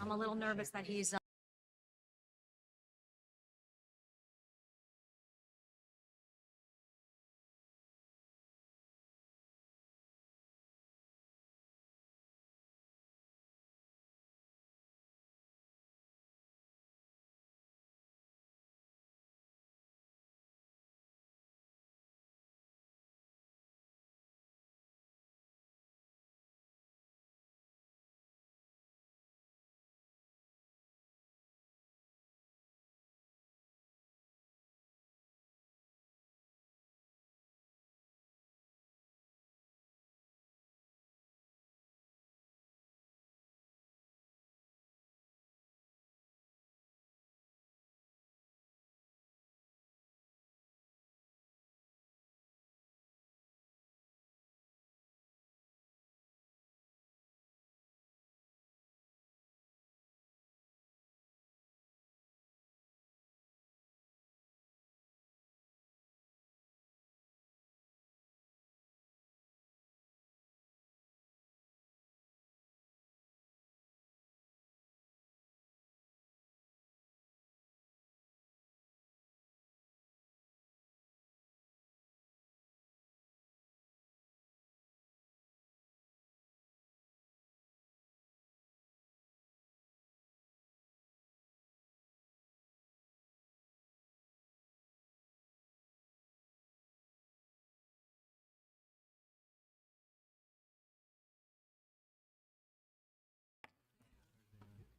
I'm a little nervous that he's.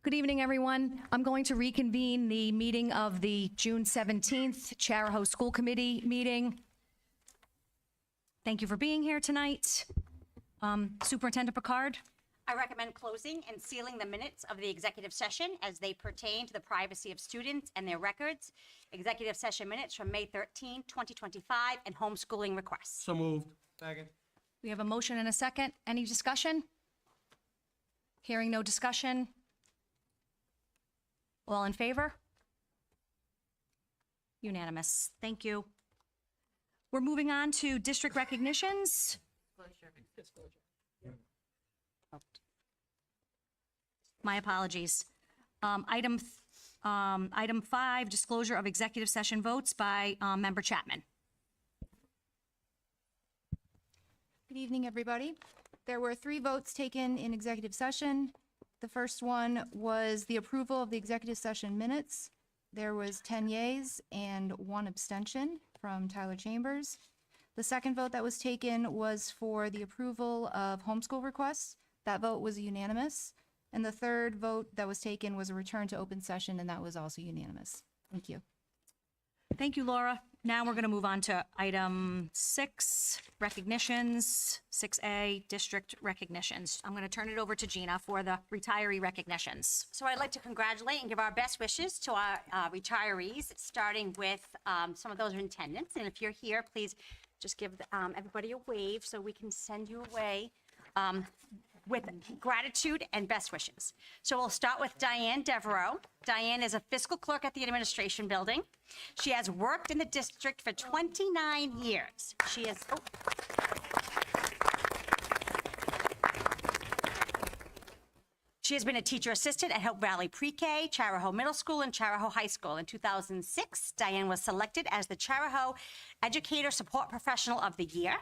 Good evening, everyone. I'm going to reconvene the meeting of the June 17th Charahoe School Committee meeting. Thank you for being here tonight. Superintendent Picard. I recommend closing and sealing the minutes of the executive session as they pertain to the privacy of students and their records. Executive session minutes from May 13, 2025, and homeschooling requests. So moved. Second. We have a motion and a second. Any discussion? Hearing no discussion. All in favor? Unanimous. Thank you. We're moving on to district recognitions. My apologies. Item 5, disclosure of executive session votes by Member Chapman. Good evening, everybody. There were 3 votes taken in executive session. The first one was the approval of the executive session minutes. There was 10 yeas and 1 abstention from Tyler Chambers. The second vote that was taken was for the approval of homeschool requests. That vote was unanimous. And the third vote that was taken was a return to open session, and that was also unanimous. Thank you. Thank you, Laura. Now we're going to move on to item 6, recognitions, 6A, district recognitions. I'm going to turn it over to Gina for the retiree recognitions. So I'd like to congratulate and give our best wishes to our retirees, starting with some of those in attendance. And if you're here, please just give everybody a wave so we can send you away with gratitude and best wishes. So we'll start with Diane Devereaux. Diane is a fiscal clerk at the administration building. She has worked in the district for 29 years. She has, She has been a teacher assistant at Hope Valley Pre-K, Charahoe Middle School, and Charahoe High School. In 2006, Diane was selected as the Charahoe Educator Support Professional of the Year.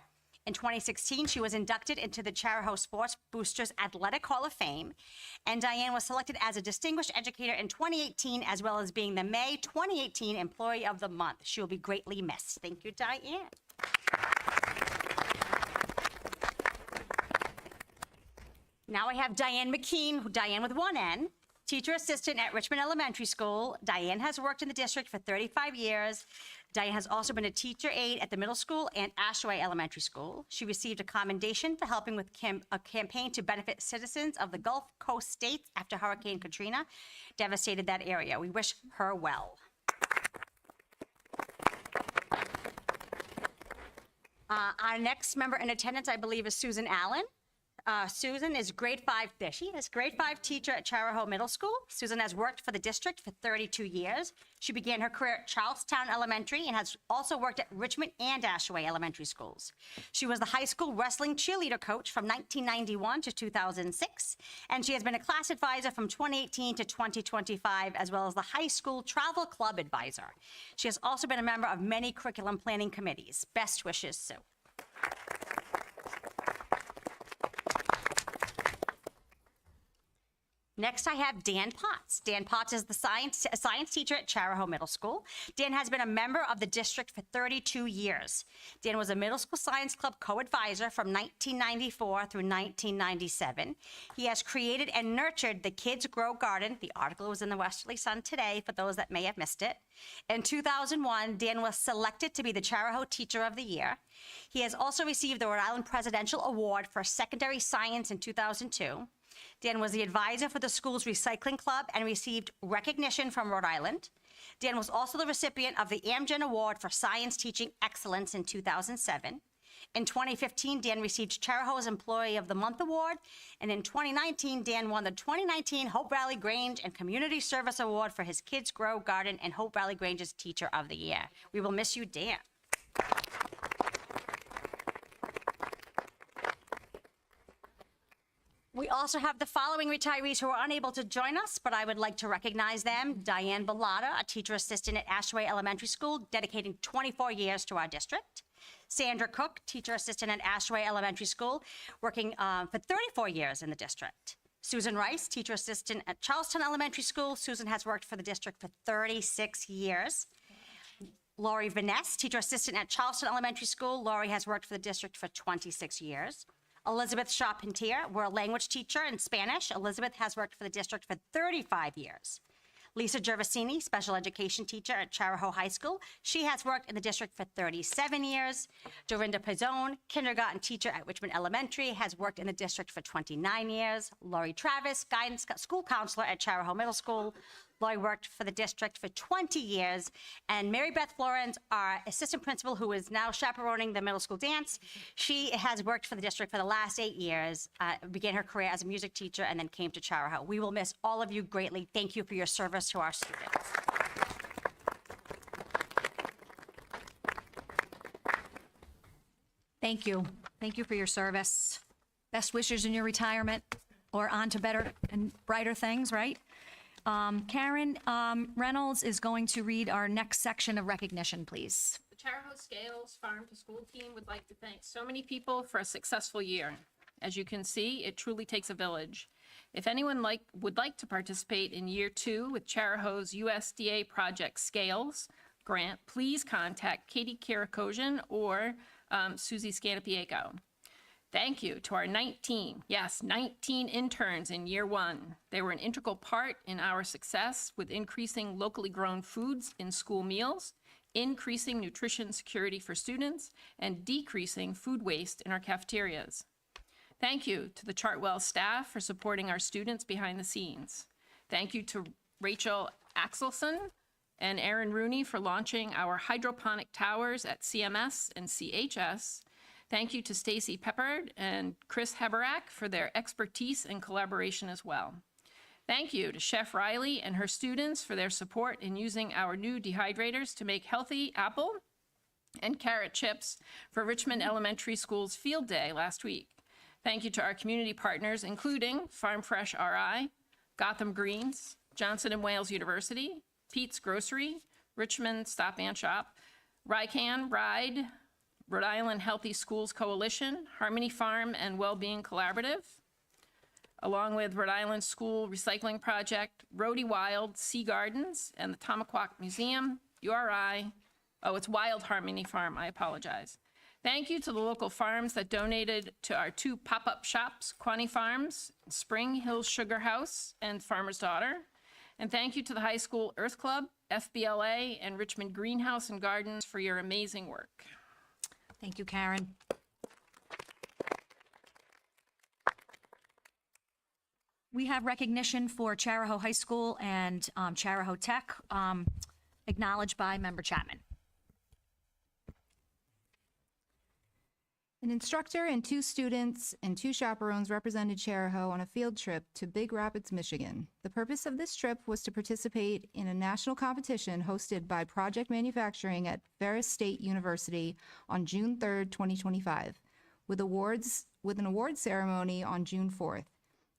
In 2016, she was inducted into the Charahoe Sports Boosters Athletic Hall of Fame. And Diane was selected as a Distinguished Educator in 2018, as well as being the May 2018 Employee of the Month. She will be greatly missed. Thank you, Diane. Now I have Diane McKean, Diane with 1 N, teacher assistant at Richmond Elementary School. Diane has worked in the district for 35 years. Diane has also been a teacher aide at the middle school and Ashway Elementary School. She received a commendation for helping with a campaign to benefit citizens of the Gulf Coast states after Hurricane Katrina devastated that area. We wish her well. Our next member in attendance, I believe, is Susan Allen. Susan is grade 5, there she is, grade 5 teacher at Charahoe Middle School. Susan has worked for the district for 32 years. She began her career at Charlestown Elementary and has also worked at Richmond and Ashaway Elementary Schools. She was the high school wrestling cheerleader coach from 1991 to 2006, and she has been a class advisor from 2018 to 2025, as well as the high school travel club advisor. She has also been a member of many curriculum planning committees. Best wishes, Sue. Next, I have Dan Potts. Dan Potts is the science teacher at Charahoe Middle School. Dan has been a member of the district for 32 years. Dan was a middle school science club co-advisor from 1994 through 1997. He has created and nurtured the Kids Grow Garden. The article was in the Westerly Sun today for those that may have missed it. In 2001, Dan was selected to be the Charahoe Teacher of the Year. He has also received the Rhode Island Presidential Award for Secondary Science in 2002. Dan was the advisor for the school's recycling club and received recognition from Rhode Island. Dan was also the recipient of the Amgen Award for Science Teaching Excellence in 2007. In 2015, Dan received Charahoe's Employee of the Month Award. And in 2019, Dan won the 2019 Hope Valley Grange and Community Service Award for his Kids Grow Garden and Hope Valley Grange's Teacher of the Year. We will miss you, Dan. We also have the following retirees who are unable to join us, but I would like to recognize them. Diane Bellata, a teacher assistant at Ashaway Elementary School, dedicating 24 years to our district. Sandra Cook, teacher assistant at Ashaway Elementary School, working for 34 years in the district. Susan Rice, teacher assistant at Charlestown Elementary School. Susan has worked for the district for 36 years. Lori Vaness, teacher assistant at Charlestown Elementary School. Lori has worked for the district for 26 years. Elizabeth Charpentier, we're a language teacher in Spanish. Elizabeth has worked for the district for 35 years. Lisa Gervasini, special education teacher at Charahoe High School. She has worked in the district for 37 years. Dorinda Pizzone, kindergarten teacher at Richmond Elementary, has worked in the district for 29 years. Lori Travis, guidance school counselor at Charahoe Middle School. Lori worked for the district for 20 years. And Mary Beth Florence, our assistant principal, who is now chaperoning the middle school dance, she has worked for the district for the last 8 years, began her career as a music teacher, and then came to Charahoe. We will miss all of you greatly. Thank you for your service to our students. Thank you. Thank you for your service. Best wishes in your retirement, or on to better and brighter things, right? Karen Reynolds is going to read our next section of recognition, please. The Charahoe Scales Farm to School team would like to thank so many people for a successful year. As you can see, it truly takes a village. If anyone would like to participate in year 2 with Charahoe's USDA Project Scales grant, please contact Katie Kirakosian or Susie Scanapieko. Thank you to our 19 interns in year 1. They were an integral part in our success with increasing locally grown foods in school meals, increasing nutrition security for students, and decreasing food waste in our cafeterias. Thank you to the Chartwell staff for supporting our students behind the scenes. Thank you to Rachel Axelson and Aaron Rooney for launching our hydroponic towers at CMS and CHS. Thank you to Stacy Peppard and Chris Heberak for their expertise and collaboration as well. Thank you to Chef Riley and her students for their support in using our new dehydrators to make healthy apple and carrot chips for Richmond Elementary School's field day last week. Thank you to our community partners, including Farm Fresh RI, Gotham Greens, Johnson & Wales University, Pete's Grocery, Richmond Stop and Shop, RICAN, RIDE, Rhode Island Healthy Schools Coalition, Harmony Farm and Wellbeing Collaborative, along with Rhode Island School Recycling Project, Rhodey Wild, Sea Gardens, and the Tomahawk Museum, URI. Oh, it's Wild Harmony Farm, I apologize. Thank you to the local farms that donated to our 2 pop-up shops, Quaney Farms, Spring Hill Sugar House, and Farmer's Daughter. And thank you to the High School Earth Club, FBLA, and Richmond Greenhouse and Gardens for your amazing work. Thank you, Karen. We have recognition for Charahoe High School and Charahoe Tech, acknowledged by Member Chapman. An instructor and 2 students and 2 chaperones represented Charahoe on a field trip to Big Rapids, Michigan. The purpose of this trip was to participate in a national competition hosted by Project Manufacturing at Ferris State University on June 3rd, 2025, with an award ceremony on June 4th.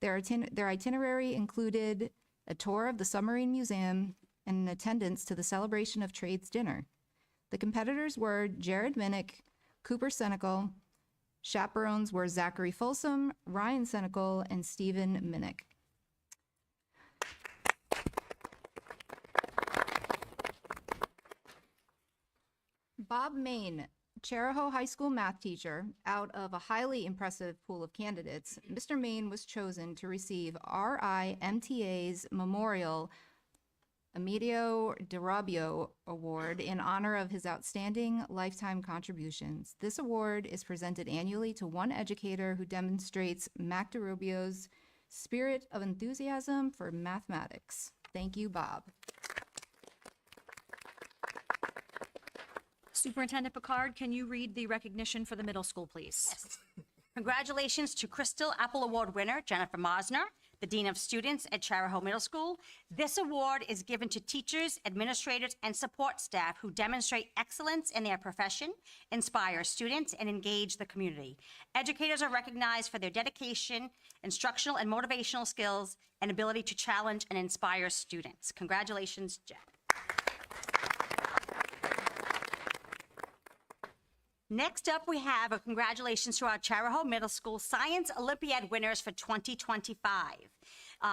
Their itinerary included a tour of the Submarine Museum and an attendance to the Celebration of Trades dinner. The competitors were Jared Minnick, Cooper Senecal. Chaperones were Zachary Folsom, Ryan Senecal, and Stephen Minnick. Bob Main, Charahoe High School math teacher. Out of a highly impressive pool of candidates, Mr. Main was chosen to receive RIMTA's Memorial Emilio DiRabio Award in honor of his outstanding lifetime contributions. This award is presented annually to one educator who demonstrates Mac DiRabio's spirit of enthusiasm for mathematics. Thank you, Bob. Superintendent Picard, can you read the recognition for the middle school, please? Yes. Congratulations to Crystal Apple Award winner Jennifer Mosner, the Dean of Students at Charahoe Middle School. This award is given to teachers, administrators, and support staff who demonstrate excellence in their profession, inspire students, and engage the community. Educators are recognized for their dedication, instructional and motivational skills, and ability to challenge and inspire students. Congratulations, Jen. Next up, we have a congratulations to our Charahoe Middle School Science Olympiad winners for 2025.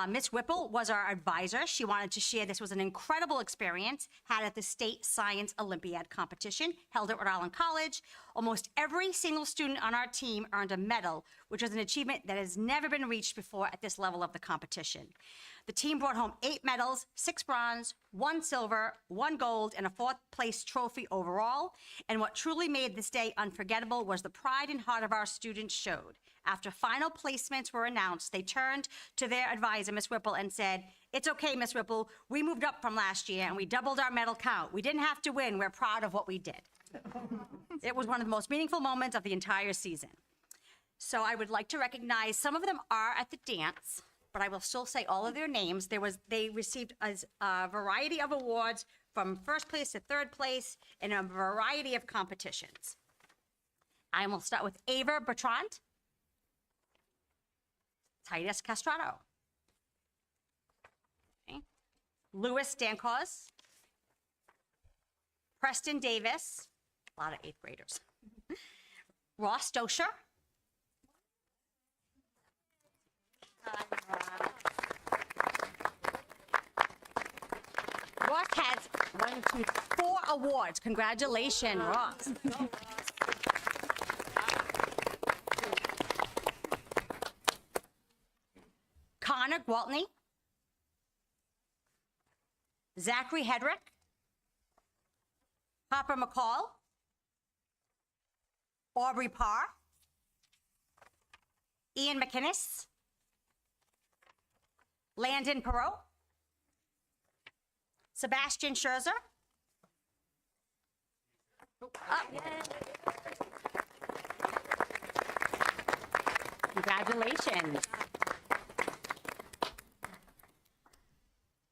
Ms. Whipple was our advisor. She wanted to share this was an incredible experience had at the State Science Olympiad competition held at Rhode Island College. Almost every single student on our team earned a medal, which was an achievement that has never been reached before at this level of the competition. The team brought home 8 medals, 6 bronze, 1 silver, 1 gold, and a 4th place trophy overall. And what truly made this day unforgettable was the pride and heart of our students showed. After final placements were announced, they turned to their advisor, Ms. Whipple, and said, "It's okay, Ms. Whipple, we moved up from last year and we doubled our medal count. We didn't have to win, we're proud of what we did." It was one of the most meaningful moments of the entire season. So I would like to recognize, some of them are at the dance, but I will still say all of their names. They received a variety of awards from 1st place to 3rd place in a variety of competitions. I will start with Ava Bertrand, Titus Castrato, okay. Louis Dancause, Preston Davis, a lot of 8th graders, Ross Dosher, Ross has 4 awards. Congratulations, Ross. Connor Gwaltney, Zachary Hedrick, Hopper McCall, Aubrey Parr, Ian McInnes, Landon Perot, Sebastian Scherzer. Congratulations.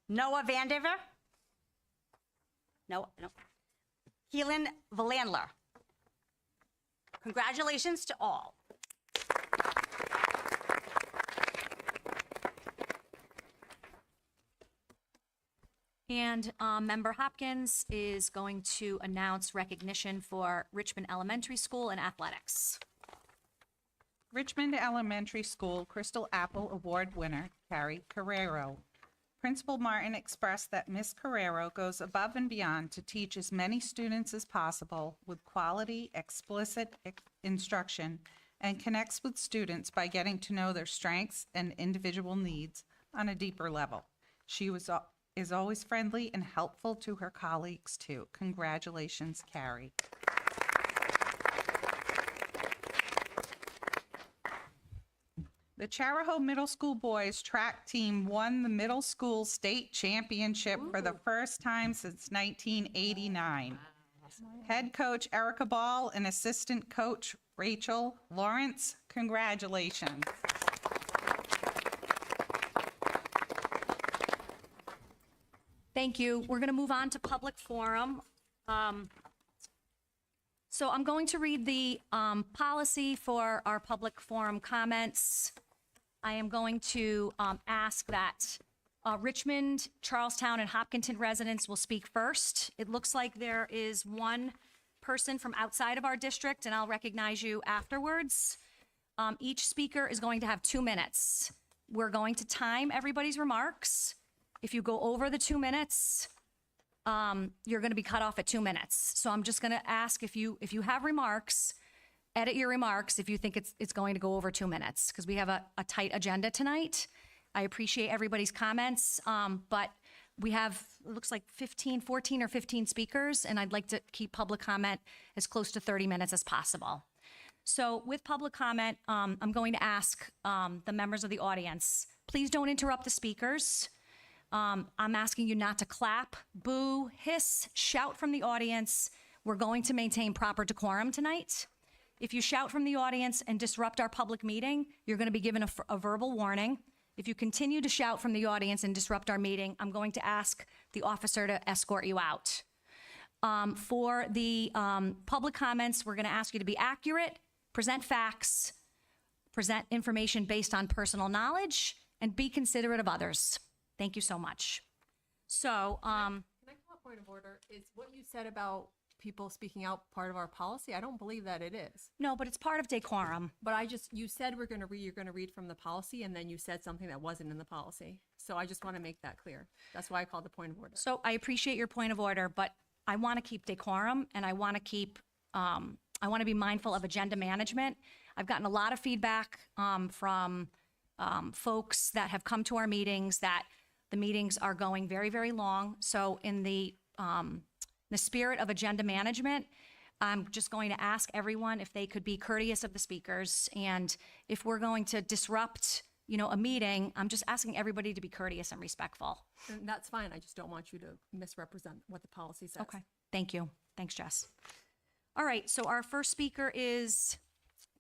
Noah Vandiver. No. Keelan Valandler. Congratulations to all. And Member Hopkins is going to announce recognition for Richmond Elementary School in athletics. Richmond Elementary School Crystal Apple Award winner, Carrie Carrero. Principal Martin expressed that Ms. Carrero goes above and beyond to teach as many students as possible with quality, explicit instruction, and connects with students by getting to know their strengths and individual needs on a deeper level. She is always friendly and helpful to her colleagues, too. Congratulations, Carrie. The Charahoe Middle School boys track team won the middle school state championship for the first time since 1989. Head coach Erica Ball and assistant coach Rachel Lawrence. Congratulations. Thank you. We're going to move on to public forum. So I'm going to read the policy for our public forum comments. I am going to ask that Richmond, Charlestown, and Hopkinton residents will speak first. It looks like there is one person from outside of our district, and I'll recognize you afterwards. Each speaker is going to have 2 minutes. We're going to time everybody's remarks. If you go over the 2 minutes, you're going to be cut off at 2 minutes. So I'm just going to ask if you have remarks, edit your remarks if you think it's going to go over 2 minutes, because we have a tight agenda tonight. I appreciate everybody's comments, but we have, it looks like 14 or 15 speakers, and I'd like to keep public comment as close to 30 minutes as possible. So with public comment, I'm going to ask the members of the audience, please don't interrupt the speakers. I'm asking you not to clap, boo, hiss, shout from the audience. We're going to maintain proper decorum tonight. If you shout from the audience and disrupt our public meeting, you're going to be given a verbal warning. If you continue to shout from the audience and disrupt our meeting, I'm going to ask the officer to escort you out. For the public comments, we're going to ask you to be accurate, present facts, present information based on personal knowledge, and be considerate of others. Thank you so much. So, Can I call a point of order? Is what you said about people speaking out part of our policy? I don't believe that it is. no, but it's part of decorum. But you said you're going to read from the policy, and then you said something that wasn't in the policy. So I just want to make that clear. That's why I called the point of order. So I appreciate your point of order, but I want to keep decorum, and I want to keep, I want to be mindful of agenda management. I've gotten a lot of feedback from folks that have come to our meetings that the meetings are going very, very long. So in the spirit of agenda management, I'm just going to ask everyone if they could be courteous of the speakers. And if we're going to disrupt, a meeting, I'm just asking everybody to be courteous and respectful. And that's fine. I just don't want you to misrepresent what the policy says. Okay, thank you. Thanks, Jess. All right, so our first speaker is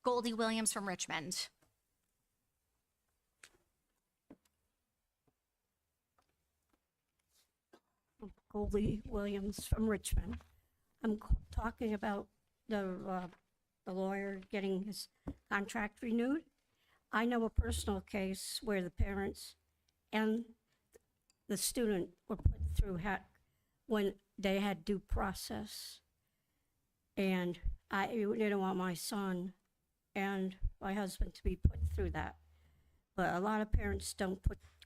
Goldie Williams from Richmond. Goldie Williams from Richmond. I'm talking about the lawyer getting his contract renewed. I know a personal case where the parents and the student were put through heck when they had due process. And I didn't want my son and my husband to be put through that. But a lot of parents don't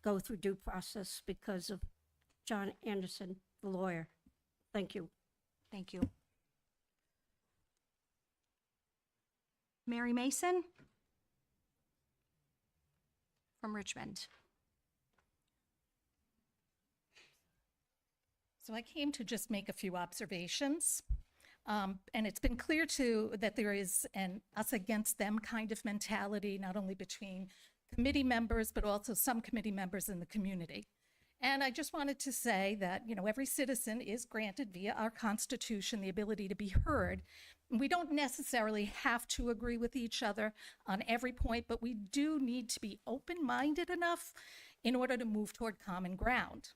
go through due process because of John Anderson, the lawyer. Thank you. Thank you. Mary Mason from Richmond. So I came to just make a few observations. And it's been clear too that there is an us against them kind of mentality, not only between committee members, but also some committee members in the community. And I just wanted to say that, every citizen is granted via our Constitution the ability to be heard. We don't necessarily have to agree with each other on every point, but we do need to be open-minded enough in order to move toward common ground.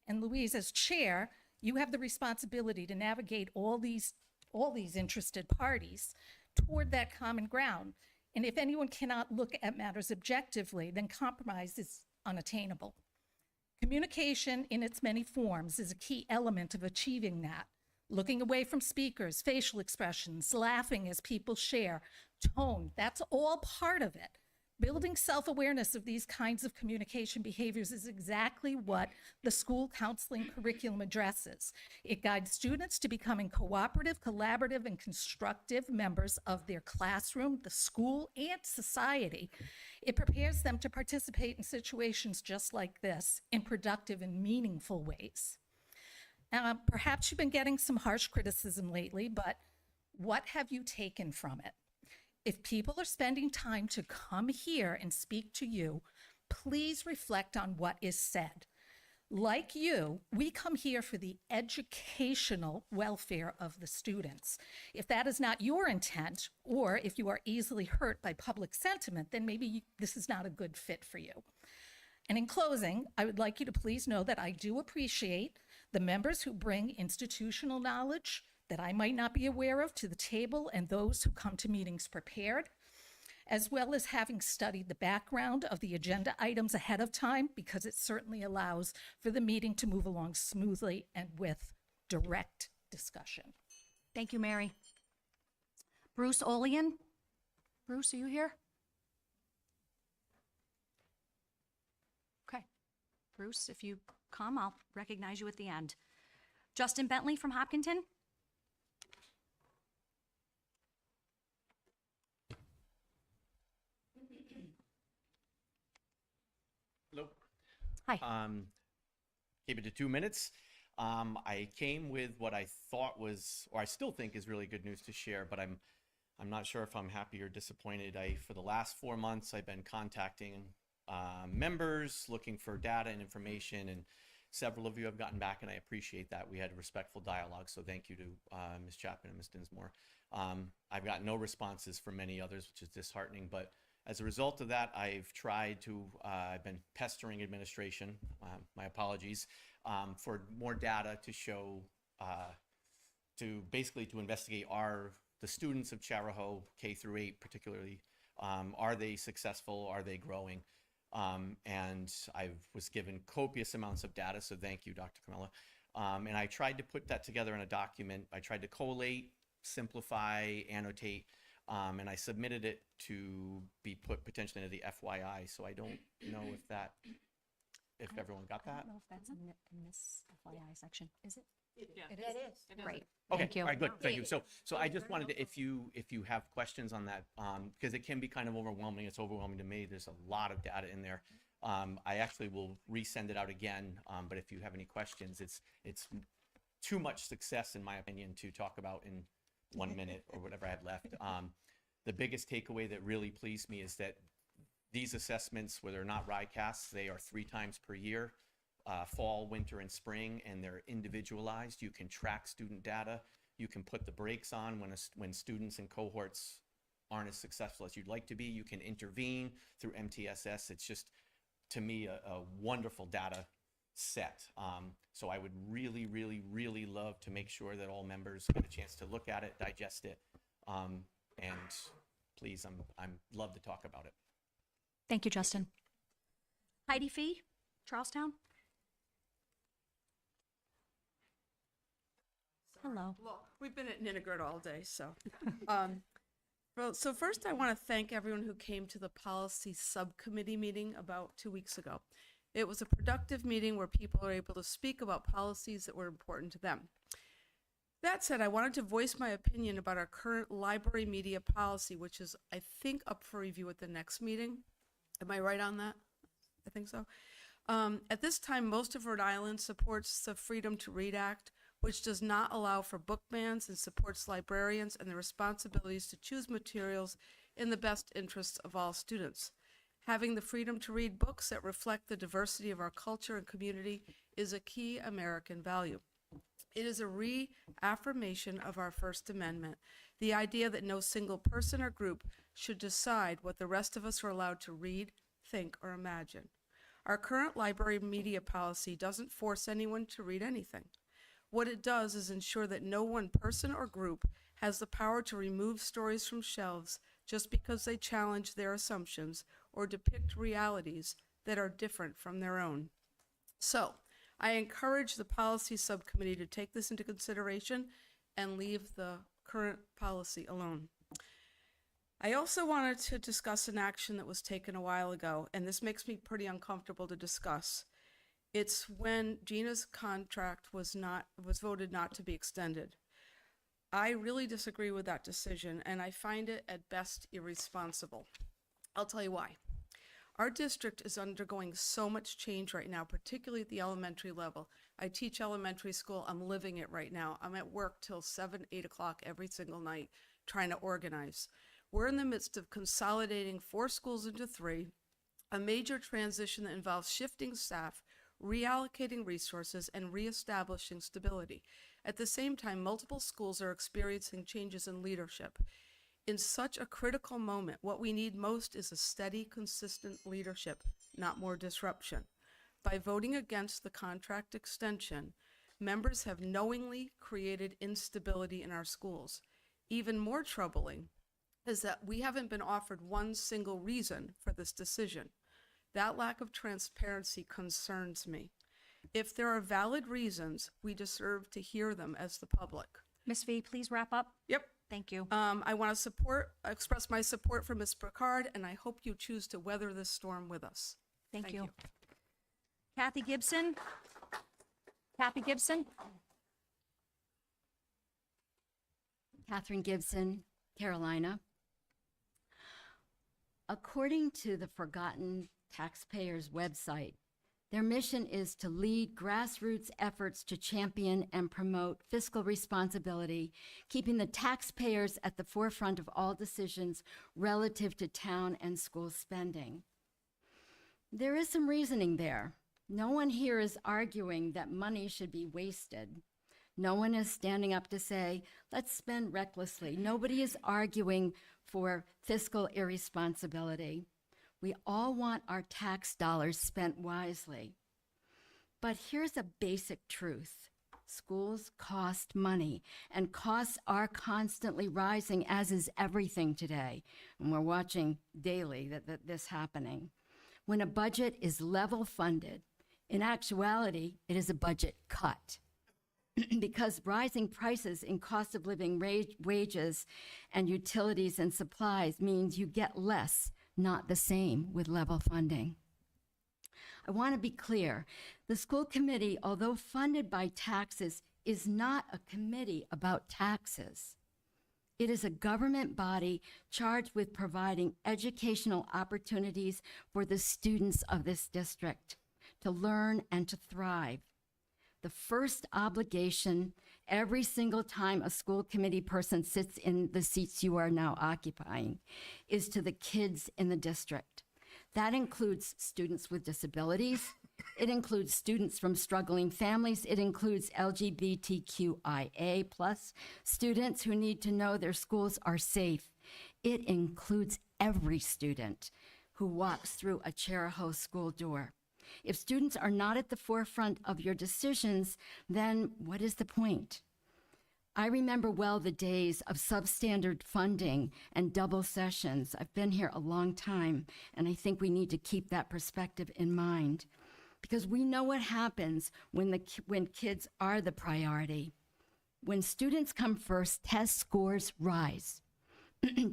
And Louise, as chair, you have the responsibility to navigate all these interested parties toward that common ground. And if anyone cannot look at matters objectively, then compromise is unattainable. Communication in its many forms is a key element of achieving that. Looking away from speakers, facial expressions, laughing as people share, tone, that's all part of it. Building self-awareness of these kinds of communication behaviors is exactly what the school counseling curriculum addresses. It guides students to becoming cooperative, collaborative, and constructive members of their classroom, the school, and society. It prepares them to participate in situations just like this in productive and meaningful ways. Perhaps you've been getting some harsh criticism lately, but what have you taken from it? If people are spending time to come here and speak to you, please reflect on what is said. Like you, we come here for the educational welfare of the students. If that is not your intent, or if you are easily hurt by public sentiment, then maybe this is not a good fit for you. And in closing, I would like you to please know that I do appreciate the members who bring institutional knowledge that I might not be aware of to the table, and those who come to meetings prepared, as well as having studied the background of the agenda items ahead of time, because it certainly allows for the meeting to move along smoothly and with direct discussion. Thank you, Mary. Bruce Olean? Bruce, are you here? Okay. Bruce, if you come, I'll recognize you at the end. Justin Bentley from Hopkinton? Hello. Hi. Keep it to 2 minutes. I came with what I thought was, or I still think is really good news to share, but I'm not sure if I'm happy or disappointed. For the last 4 months, I've been contacting members, looking for data and information, and several of you have gotten back, and I appreciate that. We had a respectful dialogue, so thank you to Ms. Chapman and Ms. Dinsmore. I've got no responses from many others, which is disheartening, but as a result of that, I've been pestering administration, my apologies, for more data to show, to investigate the students of Charahoe, K through 8 particularly, are they successful, are they growing? And I was given copious amounts of data, so thank you, Dr. Camilla. And I tried to put that together in a document. I tried to collate, simplify, annotate, and I submitted it to be put potentially into the FYI. So I don't know if everyone got I that. don't know if that's in this FYI section. Is it? It is. Great. Okay, Thank you. all right, good, thank you. So I just wanted to, if you have questions on that, because it can be kind of overwhelming. It's overwhelming to me. There's a lot of data in there. I actually will resend it out again, but if you have any questions, it's too much success, in my opinion, to talk about in 1 minute or whatever I had left. The biggest takeaway that really pleased me is that these assessments, where they're not RICAS, they are 3 times per year. Fall, winter, and spring, and they're individualized. You can track student data. You can put the brakes on when students and cohorts aren't as successful as you'd like to be. You can intervene through MTSS. It's just, to me, a wonderful data set. So I would really, really, really love to make sure that all members get a chance to look at it, digest it, and please, I'm love to talk about it. Thank you, Justin. Heidi Fee, Charlestown? Hello. Look, we've been at Ninnegard all day, so. So first I want to thank everyone who came to the policy subcommittee meeting about 2 weeks ago. It was a productive meeting where people were able to speak about policies that were important to them. That said, I wanted to voice my opinion about our current library media policy, which is, I think, up for review at the next meeting. Am I right on that? I think so. At this time, most of Rhode Island supports the Freedom to Read Act, which does not allow for book bans and supports librarians and their responsibilities to choose materials in the best interests of all students. Having the freedom to read books that reflect the diversity of our culture and community is a key American value. It is a reaffirmation of our First Amendment, the idea that no single person or group should decide what the rest of us are allowed to read, think, or imagine. Our current library media policy doesn't force anyone to read anything. What it does is ensure that no one person or group has the power to remove stories from shelves just because they challenge their assumptions or depict realities that are different from their own. So, I encourage the policy subcommittee to take this into consideration and leave the current policy alone. I also wanted to discuss an action that was taken a while ago, and this makes me pretty uncomfortable to discuss. It's when Gina's contract was voted not to be extended. I really disagree with that decision, and I find it at best irresponsible. I'll tell you why. Our district is undergoing so much change right now, particularly at the elementary level. I teach elementary school. I'm living it right now. I'm at work till 7, 8 o'clock every single night trying to organize. We're in the midst of consolidating 4 schools into 3, a major transition that involves shifting staff, reallocating resources, and reestablishing stability. At the same time, multiple schools are experiencing changes in leadership. In such a critical moment, what we need most is a steady, consistent leadership, not more disruption. By voting against the contract extension, members have knowingly created instability in our schools. Even more troubling is that we haven't been offered one single reason for this decision. That lack of transparency concerns me. If there are valid reasons, we deserve to hear them as the public. Ms. V, please wrap up. Yep. Thank you. I want to express my support for Ms. Bricard, and I hope you choose to weather this storm with us. Thank you. Kathy Gibson? Kathy Gibson? Catherine Gibson, Carolina. According to the Forgotten Taxpayers website, their mission is to lead grassroots efforts to champion and promote fiscal responsibility, keeping the taxpayers at the forefront of all decisions relative to town and school spending. There is some reasoning there. No one here is arguing that money should be wasted. No one is standing up to say, let's spend recklessly. Nobody is arguing for fiscal irresponsibility. We all want our tax dollars spent wisely. But here's a basic truth. Schools cost money, and costs are constantly rising, as is everything today. And we're watching daily that this happening. When a budget is level funded, in actuality, it is a budget cut. Because rising prices in cost of living, wages, and utilities and supplies means you get less, not the same, with level funding. I want to be clear. The school committee, although funded by taxes, is not a committee about taxes. It is a government body charged with providing educational opportunities for the students of this district to learn and to thrive. The first obligation every single time a school committee person sits in the seats you are now occupying is to the kids in the district. That includes students with disabilities. It includes students from struggling families. It includes LGBTQIA+ students who need to know their schools are safe. It includes every student who walks through a Charahoe school door. If students are not at the forefront of your decisions, then what is the point? I remember well the days of substandard funding and double sessions. I've been here a long time, and I think we need to keep that perspective in mind, because we know what happens when kids are the priority. When students come first, test scores rise.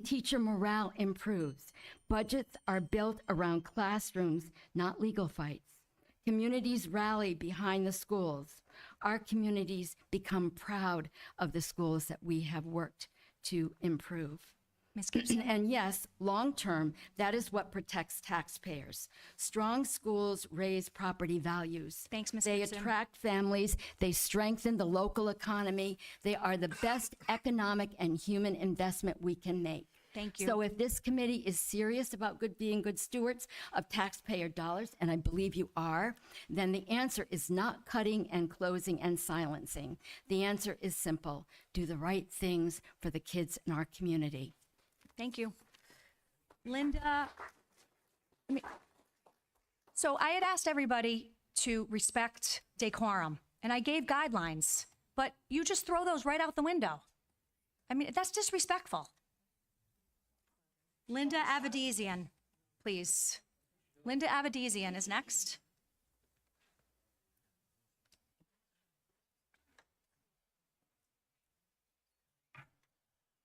Teacher morale improves. Budgets are built around classrooms, not legal fights. Communities rally behind the schools. Our communities become proud of the schools that we have worked to improve. Ms. Gibson? And yes, long-term, that is what protects taxpayers. Strong schools raise property values. Thanks, Ms. They Gibson. attract families. They strengthen the local economy. They are the best economic and human investment we can make. Thank you. So if this committee is serious about being good stewards of taxpayer dollars, and I believe you are, then the answer is not cutting and closing and silencing. The answer is simple. Do the right things for the kids in our community. Thank you. Linda, so I had asked everybody to respect decorum, and I gave guidelines, but you just throw those right out the window. I mean, that's disrespectful. Linda Avedisian, please. Linda Avedisian is next.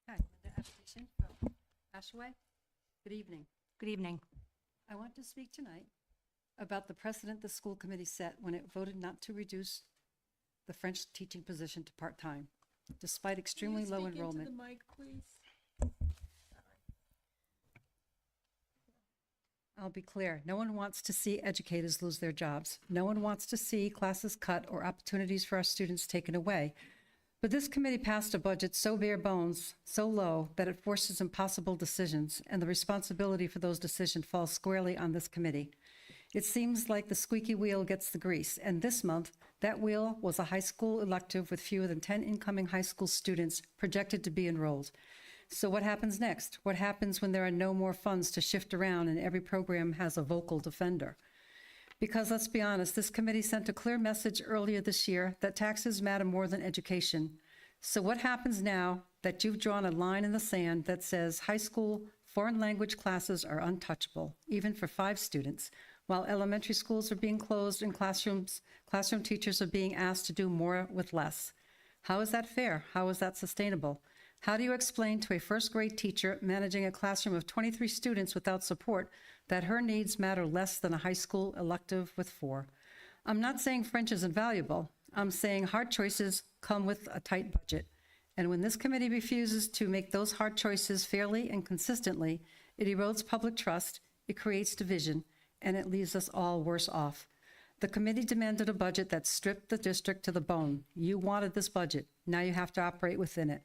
Hi, Linda Avedisian from Ashaway. Good evening. Good evening. I want to speak tonight about the precedent the school committee set when it voted not to reduce the French teaching position to part-time, despite extremely low enrollment. Into the mic, please. I'll be clear. No one wants to see educators lose their jobs. No one wants to see classes cut or opportunities for our students taken away. But this committee passed a budget so bare bones, so low, that it forces impossible decisions, and the responsibility for those decisions falls squarely on this committee. It seems like the squeaky wheel gets the grease, and this month, that wheel was a high school elective with fewer than 10 incoming high school students projected to be enrolled. So what happens next? What happens when there are no more funds to shift around and every program has a vocal defender? Because let's be honest, this committee sent a clear message earlier this year that taxes matter more than education. So what happens now that you've drawn a line in the sand that says high school foreign language classes are untouchable, even for 5 students, while elementary schools are being closed and classroom teachers are being asked to do more with less? How is that fair? How is that sustainable? How do you explain to a first-grade teacher managing a classroom of 23 students without support that her needs matter less than a high school elective with 4? I'm not saying French isn't valuable. I'm saying hard choices come with a tight budget. And when this committee refuses to make those hard choices fairly and consistently, it erodes public trust, it creates division, and it leaves us all worse off. The committee demanded a budget that stripped the district to the bone. You wanted this budget. Now you have to operate within it.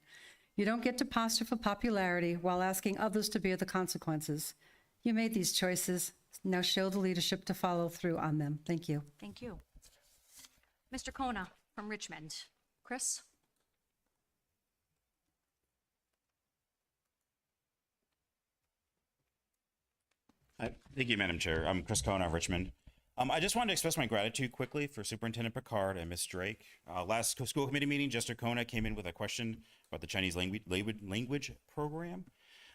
You don't get to posture for popularity while asking others to bear the consequences. You made these choices. Now show the leadership to follow through on them. Thank you. Thank you. Mr. Kona from Richmond. Chris? Thank you, Madam Chair. I'm Chris Cohen of Richmond. I just wanted to express my gratitude quickly for Superintendent Picard and Ms. Drake. Last school committee meeting, Jester Kona came in with a question about the Chinese language program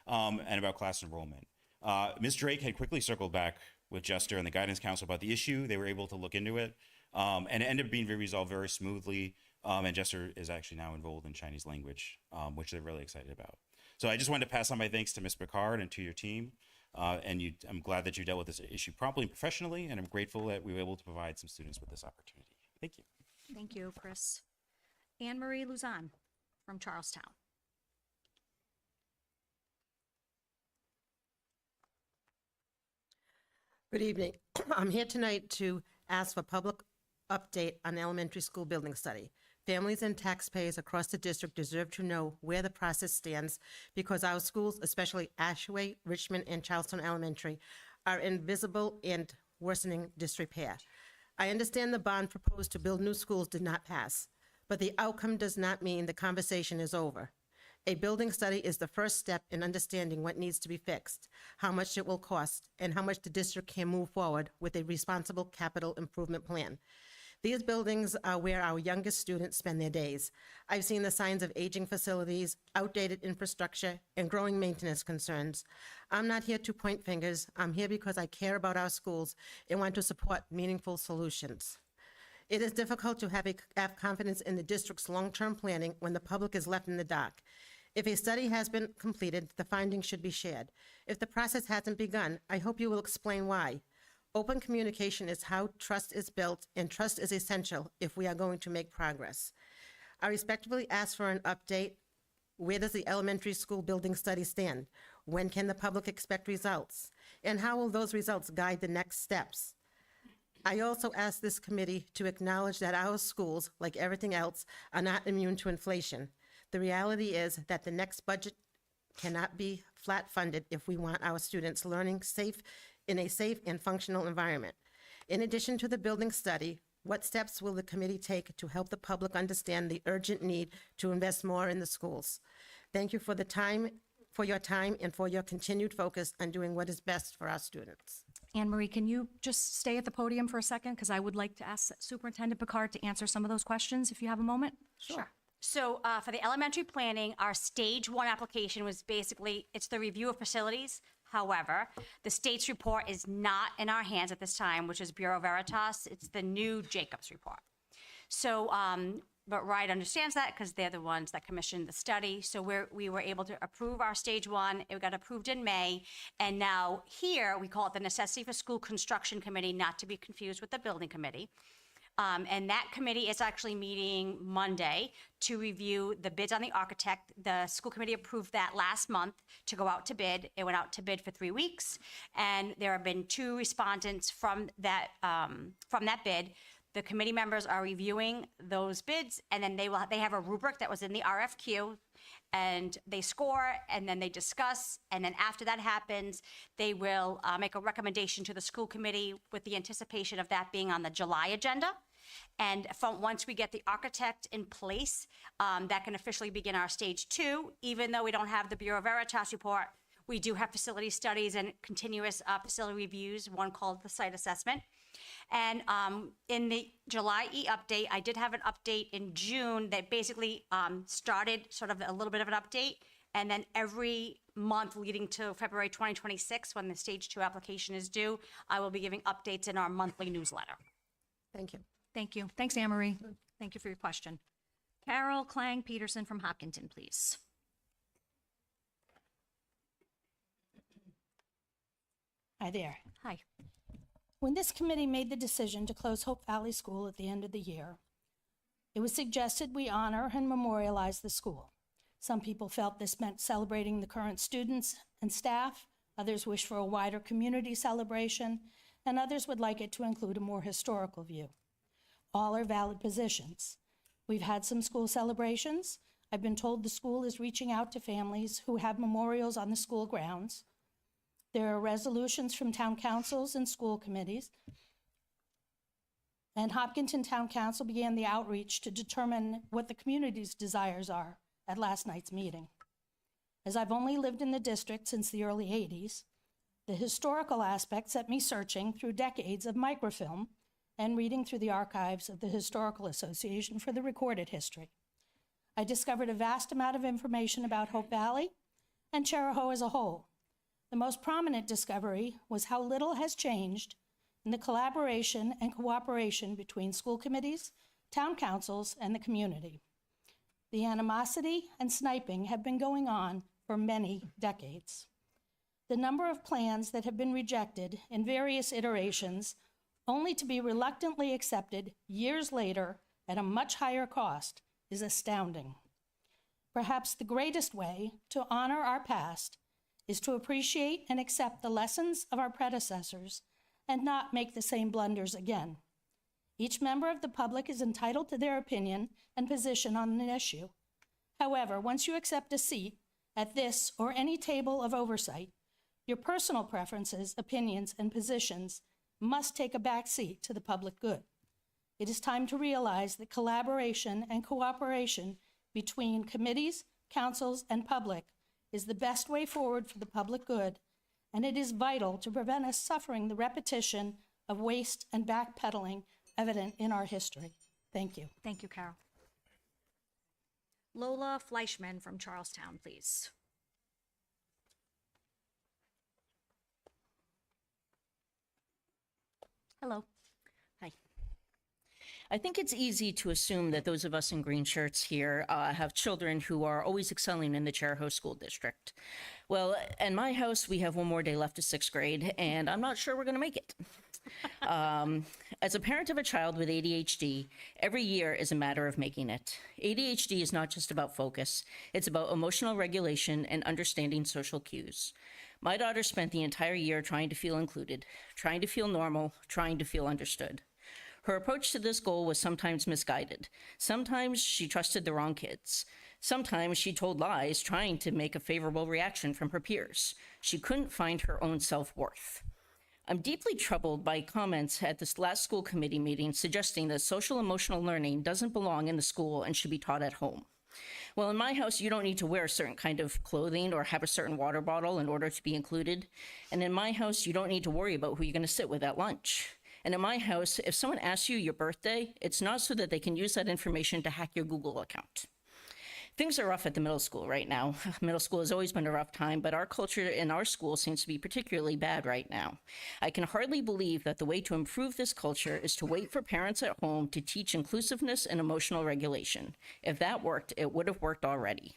and about class enrollment. Ms. Drake had quickly circled back with Jester and the Guidance Council about the issue. They were able to look into it, and it ended up being resolved very smoothly. And Jester is actually now enrolled in Chinese language, which they're really excited about. So I just wanted to pass on my thanks to Ms. Picard and to your team. I'm glad that you dealt with this issue promptly and professionally, and I'm grateful that we were able to provide some students with this opportunity. Thank you. Thank you, Chris. Anne Marie Luzon from Charlestown. Good evening. I'm here tonight to ask for public update on elementary school building study. Families and taxpayers across the district deserve to know where the process stands because our schools, especially Ashway, Richmond, and Charlestown Elementary, are in visible and worsening disrepair. I understand the bond proposed to build new schools did not pass, but the outcome does not mean the conversation is over. A building study is the first step in understanding what needs to be fixed, how much it will cost, and how much the district can move forward with a responsible capital improvement plan. These buildings are where our youngest students spend their days. I've seen the signs of aging facilities, outdated infrastructure, and growing maintenance concerns. I'm not here to point fingers. I'm here because I care about our schools and want to support meaningful solutions. It is difficult to have confidence in the district's long-term planning when the public is left in the dark. If a study has been completed, the findings should be shared. If the process hasn't begun, I hope you will explain why. Open communication is how trust is built, and trust is essential if we are going to make progress. I respectfully ask for an update. Where does the elementary school building study stand? When can the public expect results? And how will those results guide the next steps? I also ask this committee to acknowledge that our schools, like everything else, are not immune to inflation. The reality is that the next budget cannot be flat funded if we want our students learning in a safe and functional environment. In addition to the building study, what steps will the committee take to help the public understand the urgent need to invest more in the schools? Thank you for your time and for your continued focus on doing what is best for our students. Anne Marie, can you just stay at the podium for a second? Because I would like to ask Superintendent Picard to answer some of those questions if you have a moment. Sure. So for the elementary planning, our stage 1 application was basically, it's the review of facilities. However, the state's report is not in our hands at this time, which is Bureau Veritas. It's the new Jacobs report. So, but RIDE understands that because they're the ones that commissioned the study. So we were able to approve our stage 1. It got approved in May. And now here, we call it the Necessity for School Construction Committee, not to be confused with the Building Committee. And that committee is actually meeting Monday to review the bids on the architect. The school committee approved that last month to go out to bid. It went out to bid for 3 weeks, and there have been 2 respondents from that bid. The committee members are reviewing those bids, and then they have a rubric that was in the RFQ, and they score, and then they discuss, and then after that happens, they will make a recommendation to the school committee with the anticipation of that being on the July agenda. And once we get the architect in place, that can officially begin our stage 2. Even though we don't have the Bureau Veritas report, we do have facility studies and continuous facility reviews, one called the site assessment. And in the July update, I did have an update in June that basically started sort of a little bit of an update. And then every month leading to February 2026, when the stage 2 application is due, I will be giving updates in our monthly newsletter. Thank you. Thank you. Thanks, Anne Marie. Thank you for your question. Carol Klang Peterson from Hopkinton, please. Hi there. Hi. When this committee made the decision to close Hope Valley School at the end of the year, it was suggested we honor and memorialize the school. Some people felt this meant celebrating the current students and staff, others wished for a wider community celebration, and others would like it to include a more historical view. All are valid positions. We've had some school celebrations. I've been told the school is reaching out to families who have memorials on the school grounds. There are resolutions from town councils and school committees. And Hopkinton Town Council began the outreach to determine what the community's desires are at last night's meeting. As I've only lived in the district since the early 80s, the historical aspect set me searching through decades of microfilm and reading through the archives of the Historical Association for the recorded history. I discovered a vast amount of information about Hope Valley and Charahoe as a whole. The most prominent discovery was how little has changed in the collaboration and cooperation between school committees, town councils, and the community. The animosity and sniping have been going on for many decades. The number of plans that have been rejected in various iterations only to be reluctantly accepted years later at a much higher cost is astounding. Perhaps the greatest way to honor our past is to appreciate and accept the lessons of our predecessors and not make the same blunders again. Each member of the public is entitled to their opinion and position on an issue. However, once you accept a seat at this or any table of oversight, your personal preferences, opinions, and positions must take a back seat to the public good. It is time to realize that collaboration and cooperation between committees, councils, and public is the best way forward for the public good, and it is vital to prevent us suffering the repetition of waste and backpedaling evident in our history. Thank you. Thank you, Carol. Lola Fleischman from Charlestown, please. Hello. Hi. I think it's easy to assume that those of us in green shirts here have children who are always excelling in the Charahoe School District. Well, in my house, we have one more day left to 6th grade, and I'm not sure we're going to make it. As a parent of a child with ADHD, every year is a matter of making it. ADHD is not just about focus. It's about emotional regulation and understanding social cues. My daughter spent the entire year trying to feel included, trying to feel normal, trying to feel understood. Her approach to this goal was sometimes misguided. Sometimes she trusted the wrong kids. Sometimes she told lies, trying to make a favorable reaction from her peers. She couldn't find her own self-worth. I'm deeply troubled by comments at this last school committee meeting suggesting that social emotional learning doesn't belong in the school and should be taught at home. Well, in my house, you don't need to wear a certain kind of clothing or have a certain water bottle in order to be included. And in my house, you don't need to worry about who you're going to sit with at lunch. And in my house, if someone asks you your birthday, it's not so that they can use that information to hack your Google account. Things are rough at the middle school right now. Middle school has always been a rough time, but our culture in our school seems to be particularly bad right now. I can hardly believe that the way to improve this culture is to wait for parents at home to teach inclusiveness and emotional regulation. If that worked, it would have worked already.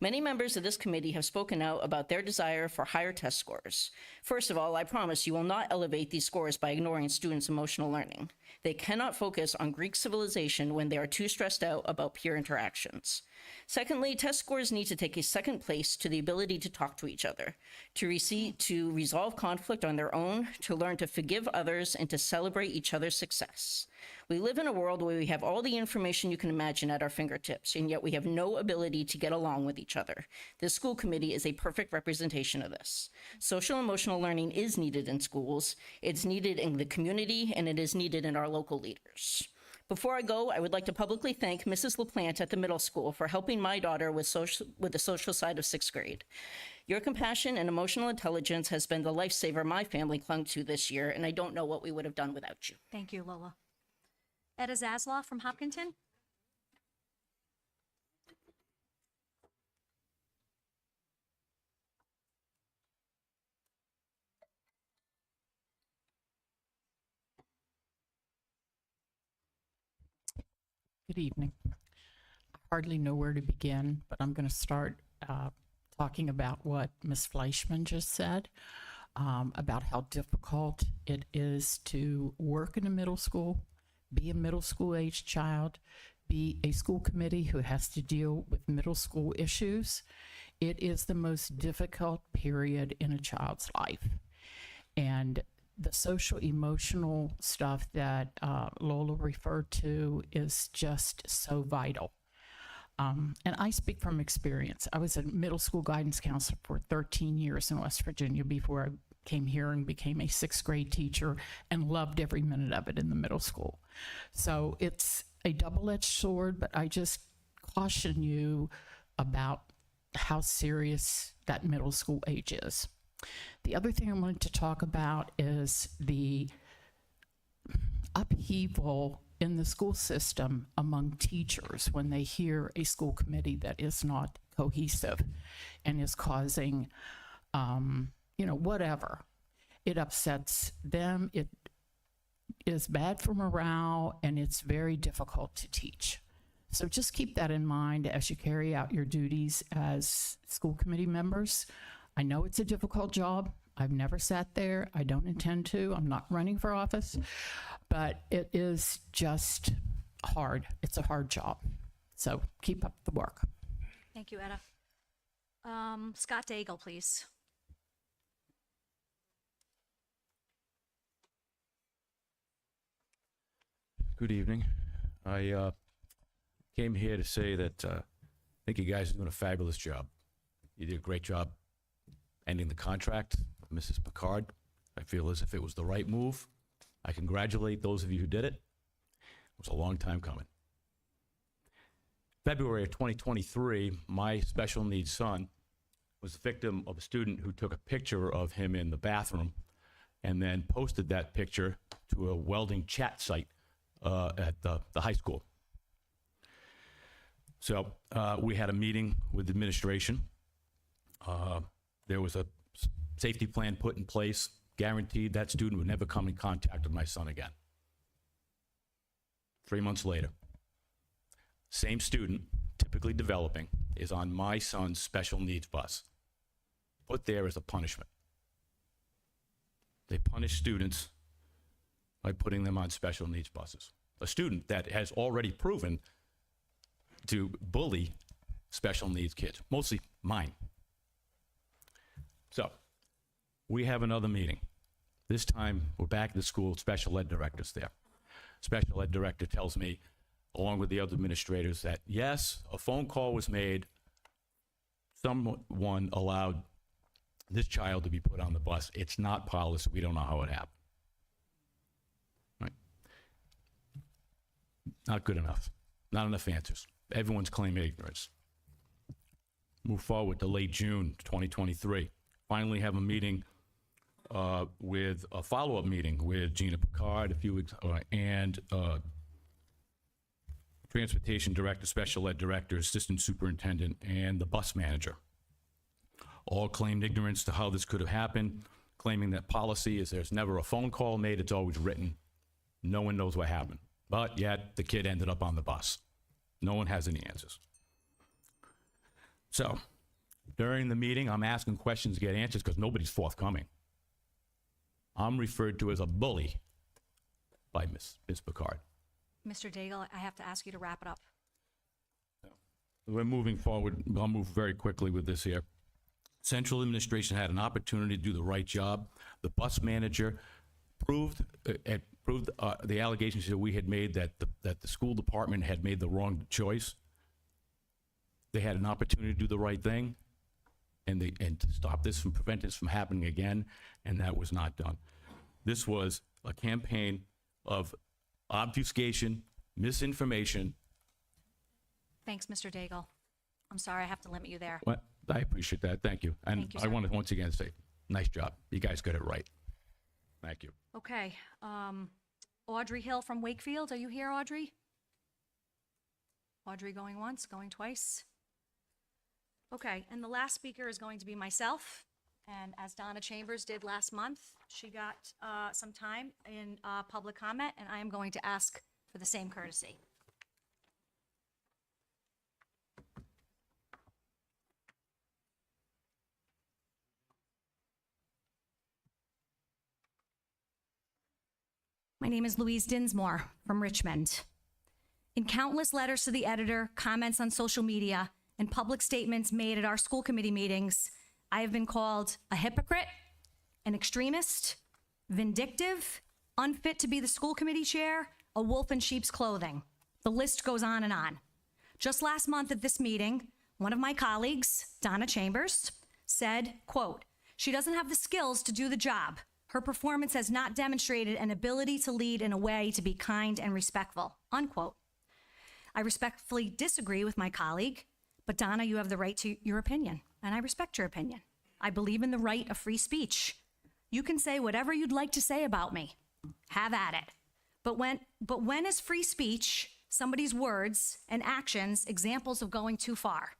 Many members of this committee have spoken out about their desire for higher test scores. First of all, I promise you will not elevate these scores by ignoring students' emotional learning. They cannot focus on Greek civilization when they are too stressed out about peer interactions. Secondly, test scores need to take a second place to the ability to talk to each other, to resolve conflict on their own, to learn to forgive others, and to celebrate each other's success. We live in a world where we have all the information you can imagine at our fingertips, and yet we have no ability to get along with each other. This school committee is a perfect representation of this. Social emotional learning is needed in schools, it's needed in the community, and it is needed in our local leaders. Before I go, I would like to publicly thank Mrs. LaPlante at the middle school for helping my daughter with the social side of 6th grade. Your compassion and emotional intelligence has been the lifesaver my family clung to this year, and I don't know what we would have done without you. Thank you, Lola. Etta Zaslow from Hopkinton. Good evening. I hardly know where to begin, but I'm going to start talking about what Ms. Fleischman just said about how difficult it is to work in a middle school, be a middle school age child, be a school committee who has to deal with middle school issues. It is the most difficult period in a child's life. And the social emotional stuff that Lola referred to is just so vital. And I speak from experience. I was a middle school guidance counselor for 13 years in West Virginia before I came here and became a 6th grade teacher and loved every minute of it in the middle school. So it's a double-edged sword, but I just caution you about how serious that middle school age is. The other thing I wanted to talk about is the upheaval in the school system among teachers when they hear a school committee that is not cohesive and is causing, whatever. It upsets them. It is bad for morale, and it's very difficult to teach. So just keep that in mind as you carry out your duties as school committee members. I know it's a difficult job. I've never sat there. I don't intend to. I'm not running for office, but it is just hard. It's a hard job. So keep up the work. Thank you, Etta. Scott Daigle, please. Good evening. I came here to say that I think you guys are doing a fabulous job. You did a great job ending the contract with Mrs. Picard. I feel as if it was the right move. I congratulate those of you who did it. It was a long time coming. February of 2023, my special needs son was the victim of a student who took a picture of him in the bathroom and then posted that picture to a welding chat site at the high school. So we had a meeting with administration. There was a safety plan put in place, guaranteed that student would never come in contact with my son again. 3 months later, same student, typically developing, is on my son's special needs bus, put there as a punishment. They punish students by putting them on special needs buses. A student that has already proven to bully special needs kids, mostly mine. So, we have another meeting. This time, we're back at the school, special ed director's there. Special ed director tells me, along with the other administrators, that yes, a phone call was made. Someone allowed this child to be put on the bus. It's not policy. We don't know how it happened. Right? Not good enough. Not enough answers. Everyone's claiming ignorance. Move forward to late June 2023. Finally have a meeting with a follow-up meeting with Gina Picard a few weeks, and transportation director, special ed director, assistant superintendent, and the bus manager. All claimed ignorance to how this could have happened, claiming that policy is there's never a phone call made, it's always written. No one knows what happened. But yet, the kid ended up on the bus. No one has any answers. So, during the meeting, I'm asking questions to get answers because nobody's forthcoming. I'm referred to as a bully by Ms. Picard. Mr. Daigle, I have to ask you to wrap it up. We're moving forward. I'll move very quickly with this here. Central administration had an opportunity to do the right job. The bus manager proved proved the allegations that we had made that the school department had made the wrong choice. They had an opportunity to do the right thing, and to stop this from prevent this from happening again, and that was not done. This was a campaign of obfuscation, misinformation. Thanks, Mr. Daigle. I'm sorry I have to limit you there. Well, I appreciate that. Thank you. And Thank you, I sir. want to once again say, nice job. You guys got it right. Thank you. Okay, Audrey Hill from Wakefield, are you here, Audrey? Audrey going once, going twice? Okay, and the last speaker is going to be myself. And as Donna Chambers did last month, she got some time in public comment, and I am going to ask for the same courtesy. My name is Louise Dinsmore from Richmond. In countless letters to the editor, comments on social media, and public statements made at our school committee meetings, I have been called a hypocrite, an extremist, vindictive, unfit to be the school committee chair, a wolf in sheep's clothing. The list goes on and on. Just last month at this meeting, one of my colleagues, Donna Chambers, said, quote, "She doesn't have the skills to do the job. Her performance has not demonstrated an ability to lead in a way to be kind and respectful," unquote. I respectfully disagree with my colleague, but Donna, you have the right to your opinion, and I respect your opinion. I believe in the right of free speech. You can say whatever you'd like to say about me. Have at it. But when is free speech somebody's words and actions examples of going too far?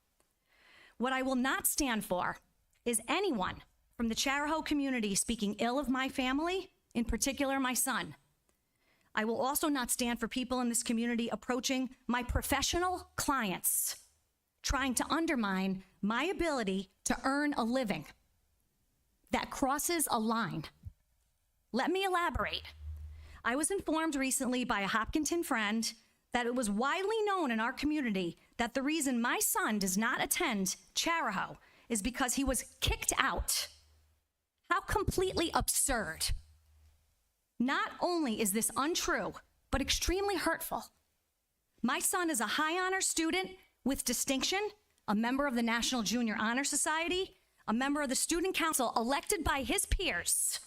What I will not stand for is anyone from the Charahoe community speaking ill of my family, in particular my son. I will also not stand for people in this community approaching my professional clients, trying to undermine my ability to earn a living. That crosses a line. Let me elaborate. I was informed recently by a Hopkinton friend that it was widely known in our community that the reason my son does not attend Charahoe is because he was kicked out. How completely absurd. Not only is this untrue, but extremely hurtful. My son is a high honor student with distinction, a member of the National Junior Honor Society, a member of the student council elected by his peers,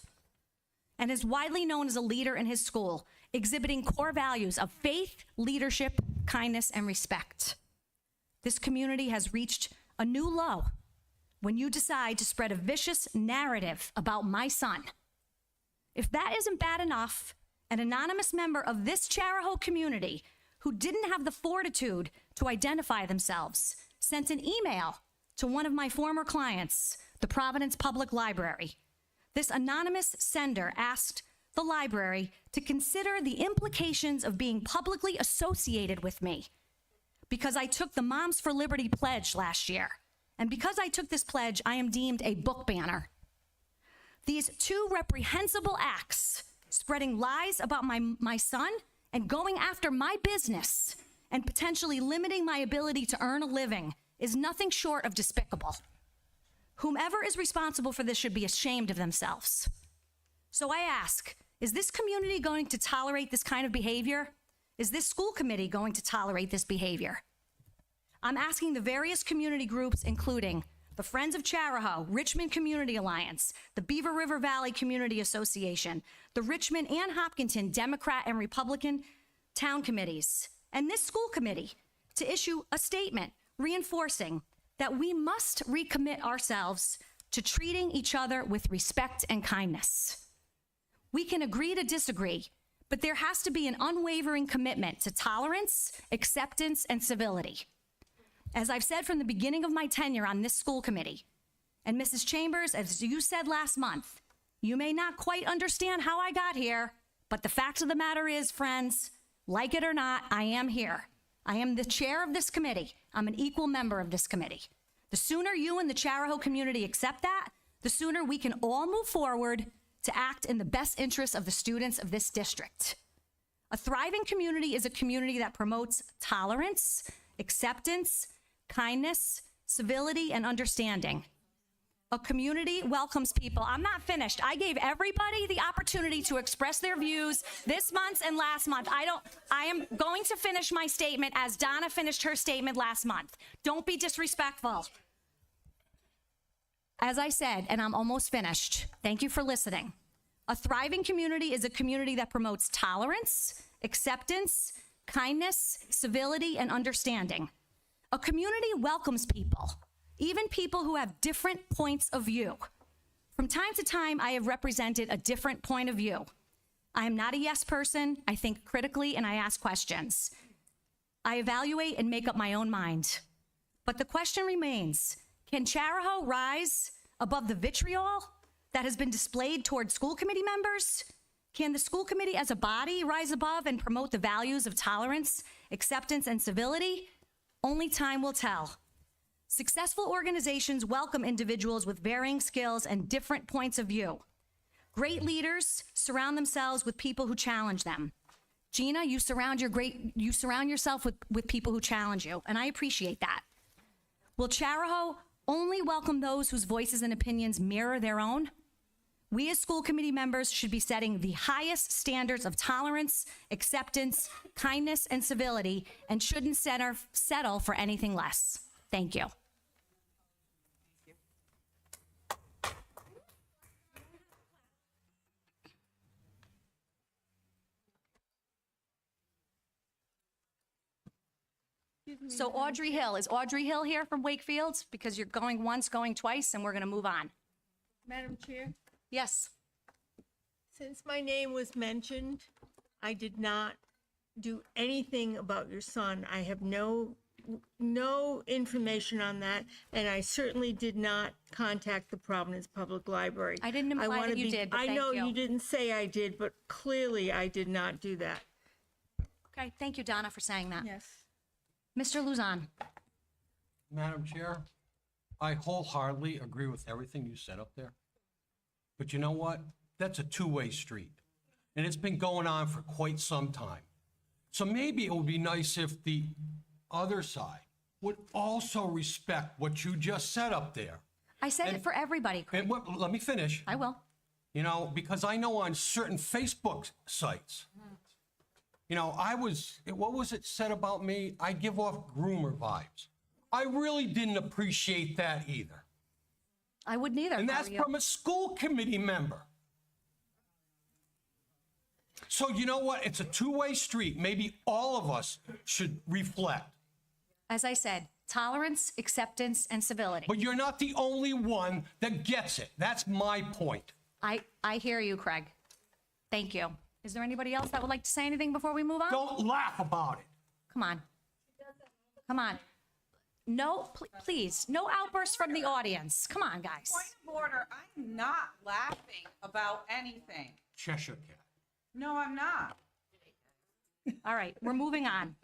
and is widely known as a leader in his school, exhibiting core values of faith, leadership, kindness, and respect. This community has reached a new low when you decide to spread a vicious narrative about my son. If that isn't bad enough, an anonymous member of this Charahoe community who didn't have the fortitude to identify themselves sent an email to one of my former clients, the Providence Public Library. This anonymous sender asked the library to consider the implications of being publicly associated with me because I took the Moms for Liberty pledge last year. And because I took this pledge, I am deemed a book banner. These two reprehensible acts, spreading lies about my son and going after my business and potentially limiting my ability to earn a living, is nothing short of despicable. Whomever is responsible for this should be ashamed of themselves. So I ask, is this community going to tolerate this kind of behavior? Is this school committee going to tolerate this behavior? I'm asking the various community groups, including the Friends of Charahoe, Richmond Community Alliance, the Beaver River Valley Community Association, the Richmond and Hopkinton Democrat and Republican town committees, and this school committee to issue a statement reinforcing that we must recommit ourselves to treating each other with respect and kindness. We can agree to disagree, but there has to be an unwavering commitment to tolerance, acceptance, and civility. As I've said from the beginning of my tenure on this school committee, and Mrs. Chambers, as you said last month, you may not quite understand how I got here, but the fact of the matter is, friends, like it or not, I am here. I am the chair of this committee. I'm an equal member of this committee. The sooner you and the Charahoe community accept that, the sooner we can all move forward to act in the best interests of the students of this district. A thriving community is a community that promotes tolerance, acceptance, kindness, civility, and understanding. A community welcomes people. I'm not finished. I gave everybody the opportunity to express their views this month and last month. I am going to finish my statement as Donna finished her statement last month. Don't be disrespectful. As I said, and I'm almost finished, thank you for listening. A thriving community is a community that promotes tolerance, acceptance, kindness, civility, and understanding. A community welcomes people, even people who have different points of view. From time to time, I have represented a different point of view. I am not a yes person. I think critically and I ask questions. I evaluate and make up my own mind. But the question remains, can Charahoe rise above the vitriol that has been displayed toward school committee members? Can the school committee as a body rise above and promote the values of tolerance, acceptance, and civility? Only time will tell. Successful organizations welcome individuals with varying skills and different points of view. Great leaders surround themselves with people who challenge them. Gina, you surround yourself with people who challenge you, and I appreciate that. Will Charahoe only welcome those whose voices and opinions mirror their own? We as school committee members should be setting the highest standards of tolerance, acceptance, kindness, and civility, and shouldn't settle for anything less. Thank you. So Audrey Hill, is Audrey Hill here from Wakefield? Because you're going once, going twice, and we're going to move on. Madam Chair, Yes. since my name was mentioned, I did not do anything about your son. I have no information on that, and I certainly did not contact the Providence Public Library. I didn't imply wanna that you did, but I thank know you. you didn't say I did, but clearly I did not do that. Okay, thank you, Donna, for saying that. Yes. Mr. Luzon. Madam Chair, I wholeheartedly agree with everything you said up there. But you know what? That's a two-way street. And it's been going on for quite some time. So maybe it would be nice if the other side would also respect what you just said up there. I said it for everybody, Craig. And let me finish. I will. You know, because I know on certain Facebook sites, you know, what was it said about me? I give off groomer vibes. I really didn't appreciate that either. I wouldn't either. And that's from a school committee member. So you know what? It's a two-way street. Maybe all of us should reflect. As I said, tolerance, acceptance, and civility. But you're not the only one that gets it. That's my point. I hear you, Craig. Thank you. Is there anybody else that would like to say anything before we move on? Don't laugh about it. Come on. Come on. No, please, no outbursts from the audience. Come on, guys. Point of order, I'm not laughing about anything. Cheshire Cat. No, I'm not. All right, we're moving on.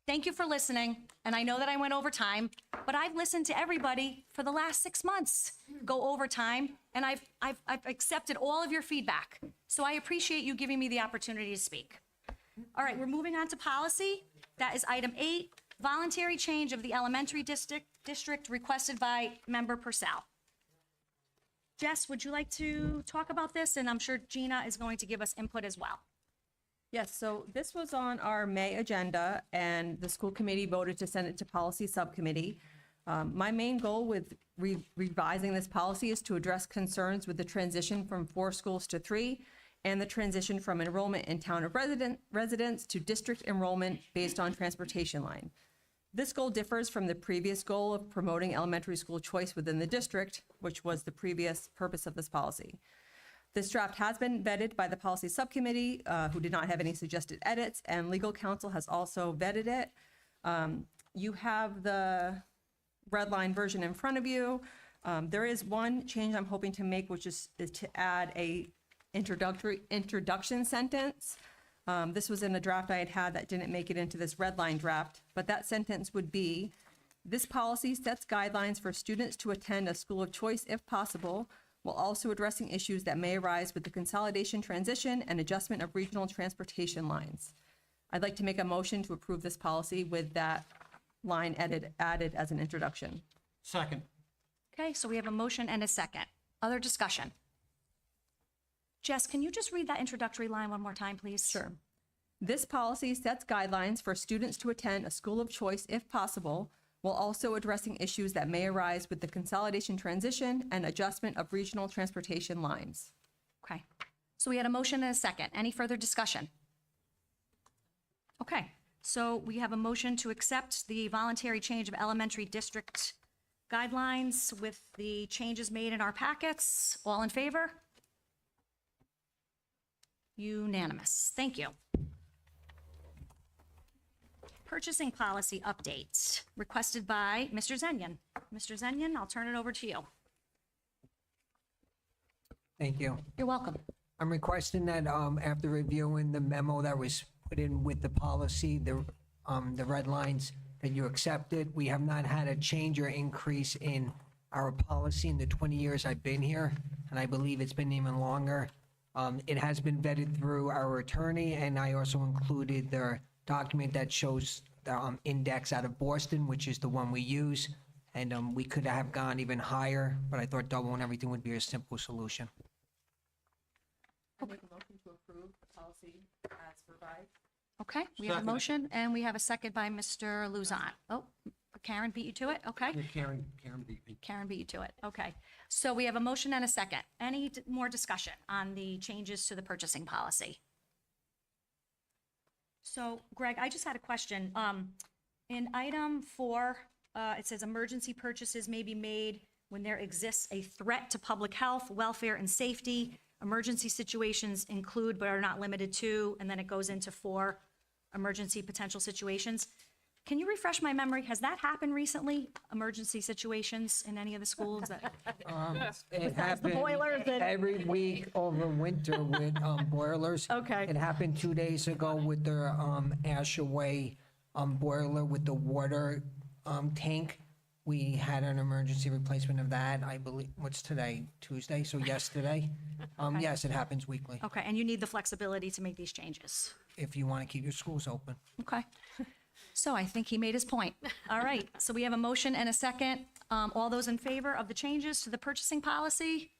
Thank you for listening, and I know that I went over time, but I've listened to everybody for the last 6 months go over time, and I've accepted all of your feedback. So I appreciate you giving me the opportunity to speak. All right, we're moving on to policy. That is item 8, voluntary change of the elementary district requested by member Purcell. Jess, would you like to talk about this? And I'm sure Gina is going to give us input as well. Yes, so this was on our May agenda, and the school committee voted to send it to policy subcommittee. My main goal with revising this policy is to address concerns with the transition from 4 schools to 3, and the transition from enrollment in town of residence to district enrollment based on transportation line. This goal differs from the previous goal of promoting elementary school choice within the district, which was the previous purpose of this policy. This draft has been vetted by the policy subcommittee, who did not have any suggested edits, and legal counsel has also vetted it. You have the red line version in front of you. There is one change I'm hoping to make, which is to add a introduction sentence. This was in a draft I had that didn't make it into this red line draft, but that sentence would be, this policy sets guidelines for students to attend a school of choice if possible, while also addressing issues that may arise with the consolidation transition and adjustment of regional transportation lines. I'd like to make a motion to approve this policy with that line added as an introduction. Second. Okay, so we have a motion and a second. Other discussion? Jess, can you just read that introductory line one more time, please? Sure. This policy sets guidelines for students to attend a school of choice if possible, while also addressing issues that may arise with the consolidation transition and adjustment of regional transportation lines. Okay, so we had a motion and a second. Any further discussion? Okay, so we have a motion to accept the voluntary change of elementary district guidelines with the changes made in our packets. All in favor? Unanimous. Thank you. Purchasing policy update requested by Mr. Zenyan. Mr. Zenyan, I'll turn it over to you. Thank you. You're welcome. I'm requesting that after reviewing the memo that was put in with the policy, the red lines, that you accept it. We have not had a change or increase in our policy in the 20 years I've been here, and I believe it's been even longer. It has been vetted through our attorney, and I also included the document that shows the index out of Boston, which is the one we use. And we could have gone even higher, but I thought doubling everything would be a simple solution. I make a motion to approve the policy as revised. Okay, we have a Second. motion and we have a second by Mr. Luzon. Oh, Karen beat you to it? Okay. Yeah, Karen beat me. Karen beat you to it. Okay. So we have a motion and a second. Any more discussion on the changes to the purchasing policy? So Greg, I just had a question. In item 4, it says emergency purchases may be made when there exists a threat to public health, welfare, and safety. Emergency situations include but are not limited to, and then it goes into 4 emergency potential situations. Can you refresh my memory? Has that happened recently? Emergency situations in any of the schools? It happened every week over winter with boilers. Okay. It happened 2 days ago with the Ashaway boiler with the water tank. We had an emergency replacement of that, I believe, what's today, Tuesday, so yesterday. Okay. Yes, it happens weekly, Okay, and you need the flexibility to make these changes. if you want to keep your schools open. Okay. So I think he made his point. All right, so we have a motion and a second. All those in favor of the changes to the purchasing policy?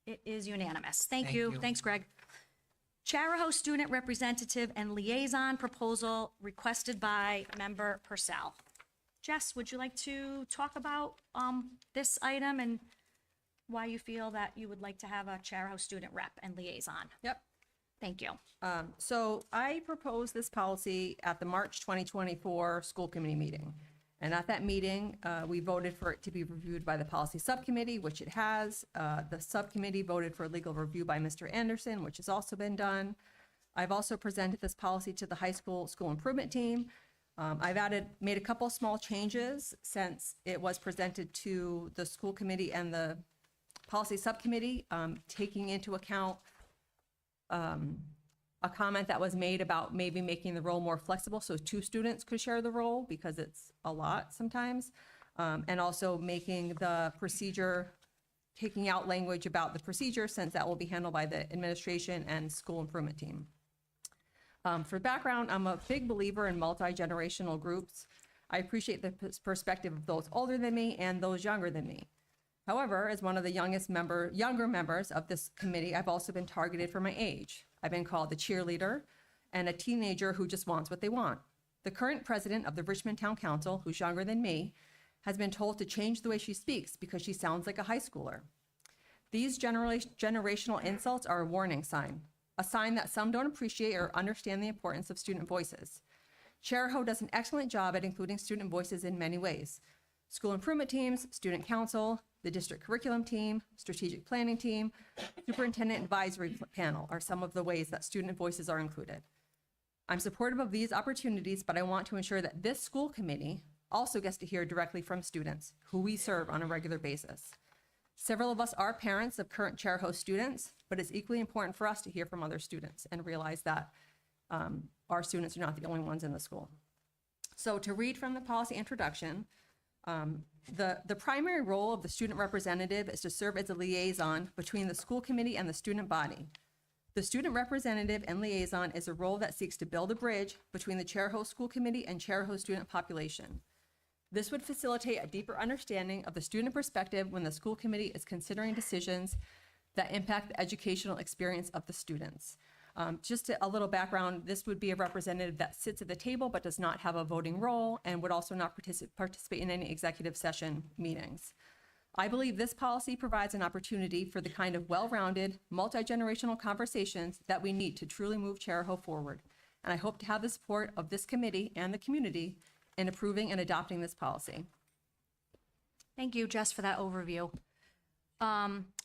It is unanimous. Thank you. Thanks, Greg. Charahoe Student Representative and Liaison Proposal requested by Member Purcell. Jess, would you like to talk about this item and why you feel that you would like to have a Charahoe Student Rep and Liaison? Yep. Thank you. So I proposed this policy at the March 2024 school committee meeting. And at that meeting, we voted for it to be reviewed by the policy subcommittee, which it has. The subcommittee voted for legal review by Mr. Anderson, which has also been done. I've also presented this policy to the high school school improvement team. I've made a couple small changes since it was presented to the school committee and the policy subcommittee, taking into account a comment that was made about maybe making the role more flexible so 2 students could share the role because it's a lot sometimes. And also making the procedure, taking out language about the procedure since that will be handled by the administration and school improvement team. For background, I'm a big believer in multi-generational groups. I appreciate the perspective of those older than me and those younger than me. However, as one of the younger members of this committee, I've also been targeted for my age. I've been called a cheerleader and a teenager who just wants what they want. The current president of the Richmond Town Council, who's younger than me, has been told to change the way she speaks because she sounds like a high schooler. These generational insults are a warning sign, a sign that some don't appreciate or understand the importance of student voices. Charahoe does an excellent job at including student voices in many ways. School improvement teams, student council, the district curriculum team, strategic planning team, superintendent advisory panel are some of the ways that student voices are included. I'm supportive of these opportunities, but I want to ensure that this school committee also gets to hear directly from students who we serve on a regular basis. Several of us are parents of current Charahoe students, but it's equally important for us to hear from other students and realize that our students are not the only ones in the school. So to read from the policy introduction, the primary role of the student representative is to serve as a liaison between the school committee and the student body. The student representative and liaison is a role that seeks to build a bridge between the Charahoe School Committee and Charahoe student population. This would facilitate a deeper understanding of the student perspective when the school committee is considering decisions that impact the educational experience of the students. Just a little background, this would be a representative that sits at the table but does not have a voting role and would also not participate in any executive session meetings. I believe this policy provides an opportunity for the kind of well-rounded, multi-generational conversations that we need to truly move Charahoe forward. And I hope to have the support of this committee and the community in approving and adopting this policy. Thank you, Jess, for that overview.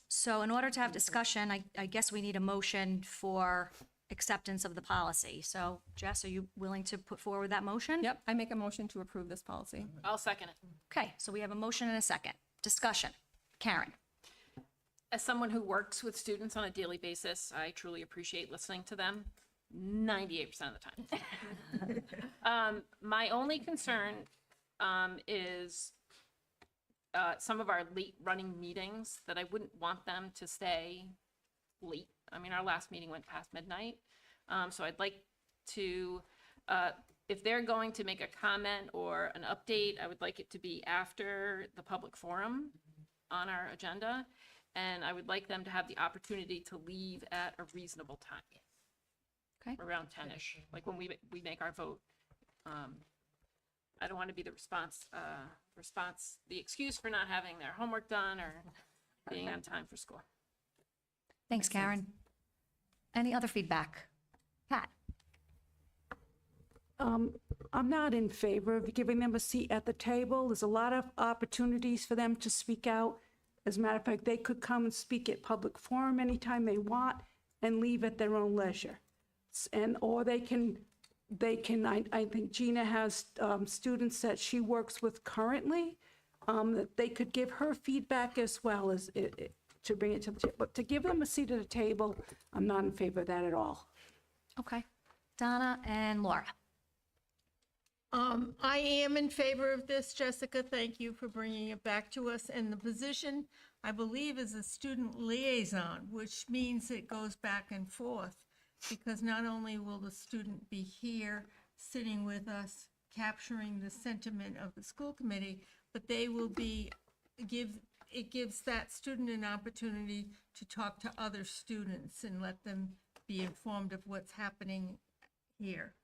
So in order to have discussion, I guess we need a motion for acceptance of the policy. So Jess, are you willing to put forward that motion? Yep, I make a motion to approve this policy. I'll second it. Okay, so we have a motion and a second. Discussion. Karen? As someone who works with students on a daily basis, I truly appreciate listening to them 98% of the time. My only concern is some of our late running meetings that I wouldn't want them to stay late. I mean, our last meeting went past midnight. So I'd like to, if they're going to make a comment or an update, I would like it to be after the public forum on our agenda. And I would like them to have the opportunity to leave at a reasonable time. Okay. Around 10-ish, like when we make our vote. I don't want to be the the excuse for not having their homework done or being on time for school. Thanks, Karen. Any other feedback? Pat? I'm not in favor of giving them a seat at the table. There's a lot of opportunities for them to speak out. As a matter of fact, they could come and speak at public forum anytime they want and leave at their own leisure. Or they can, I think Gina has students that she works with currently, that they could give her feedback as well as to bring it to the table. But to give them a seat at the table, I'm not in favor of that at all. Okay. Donna and Laura? I am in favor of this, Jessica. Thank you for bringing it back to us. And the position, I believe, is a student liaison, which means it goes back and forth. Because not only will the student be here, sitting with us, capturing the sentiment of the school committee, but they will be, it gives that student an opportunity to talk to other students and let them be informed of what's happening here.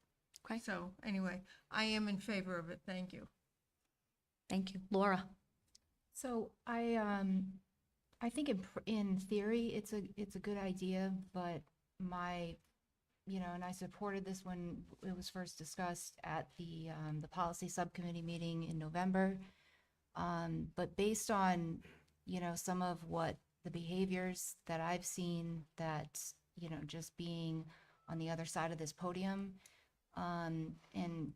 Okay. So anyway, I am in favor of it. Thank you. Thank you. Laura? So I think in theory, it's a good idea, but and I supported this when it was first discussed at the policy subcommittee meeting in November. But based on, some of what the behaviors that I've seen that, just being on the other side of this podium, and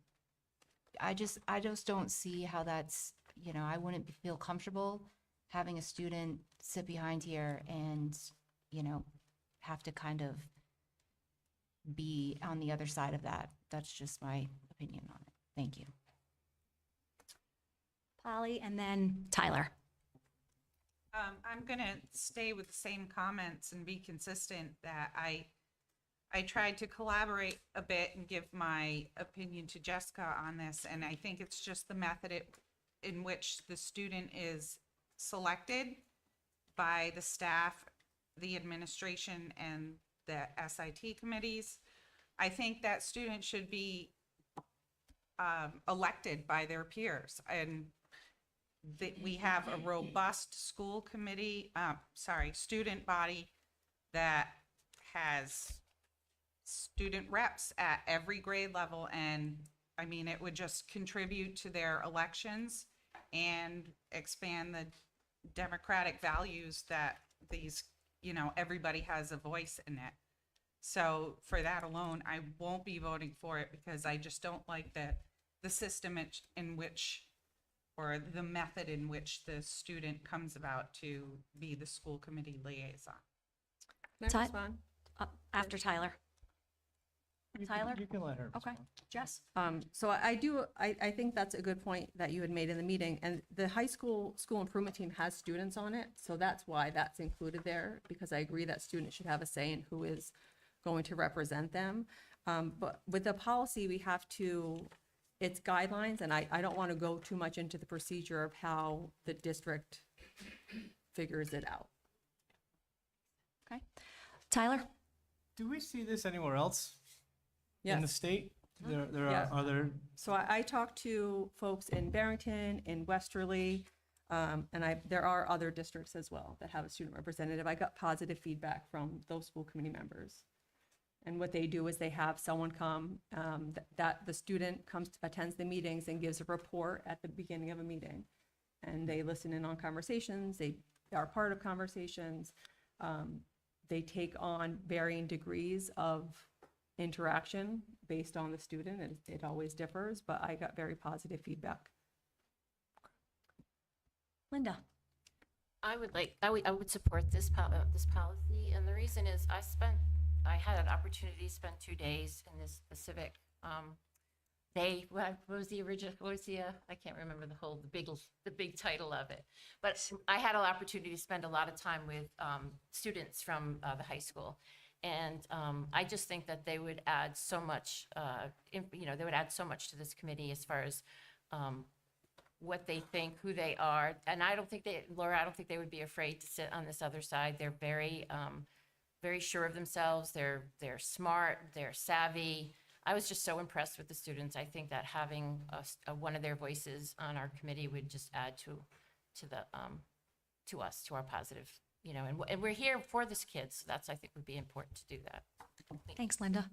I just don't see how that's, I wouldn't feel comfortable having a student sit behind here and, have to kind of be on the other side of that. That's just my opinion on it. Thank you. Polly, and then Tyler. I'm gonna stay with the same comments and be consistent that I tried to collaborate a bit and give my opinion to Jessica on this, and I think it's just the method in which the student is selected by the staff, the administration, and the SIT committees. I think that student should be elected by their peers, and that we have a robust school committee, student body that has student reps at every grade level, and I mean, it would just contribute to their elections and expand the democratic values that these, everybody has a voice in it. So for that alone, I won't be voting for it because I just don't like the system in which, or the method in which the student comes about to be the school committee liaison. After Tyler. Tyler? You can let her Okay. respond. Jess? So I think that's a good point that you had made in the meeting, and the high school improvement team has students on it, so that's why that's included there, because I agree that students should have a say in who is going to represent them. But with the policy, we have to it's guidelines, and I don't want to go too much into the procedure of how the district figures it out. Okay. Tyler? Do we see this anywhere else in the Yes. state? There Yes. are other. So I talked to folks in Barrington, in Westerly, and there are other districts as well that have a student representative. I got positive feedback from those school committee members. And what they do is they have someone come, that the student attends the meetings and gives a report at the beginning of a meeting. And they listen in on conversations, they are part of conversations. They take on varying degrees of interaction based on the student, and it always differs, but I got very positive feedback. Linda? I would support this policy, and the reason is I had an opportunity to spend 2 days in this specific day. What was the original? What was the? I can't remember the big title of it. But I had an opportunity to spend a lot of time with students from the high school, and I just think that they would add so much. They would add so much to this committee as far as what they think, who they are, and Laura, I don't think they would be afraid to sit on this other side. They're very sure of themselves. They're smart. They're savvy. I was just so impressed with the students. I think that having one of their voices on our committee would just add to our positive, and we're here for this kid. So I think would be important to do that. Thanks, Linda.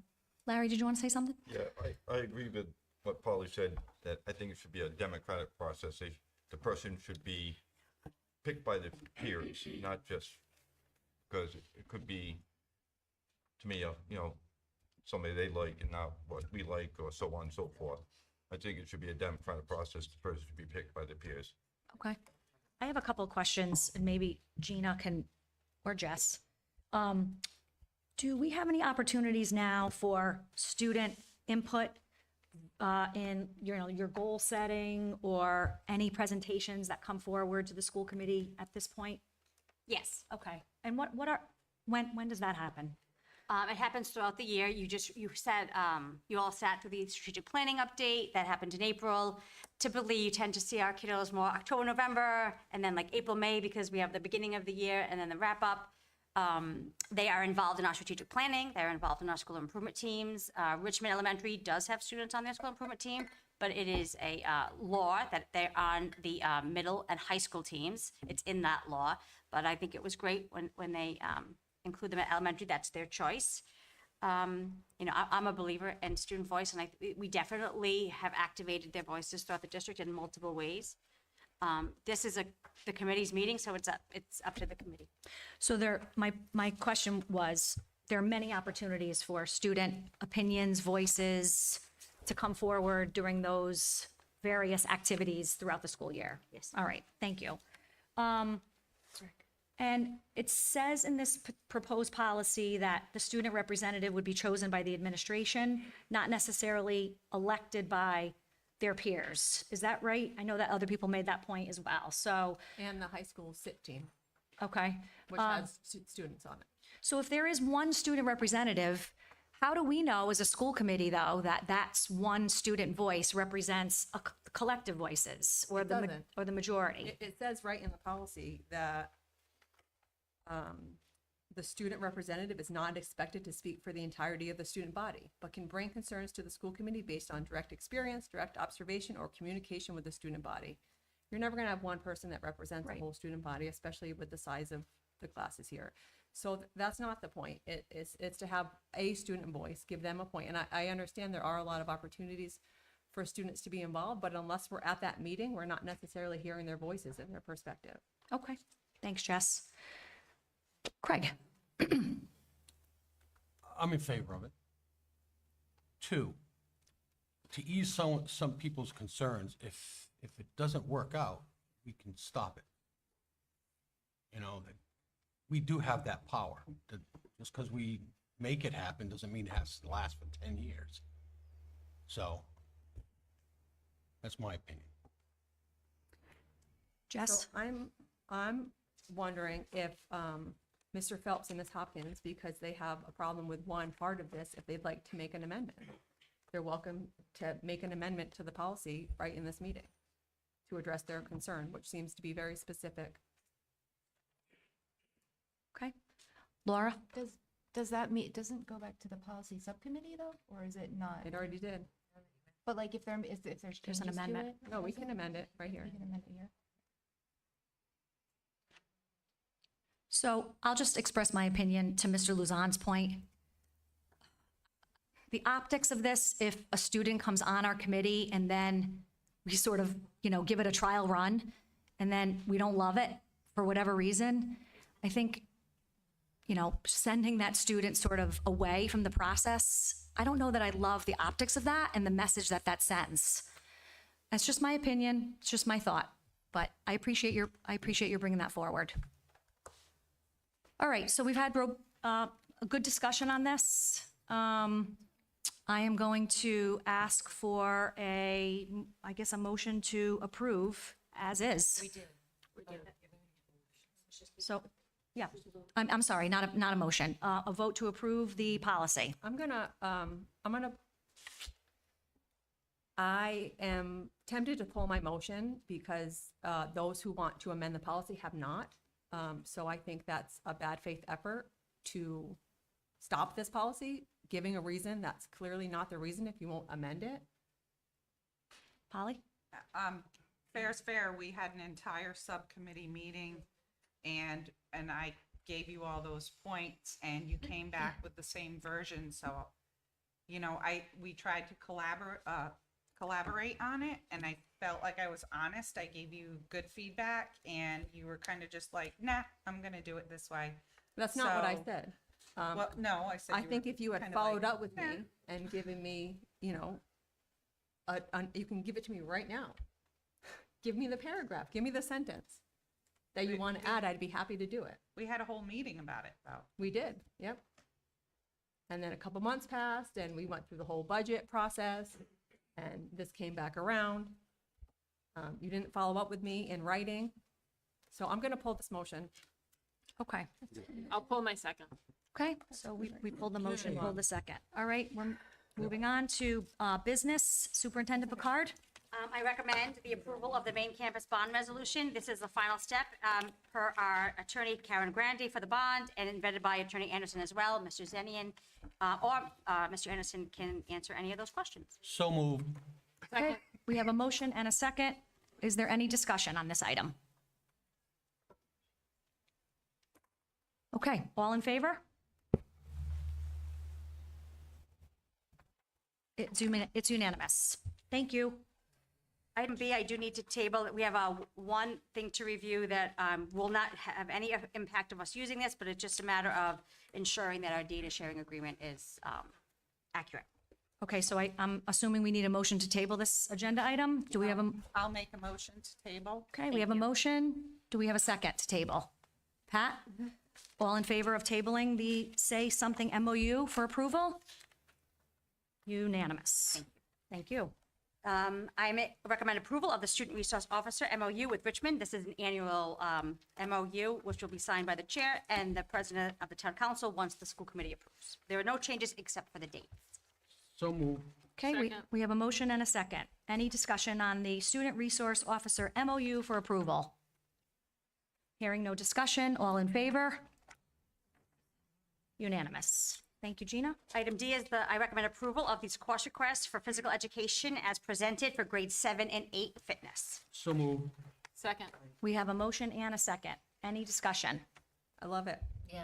Larry, did you want to say something? Yeah, I agree with what Polly said, that I think it should be a democratic process. The person should be picked by the peers, not just because it could be, to me, somebody they like and not what we like, or so on and so forth. I think it should be a democratic process. The person should be picked by the peers. Okay. I have a couple of questions, and maybe Gina or Jess. Do we have any opportunities now for student input in your goal setting, or any presentations that come forward to the school committee at this point? Yes. Okay. And when does that happen? It happens throughout the year. You said, you all sat through the strategic planning update that happened in April. Typically, you tend to see our kiddos more October, November, and then like April, May, because we have the beginning of the year and then the wrap up. They are involved in our strategic planning. They're involved in our school improvement teams. Richmond Elementary does have students on their school improvement team, but it is a law that they're on the middle and high school teams. It's in that law, but I think it was great when they include them at elementary. That's their choice. I'm a believer in student voice, and we definitely have activated their voices throughout the district in multiple ways. This is the committee's meeting, so it's up to the committee. So my question was, there are many opportunities for student opinions, voices to come forward during those various activities throughout the school year? Yes. All right, thank you. And it says in this proposed policy that the student representative would be chosen by the administration, not necessarily elected by their peers. Is that right? I know that other people made that point as well, so. And the high school SIT team, Okay. which has students on it. So if there is one student representative, how do we know as a school committee, though, that that's one student voice represents collective voices, or the majority? It says right in the policy that the student representative is not expected to speak for the entirety of the student body, but can bring concerns to the school committee based on direct experience, direct observation, or communication with the student body. You're never going to have one person that represents the whole student body, especially with the size of the classes here. So that's not the point. It's to have a student voice, give them a point. And I understand there are a lot of opportunities for students to be involved, but unless we're at that meeting, we're not necessarily hearing their voices and their perspective. Okay, thanks, Jess. Craig? I'm in favor of it. 2, to ease some people's concerns, if it doesn't work out, we can stop it. We do have that power. Just because we make it happen doesn't mean it has to last for 10 years. So that's my opinion. Jess? So I'm wondering if Mr. Phelps and Ms. Hopkins, because they have a problem with one part of this, if they'd like to make an amendment. they're welcome to make an amendment to the policy right in this meeting to address their concern, which seems to be very specific. Okay. Laura? Does that mean, it doesn't go back to the policy subcommittee though, or is it not? It already did. But like if there's There's an changes to amendment. it? No, we can amend it right here. We can amend it here. So I'll just express my opinion to Mr. Luzon's point. The optics of this, if a student comes on our committee and then we sort of, give it a trial run and then we don't love it for whatever reason, I think, sending that student sort of away from the process, I don't know that I love the optics of that and the message that sends. That's just my opinion. It's just my thought, but I appreciate your bringing that forward. All right, so we've had a good discussion on this. I am going to ask for a motion to approve as is. We did. So, yeah, I'm sorry, not a motion, a vote to approve the policy. I am tempted to pull my motion because those who want to amend the policy have not. So I think that's a bad faith effort to stop this policy, giving a reason that's clearly not the reason if you won't amend it. Polly? Fair's fair. We had an entire subcommittee meeting and I gave you all those points and you came back with the same version. So, we tried to collaborate on it and I felt like I was honest. I gave you good feedback and you were kind of just like, nah, I'm going to do it this way. That's not what I said. Well, no, I said. I think if you had kinda followed like, up with me and given me, you can give it to me right now. Give me the paragraph, give me the sentence that you want to add, I'd be happy to do it. We had a whole meeting about it though. We did, yep. And then a couple months passed and we went through the whole budget process and this came back around. You didn't follow up with me in writing. So I'm going to pull this motion. Okay. I'll pull my second. Okay, so we pulled the motion, pulled the second. All right, we're moving on to business. Superintendent Picard? I recommend the approval of the main campus bond resolution. This is the final step per our attorney Karen Grandy for the bond and vetted by Attorney Anderson as well. Mr. Zenian or Mr. Anderson can answer any of those questions. So moved. Okay, we have a motion and a second. Is there any discussion on this item? Okay, all in favor? It's unanimous. Thank you. Item B, I do need to table, we have one thing to review that will not have any impact of us using this, but it's just a matter of ensuring that our data sharing agreement is accurate. Okay, so I'm assuming we need a motion to table this agenda item. Do we have a, I'll make a motion to table. okay, we have a motion. Do we have a second to table? Pat? All in favor of tabling the Say Something MOU for approval? Unanimous. Thank you. Recommend approval of the Student Resource Officer MOU with Richmond. This is an annual MOU, which will be signed by the chair and the president of the town council once the school committee approves. There are no changes except for the dates. So moved. Okay, we have a motion and a second. Any discussion on the Student Resource Officer MOU for approval? Hearing no discussion, all in favor? Unanimous. Thank you, Gina. Item D is I recommend approval of these course requests for physical education as presented for grades 7 and 8 fitness. So moved. Second. We have a motion and a second. Any discussion? I love it. Yeah.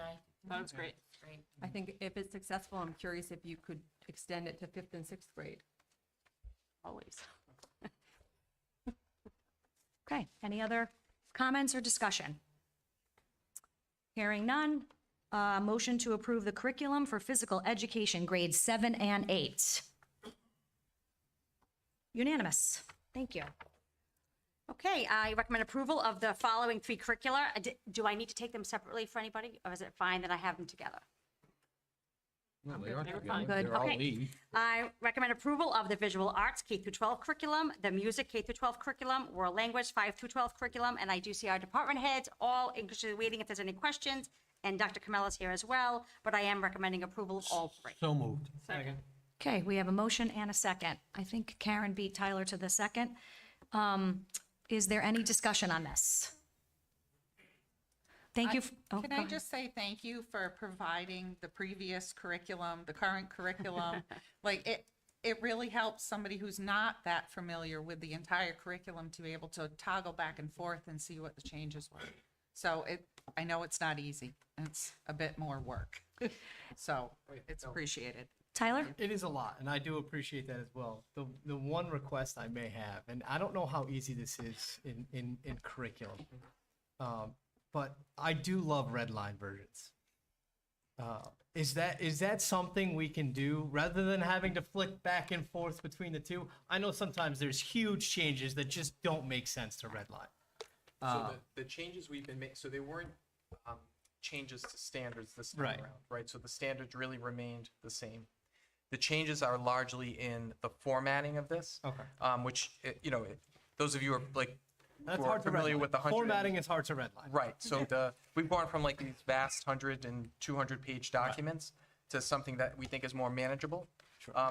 That was great. Great. I think if it's successful, I'm curious if you could extend it to 5th and 6th grade. Always. Okay, any other comments or discussion? Hearing none. Motion to approve the curriculum for physical education, grades 7 and 8. Unanimous. Thank you. Okay, I recommend approval of the following 3 curricula. Do I need to take them separately for anybody, or is it fine that I have them together? No, they are They're together. fine. Good. They're all Okay. E. I recommend approval of the visual arts K through 12 curriculum, the music K through 12 curriculum, world language 5 through 12 curriculum, and I do see our department heads all interested in waiting if there's any questions, and Dr. Kamella's here as well, but I am recommending approval of all 3. So moved. Second. Okay, we have a motion and a second. I think Karen beat Tyler to the second. Is there any discussion on this? Thank you. Can go I ahead. just say thank you for providing the previous curriculum, the current curriculum? Like, it really helps somebody who's not that familiar with the entire curriculum to be able to toggle back and forth and see what the changes were. So I know it's not easy, and it's a bit more work. So it's appreciated. Tyler? It is a lot, and I do appreciate that as well. The one request I may have, and I don't know how easy this is in curriculum, but I do love red line versions. Is that something we can do rather than having to flick back and forth between the two? I know sometimes there's huge changes that just don't make sense to red line. So the changes we've been making, so they weren't changes to standards this time Right. around, right? So the standards really remained the same. The changes are largely in the formatting of this, which, those of you who are like, That's who are hard to familiar redline. with the 100. Formatting is hard to redline. Right, so we've gone from like these vast 100 and 200 page documents to something that we think is more manageable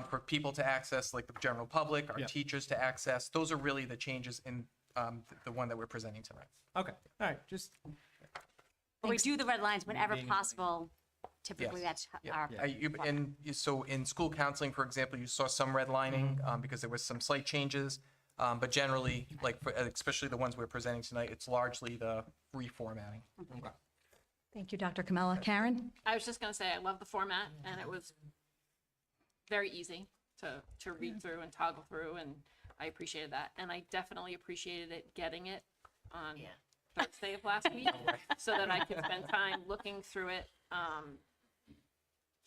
for people to access, like the general public, our teachers to access. Those are really the changes in the one that we're presenting tonight. Okay, all right, just. But we do the red lines whenever possible. Typically, Yes. that's our. So in school counseling, for example, you saw some redlining because there was some slight changes. But generally, like especially the ones we're presenting tonight, it's largely the reformatting. Okay. Thank you, Dr. Kamala. Karen? I was just going to say, I love the format, and it was very easy to read through and toggle through, and I appreciated that. And I definitely appreciated it getting it on Thursday of last week, so that I could spend time looking through it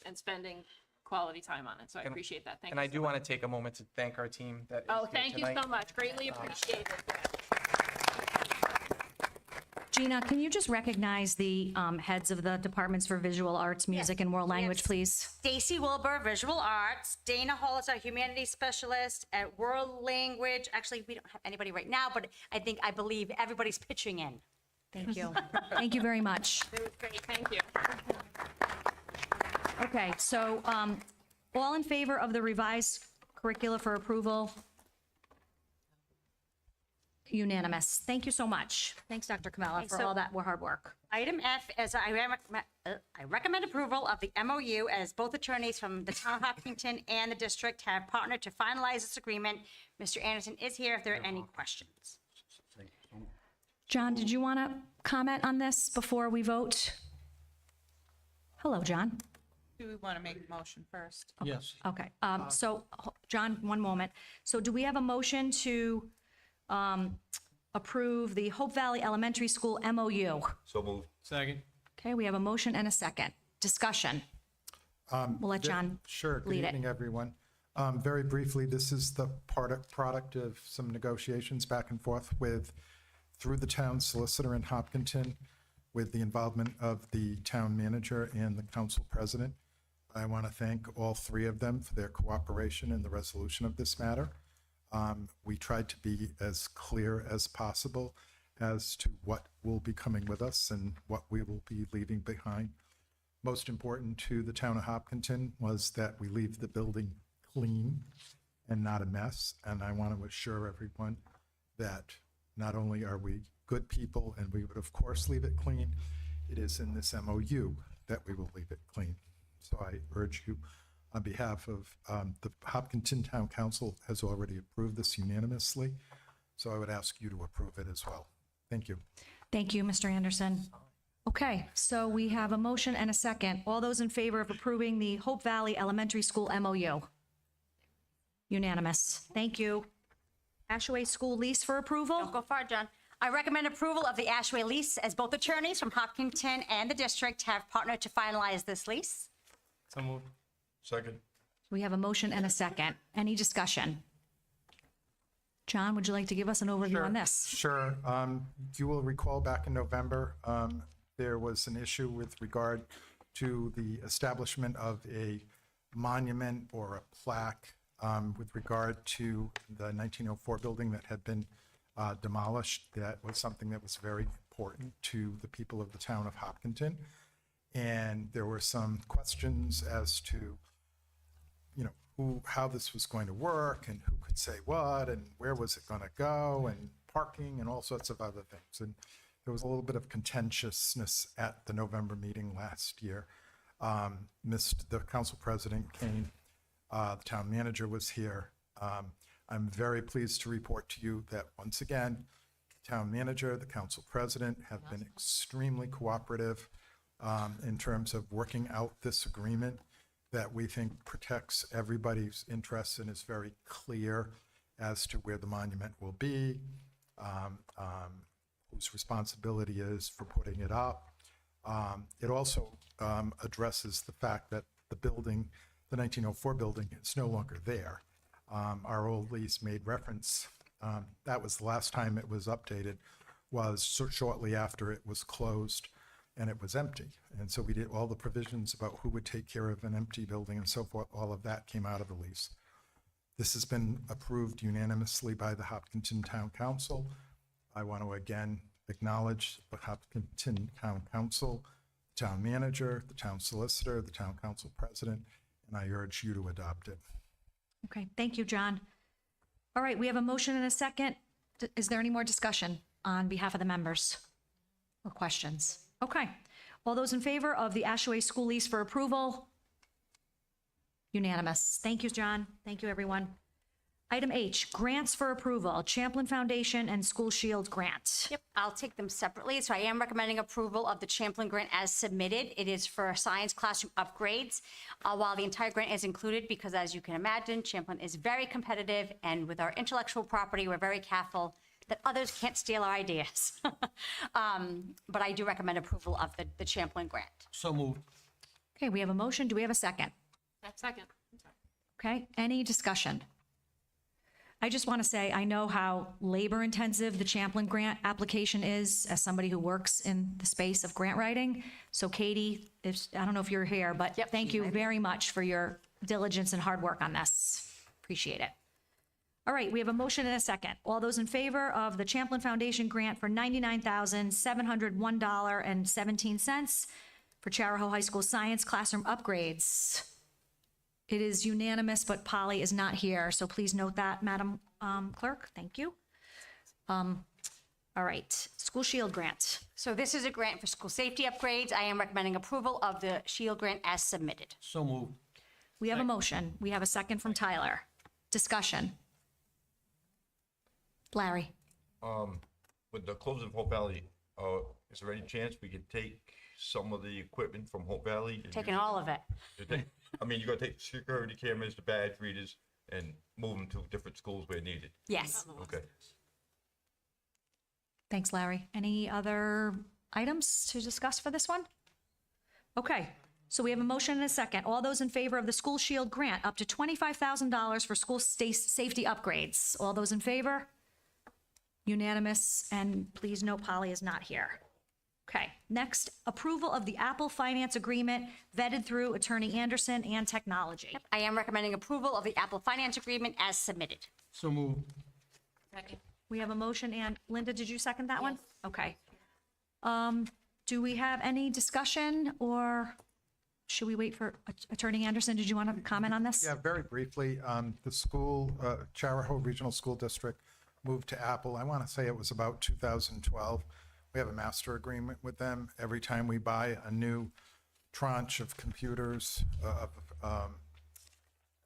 and spending quality time on it. So I appreciate that. Thank And you. I do want to take a moment to thank our team that is Oh, here thank you tonight. so much. Greatly appreciated. Gina, can you just recognize the heads of the departments for visual arts, music, and world language, please? Stacy Wilbur, Visual Arts. Dana Hall is our Humanities Specialist at World Language. Actually, we don't have anybody right now, but I believe everybody's pitching in. Thank you. Thank you very much. It was great. Thank you. Okay, so all in favor of the revised curricula for approval? Unanimous. Thank you so much. Thanks, Dr. Kamala, for so- all that hard work. Item F is I recommend approval of the MOU as both attorneys from the town of Hopkinton and the district have partnered to finalize this agreement. Mr. Anderson is here if there are any questions. John, did you want to comment on this before we vote? Hello, John. Do we want to make a motion first? Yes. Okay, so, John, one moment. So do we have a motion to approve the Hope Valley Elementary School MOU? So moved. Second. Okay, we have a motion and a second. Discussion. We'll let John Sure. Good lead it. evening, everyone. Very briefly, this is the product of some negotiations back and forth through the town solicitor in Hopkinton, with the involvement of the town manager and the council president. I want to thank all three of them for their cooperation in the resolution of this matter. We tried to be as clear as possible as to what will be coming with us and what we will be leaving behind. Most important to the town of Hopkinton was that we leave the building clean and not a mess. And I want to assure everyone that not only are we good people and we would of course leave it clean, it is in this MOU that we will leave it clean. So I urge you, on behalf of the Hopkinton Town Council has already approved this unanimously, so I would ask you to approve it as well. Thank you. Thank you, Mr. Anderson. Okay, so we have a motion and a second. All those in favor of approving the Hope Valley Elementary School MOU? Unanimous. Thank you. Ashway School lease for approval? Don't go far, John. I recommend approval of the Ashway lease as both attorneys from Hopkinton and the district have partnered to finalize this lease. So moved. Second. We have a motion and a second. Any discussion? John, would you like to give us an overview on this? Sure. You will recall back in November, there was an issue with regard to the establishment of a monument or a plaque with regard to the 1904 building that had been demolished. That was something that was very important to the people of the town of Hopkinton. And there were some questions as to, how this was going to work and who could say what and where was it going to go and parking and all sorts of other things. And there was a little bit of contentiousness at the November meeting last year. The council president came, the town manager was here. I'm very pleased to report to you that once again, the town manager, the council president have been extremely cooperative in terms of working out this agreement that we think protects everybody's interests and is very clear as to where the monument will be, whose responsibility is for putting it up. It also addresses the fact that the building, the 1904 building, is no longer there. Our old lease made reference, that was the last time it was updated, was shortly after it was closed and it was empty. And so we did all the provisions about who would take care of an empty building and so forth. All of that came out of the lease. This has been approved unanimously by the Hopkinton Town Council. I want to again acknowledge the Hopkinton Town Council, the town manager, the town solicitor, the town council president, and I urge you to adopt it. Okay, thank you, John. All right, we have a motion and a second. Is there any more discussion on behalf of the members or questions? Okay, all those in favor of the Ashaway School lease for approval? Unanimous. Thank you, John. Thank you, everyone. Item H, grants for approval, Champlin Foundation and School Shield grant. Yep, I'll take them separately. So I am recommending approval of the Champlin grant as submitted. It is for science classroom upgrades. While the entire grant is included, because as you can imagine, Champlin is very competitive, and with our intellectual property, we're very careful that others can't steal our ideas. But I do recommend approval of the Champlin grant. So moved. Okay, we have a motion. Do we have a second? Second. Okay, any discussion? I just want to say, I know how labor intensive the Champlin grant application is as somebody who works in the space of grant writing. So Katie, I don't know if you're here, but thank you very much for your diligence and hard work on this. Appreciate it. All right, we have a motion and a second. All those in favor of the Champlin Foundation grant for $99,701.17 for Charahoe High School science classroom upgrades? It is unanimous, but Polly is not here, so please note that, Madam Clerk. Thank you. All right, School Shield grant. So this is a grant for school safety upgrades. I am recommending approval of the Shield grant as submitted. So moved. We have a motion. We have a second from Tyler. Discussion. Larry. With the closing of Hope Valley, is there any chance we could take some of the equipment from Hope Valley? Taking all of it. I mean, you're gonna take security cameras, the badge readers, and move them to different schools where needed? Yes. Okay. Thanks, Larry. Any other items to discuss for this one? Okay, so we have a motion and a second. All those in favor of the School Shield grant, up to $25,000 for school safety upgrades. All those in favor? Unanimous, and please note Polly is not here. Okay, next, approval of the Apple finance agreement vetted through Attorney Anderson and Technology. I am recommending approval of the Apple finance agreement as submitted. So moved. Second. We have a motion, and Linda, did you second that one? Okay. Do we have any discussion, or should we wait for Attorney Anderson? Did you want to comment on this? Yeah, very briefly, the school, Charahoe Regional School District moved to Apple. I want to say it was about 2012. We have a master agreement with them. Every time we buy a new tranche of computers,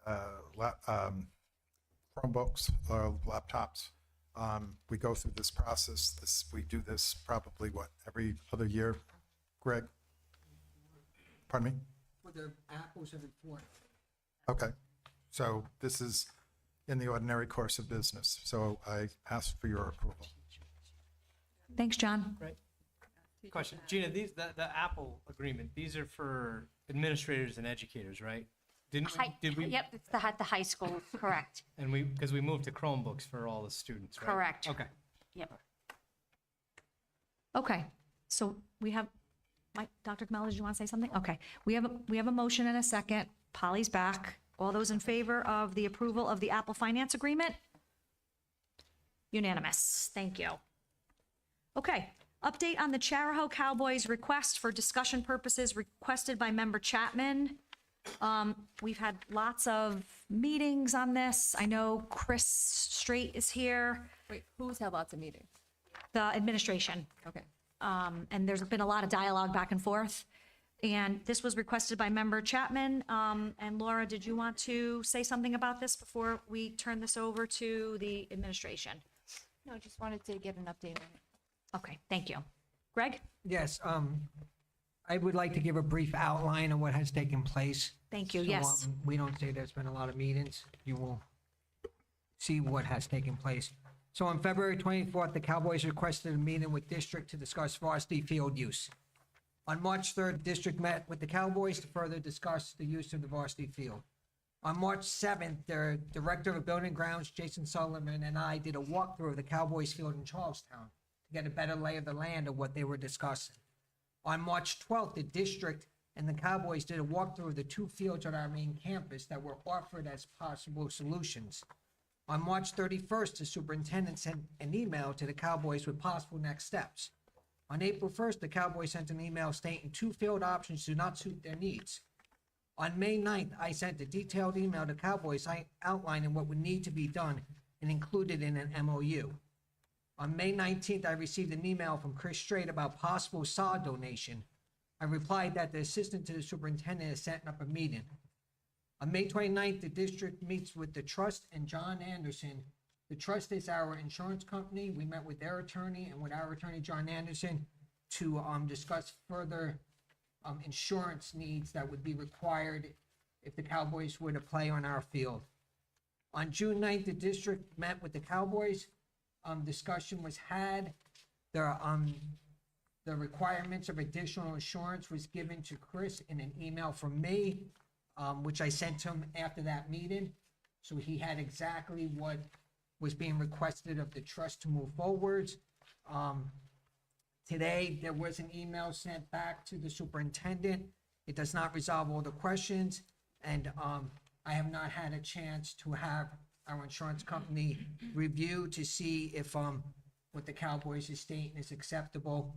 Chromebooks or laptops, we go through this process. We do this probably, every other year, Greg? Pardon me? For the apples every fourth. Okay, so this is in the ordinary course of business. So I ask for your approval. Thanks, John. Right. Question, Gina, the Apple agreement, these are for administrators and educators, right? Did we? Yep, it's the high school, correct. And because we moved to Chromebooks for all the students, right? Correct. Okay. Yep. Okay, so we have, Dr. Kamala, did you want to say something? Okay, we have a motion and a second. Polly's back. All those in favor of the approval of the Apple finance agreement? Unanimous. Thank you. Okay, update on the Charahoe Cowboys request for discussion purposes requested by member Chapman. We've had lots of meetings on this. I know Chris Straight is here, Wait, who's had lots of meetings? the administration. Okay. And there's been a lot of dialogue back and forth. And this was requested by Member Chapman. And Laura, did you want to say something about this before we turn this over to the administration? No, just wanted to get an update on it. Okay, thank you. Greg? Yes, I would like to give a brief outline of what has taken place. Thank you, So, yes. We don't say there's been a lot of meetings. You will see what has taken place. So on February 24th, the Cowboys requested a meeting with district to discuss varsity field use. On March 3rd, the district met with the Cowboys to further discuss the use of the varsity field. On March 7th, their Director of Building Grounds, Jason Sullivan, and I did a walkthrough of the Cowboys field in Charlestown to get a better lay of the land of what they were discussing. On March 12th, the district and the Cowboys did a walkthrough of the two fields on our main campus that were offered as possible solutions. On March 31st, the superintendent sent an email to the Cowboys with possible next steps. On April 1st, the Cowboys sent an email stating two field options do not suit their needs. On May 9th, I sent a detailed email to Cowboys outlining what would need to be done and included in an MOU. On May 19th, I received an email from Chris Straight about possible sod donation. I replied that the assistant to the superintendent is setting up a meeting. On May 29th, the district meets with the trust and John Anderson. The trust is our insurance company. We met with their attorney and with our attorney, John Anderson, to discuss further insurance needs that would be required if the Cowboys were to play on our field. On June 9th, the district met with the Cowboys. Discussion was had. The requirements of additional insurance was given to Chris in an email from me, which I sent him after that meeting. So he had exactly what was being requested of the trust to move forwards. Today, there was an email sent back to the superintendent. It does not resolve all the questions, and I have not had a chance to have our insurance company review to see if what the Cowboys is stating is acceptable.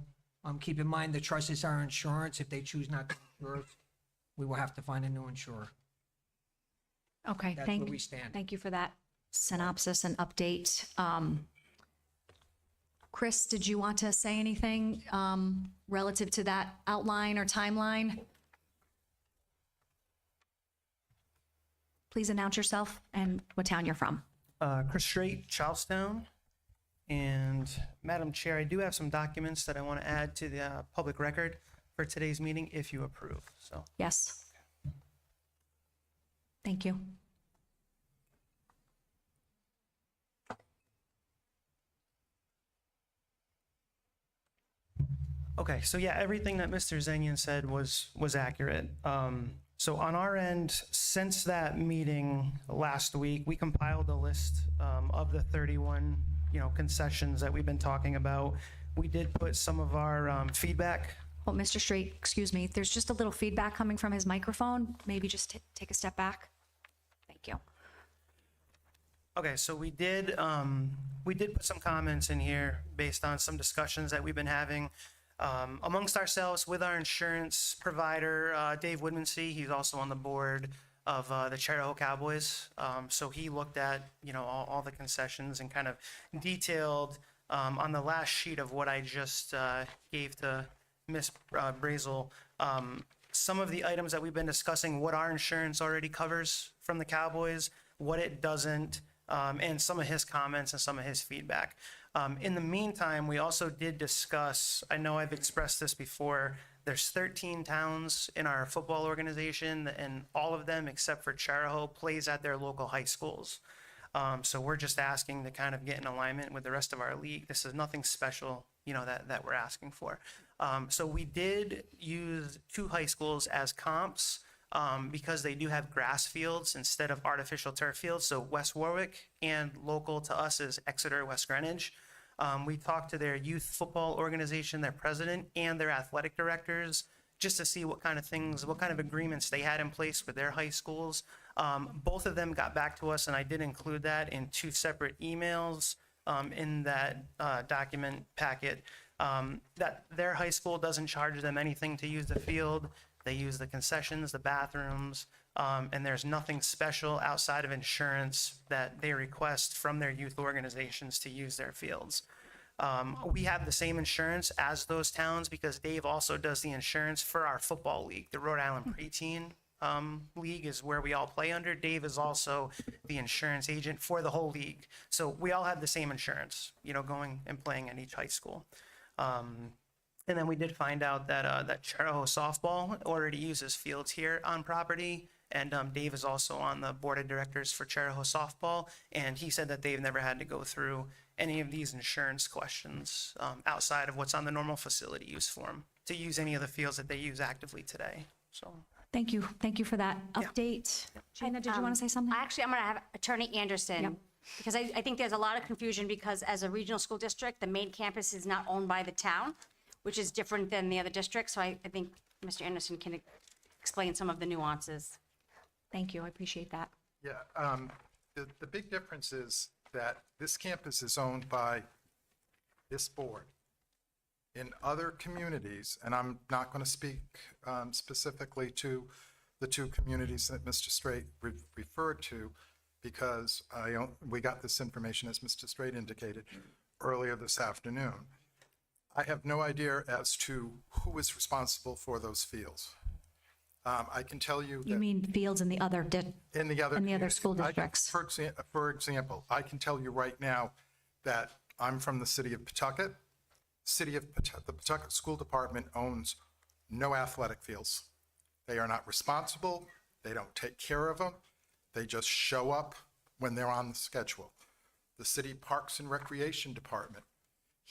Keep in mind, the trust is our insurance. If they choose not to insure, we will have to find a new insurer. Okay, That's where we stand. thank you for that synopsis and update. Chris, did you want to say anything relative to that outline or timeline? Please announce yourself and what town you're from. Chris Straight, Charlestown. And Madam Chair, I do have some documents that I want to add to the public record for today's meeting if you approve. So, Yes. Thank you. okay, so yeah, everything that Mr. Zenyan said was accurate. So on our end, since that meeting last week, we compiled a list of the 31, concessions that we've been talking about. We did put some of our feedback. Well, Mr. Straight, excuse me, there's just a little feedback coming from his microphone. Maybe just take a step back. Thank you. Okay, so we did put some comments in here based on some discussions that we've been having amongst ourselves with our insurance provider, Dave Woodmansee. He's also on the board of the Chariho Cowboys. So he looked at, all the concessions and kind of detailed on the last sheet of what I just gave to Ms. Brazel, some of the items that we've been discussing, what our insurance already covers from the Cowboys, what it doesn't, and some of his comments and some of his feedback. In the meantime, we also did discuss, I know I've expressed this before, there's 13 towns in our football organization, and all of them except for Chariho plays at their local high schools. So we're just asking to kind of get in alignment with the rest of our league. This is nothing special, that we're asking for. So we did use 2 high schools as comps because they do have grass fields instead of artificial turf fields. So West Warwick, and local to us is Exeter, West Greenwich. We talked to their youth football organization, their president, and their athletic directors, just to see what kind of agreements they had in place with their high schools. Both of them got back to us, and I did include that in 2 separate emails in that document packet, that their high school doesn't charge them anything to use the field. They use the concessions, the bathrooms, and there's nothing special outside of insurance that they request from their youth organizations to use their fields. We have the same insurance as those towns because Dave also does the insurance for our football league. The Rhode Island Preteen League is where we all play under. Dave is also the insurance agent for the whole league. So we all have the same insurance, going and playing at each high school. And then we did find out that Charahoe softball already uses fields here on property. And Dave is also on the board of directors for Charahoe softball. And he said that they've never had to go through any of these insurance questions outside of what's on the normal facility use form to use any of the fields that they use actively today. So. Thank you. Thank you for that update. Gina, did you want to say something? Actually, I'm going to have Attorney Anderson, Yep. because I think there's a lot of confusion because as a regional school district, the main campus is not owned by the town, which is different than the other districts. So I think Mr. Anderson can explain some of the nuances. Thank you. I appreciate that. Yeah, the big difference is that this campus is owned by this board. In other communities, and I'm not going to speak specifically to the two communities that Mr. Straight referred to, because we got this information, as Mr. Straight indicated, earlier this afternoon. I have no idea as to who is responsible for those fields. I can tell you that. You mean fields in the other school districts? For example, I can tell you right now that I'm from the city of Pawtucket. The Pawtucket School Department owns no athletic fields. They are not responsible. They don't take care of them. They just show up when they're on the schedule. The city Parks and Recreation Department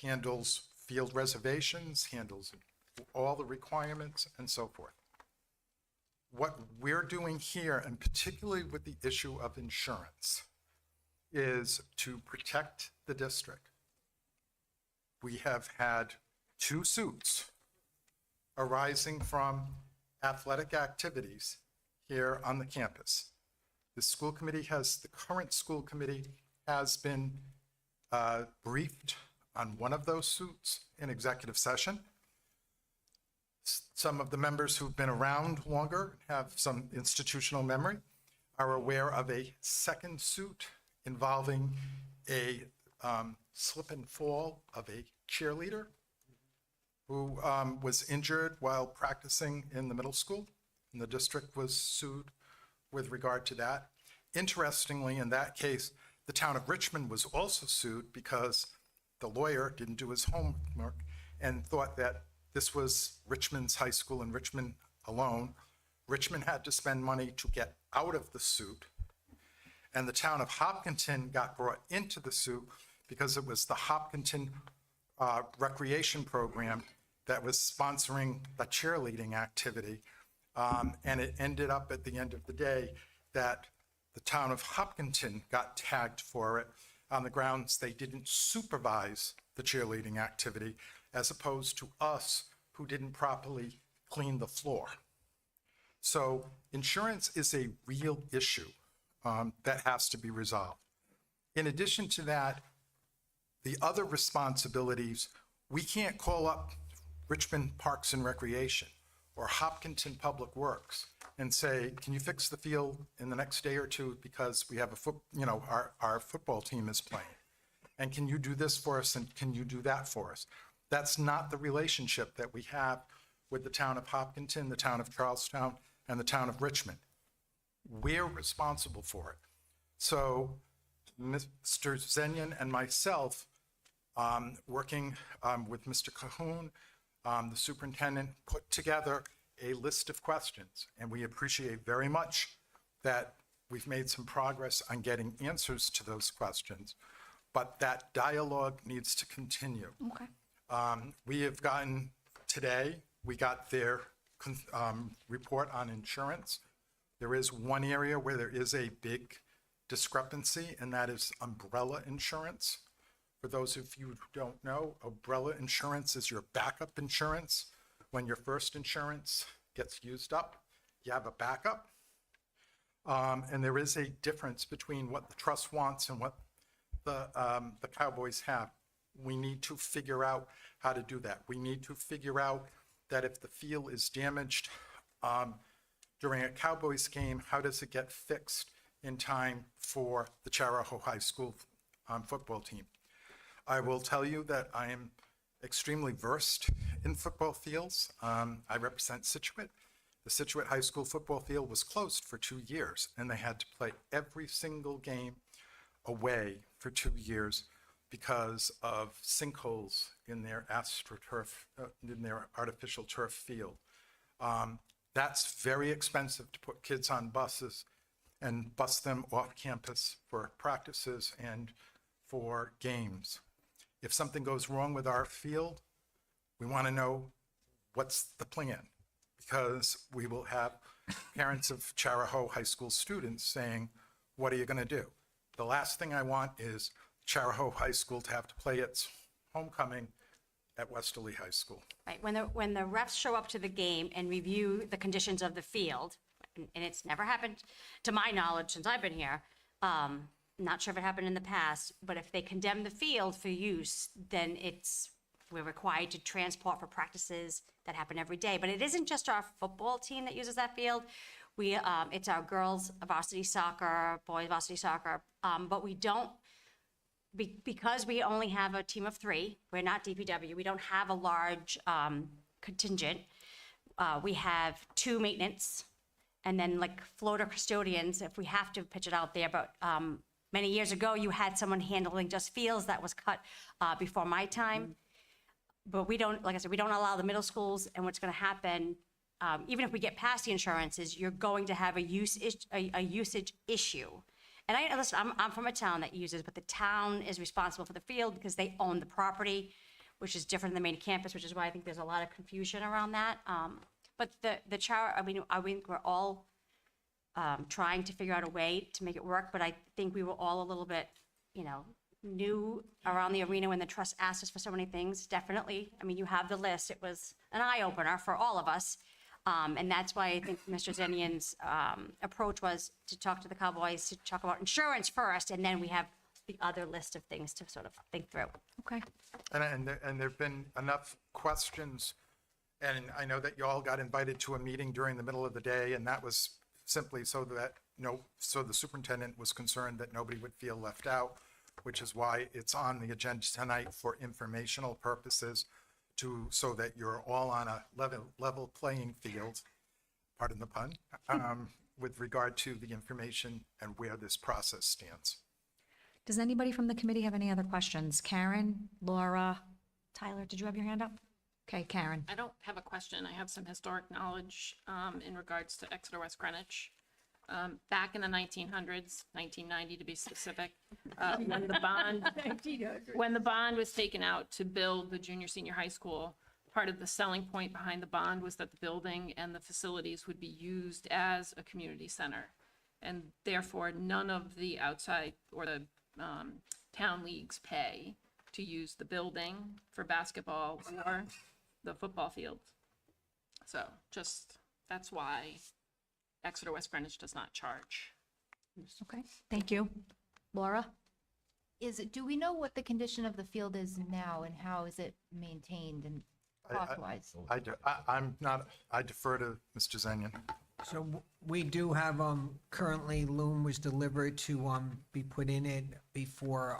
handles field reservations, handles all the requirements, and so forth. What we're doing here, and particularly with the issue of insurance, is to protect the district. We have had 2 suits arising from athletic activities here on the campus. The current school committee has been briefed on one of those suits in executive session. Some of the members who've been around longer, have some institutional memory, are aware of a second suit involving a slip and fall of a cheerleader who was injured while practicing in the middle school, and the district was sued with regard to that. Interestingly, in that case, the town of Richmond was also sued because the lawyer didn't do his homework and thought that this was Richmond's high school and Richmond alone. Richmond had to spend money to get out of the suit, and the town of Hopkinton got brought into the suit because it was the Hopkinton recreation program that was sponsoring the cheerleading activity. And it ended up at the end of the day that the town of Hopkinton got tagged for it on the grounds they didn't supervise the cheerleading activity, as opposed to us who didn't properly clean the floor. So insurance is a real issue that has to be resolved. In addition to that, the other responsibilities, we can't call up Richmond Parks and Recreation or Hopkinton Public Works and say, can you fix the field in the next day or two because we have our football team is playing? And can you do this for us and can you do that for us? That's not the relationship that we have with the town of Hopkinton, the town of Charlestown, and the town of Richmond. We're responsible for it. So Mr. Zenyan and myself, working with Mr. Cahoon, the superintendent, put together a list of questions, and we appreciate very much that we've made some progress on getting answers to those questions, but that dialogue needs to continue. Okay. We have gotten, today, we got their report on insurance. There is one area where there is a big discrepancy, and that is umbrella insurance. For those of you who don't know, umbrella insurance is your backup insurance. When your first insurance gets used up, you have a backup. And there is a difference between what the trust wants and what the Cowboys have. We need to figure out how to do that. We need to figure out that if the field is damaged during a Cowboys game, how does it get fixed in time for the Charahoe High School football team? I will tell you that I am extremely versed in football fields. I represent Situate. The Situate High School football field was closed for 2 years, and they had to play every single game away for 2 years because of sinkholes in their AstroTurf, in their artificial turf field. That's very expensive to put kids on buses and bus them off campus for practices and for games. If something goes wrong with our field, we want to know what's the plan, because we will have parents of Charahoe High School students saying, what are you going to do? The last thing I want is Charahoe High School to have to play its homecoming at Westerly High School. Right, when the refs show up to the game and review the conditions of the field, and it's never happened to my knowledge since I've been here, not sure if it happened in the past, but if they condemn the field for use, then we're required to transport for practices that happen every day. But it isn't just our football team that uses that field. It's our girls varsity soccer, boys varsity soccer, but we don't, because we only have a team of 3, we're not DPW, we don't have a large contingent. We have 2 maintenance, and then like floater custodians if we have to pitch it out there. But many years ago, you had someone handling just fields. That was cut before my time. But we don't, like I said, we don't allow the middle schools, and what's gonna happen, even if we get past the insurances, you're going to have a usage issue. And listen, I'm from a town that uses, but the town is responsible for the field because they own the property, which is different than the main campus, which is why I think there's a lot of confusion around that. But I mean, we're all trying to figure out a way to make it work, but I think we were all a little bit, new around the arena when the trust asked us for so many things. Definitely, I mean, you have the list. It was an eye-opener for all of us. And that's why I think Mr. Zenion's approach was to talk to the Cowboys, to talk about insurance first, and then we have the other list of things to sort of think through. Okay. And there've been enough questions, and I know that you all got invited to a meeting during the middle of the day, and that was simply so that, so the superintendent was concerned that nobody would feel left out, which is why it's on the agenda tonight for informational purposes, so that you're all on a level playing field, pardon the pun, with regard to the information and where this process stands. Does anybody from the committee have any other questions? Karen, Laura, Tyler, did you have your hand up? Okay, Karen. I don't have a question. I have some historic knowledge in regards to Exeter West Greenwich. Back in the 1900s, 1990 to be specific, when the bond was taken out to build the junior senior high school, part of the selling point behind the bond was that the building and the facilities would be used as a community center. And therefore, none of the outside or the town leagues pay to use the building for basketball or the football field. So that's why Exeter West Greenwich does not charge. Okay, thank you. Laura? Do we know what the condition of the field is now and how is it maintained and cost-wise? I defer to Mr. Zenion. So we do have, currently loom was delivered to, be put in it before,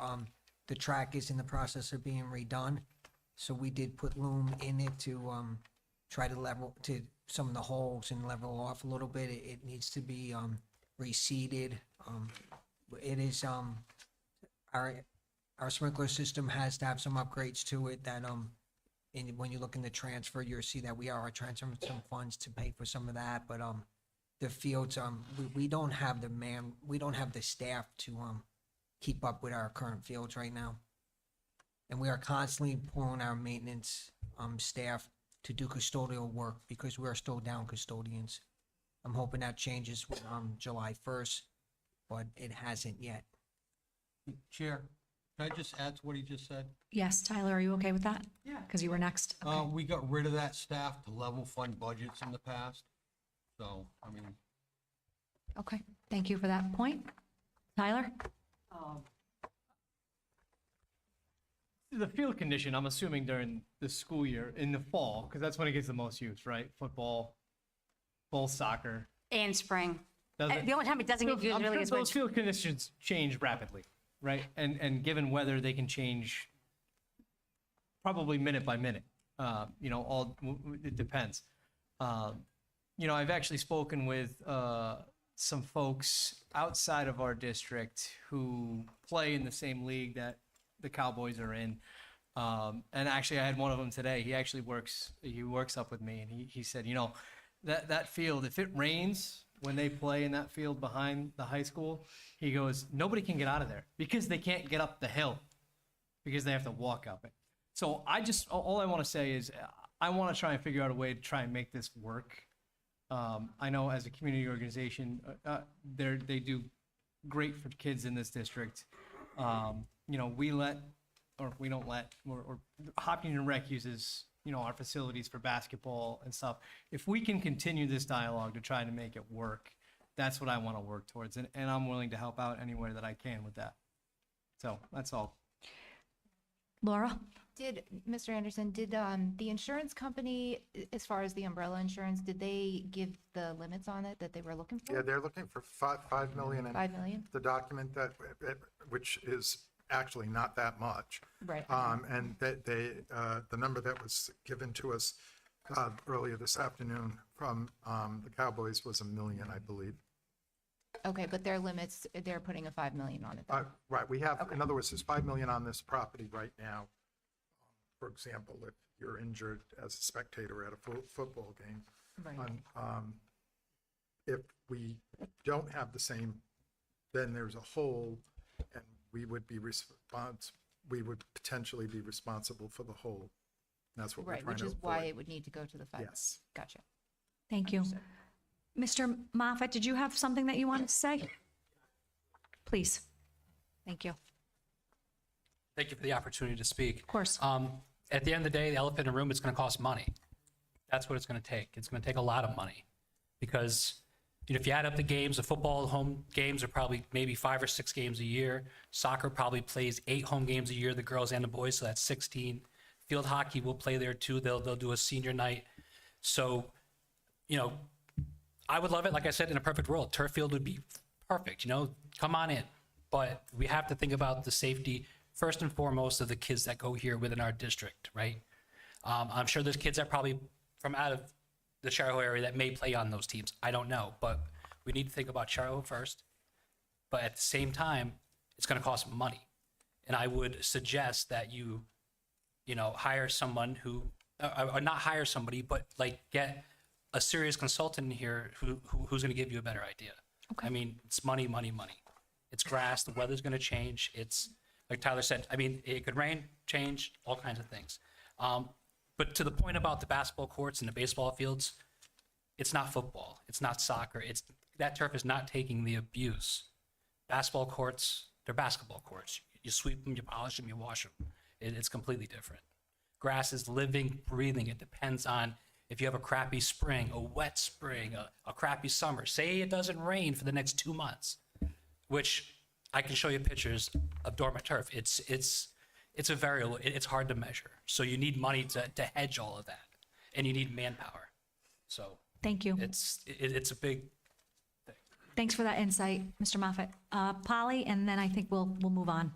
the track is in the process of being redone. So we did put loom in it to, try to level, to some of the holes and level off a little bit. It needs to be, reseeded. It is, our sprinkler system has to have some upgrades to it that, and when you look in the transfer, you'll see that we are transferring some funds to pay for some of that, but, the fields, we don't have the staff to, keep up with our current fields right now. And we are constantly pulling our maintenance, staff to do custodial work because we're still down custodians. I'm hoping that changes with, July 1st, but it hasn't yet. Chair, can I just add to what he just said? Yes, Tyler, are you okay with that? Yeah. Because you were next. Okay. We got rid of that staff to level fund budgets in the past. So, I mean. Okay, thank you for that point. Tyler? The field condition, I'm assuming during the school year, in the fall, because that's when it gets the most use, right? Football both soccer. And spring. Does it? The only time it doesn't get used I'm really sure is when those field conditions change rapidly, right? And given weather, they can change probably minute by minute. It depends. I've actually spoken with some folks outside of our district who play in the same league that the Cowboys are in. And actually, I had one of them today. He actually works up with me, and he said, that field, if it rains when they play in that field behind the high school, he goes, nobody can get out of there because they can't get up the hill because they have to walk up it. So all I want to say is I want to try and figure out a way to try and make this work. I know as a community organization, they do great for kids in this district. Hopkinton Rec uses, our facilities for basketball and stuff. If we can continue this dialogue to try to make it work, that's what I want to work towards. And I'm willing to help out anywhere that I can with that. So that's all. Laura? Mr. Anderson, did the insurance company, as far as the umbrella insurance, did they give the limits on it that they were looking for? Yeah, they're looking for 5 million. And 5 million? the document which is actually not that much. Right. And the number that was given to us earlier this afternoon from the Cowboys was $1 million, I believe. Okay, but their limits, they're putting a 5 million on it. Right, we have, in other words, there's 5 million on this property right now. For example, if you're injured as a spectator at a football game. Right. If we don't have the same, then there's a hole, and we would potentially be responsible for the hole. That's what we're Right, trying which to is avoid. why it would need to go to the 5. Yes. Gotcha. Thank you. Mr. Moffett, did you have something that you wanted to say? Please. Thank you. Thank you for the opportunity to speak. Of course. At the end of the day, the elephant in the room, it's going to cost money. That's what it's going to take. It's going to take a lot of money because if you add up the games, the football home games are probably maybe 5 or 6 games a year. Soccer probably plays 8 home games a year, the girls and the boys, so that's 16. Field hockey will play there too. They'll do a senior night. So, I would love it. Like I said, in a perfect world, turf field would be perfect. Come on in. But we have to think about the safety first and foremost of the kids that go here within our district, right? I'm sure there's kids that probably from out of the Chariho area that may play on those teams. I don't know, but we need to think about Chariho first. But at the same time, it's going to cost money. And I would suggest that you hire someone who, or not hire somebody, but get a serious consultant in here who's going to give you a better idea. Okay. I mean, it's money, money, money. It's grass. The weather's going to change. It's like Tyler said. I mean, it could rain, change, all kinds of things. But to the point about the basketball courts and the baseball fields, it's not football. It's not soccer. That turf is not taking the abuse. Basketball courts, they're basketball courts. You sweep them, you polish them, you wash them. It's completely different. Grass is living, breathing. It depends on if you have a crappy spring, a wet spring, a crappy summer. Say it doesn't rain for the next 2 months, which I can show you pictures of dormant turf. It's a variable. It's hard to measure. So you need money to hedge all of that, and you need manpower. So Thank you. it's a big thing. Thanks for that insight, Mr. Moffett. Polly, and then I think we'll move on.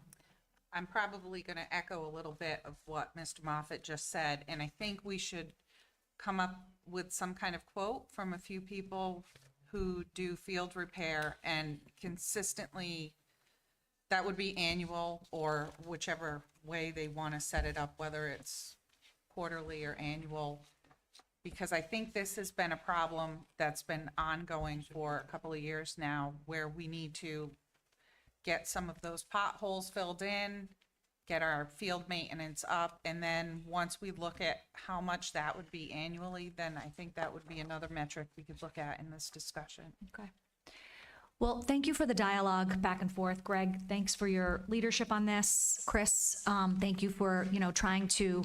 I'm probably going to echo a little bit of what Mr. Moffett just said, and I think we should come up with some kind of quote from a few people who do field repair and consistently, that would be annual or whichever way they want to set it up, whether it's quarterly or annual, because I think this has been a problem that's been ongoing for a couple of years now, where we need to get some of those potholes filled in, get our field maintenance up, and then once we look at how much that would be annually, then I think that would be another metric we could look at in this discussion. Okay. Well, thank you for the dialogue back and forth, Greg. Thanks for your leadership on this. Chris, thank you for, trying to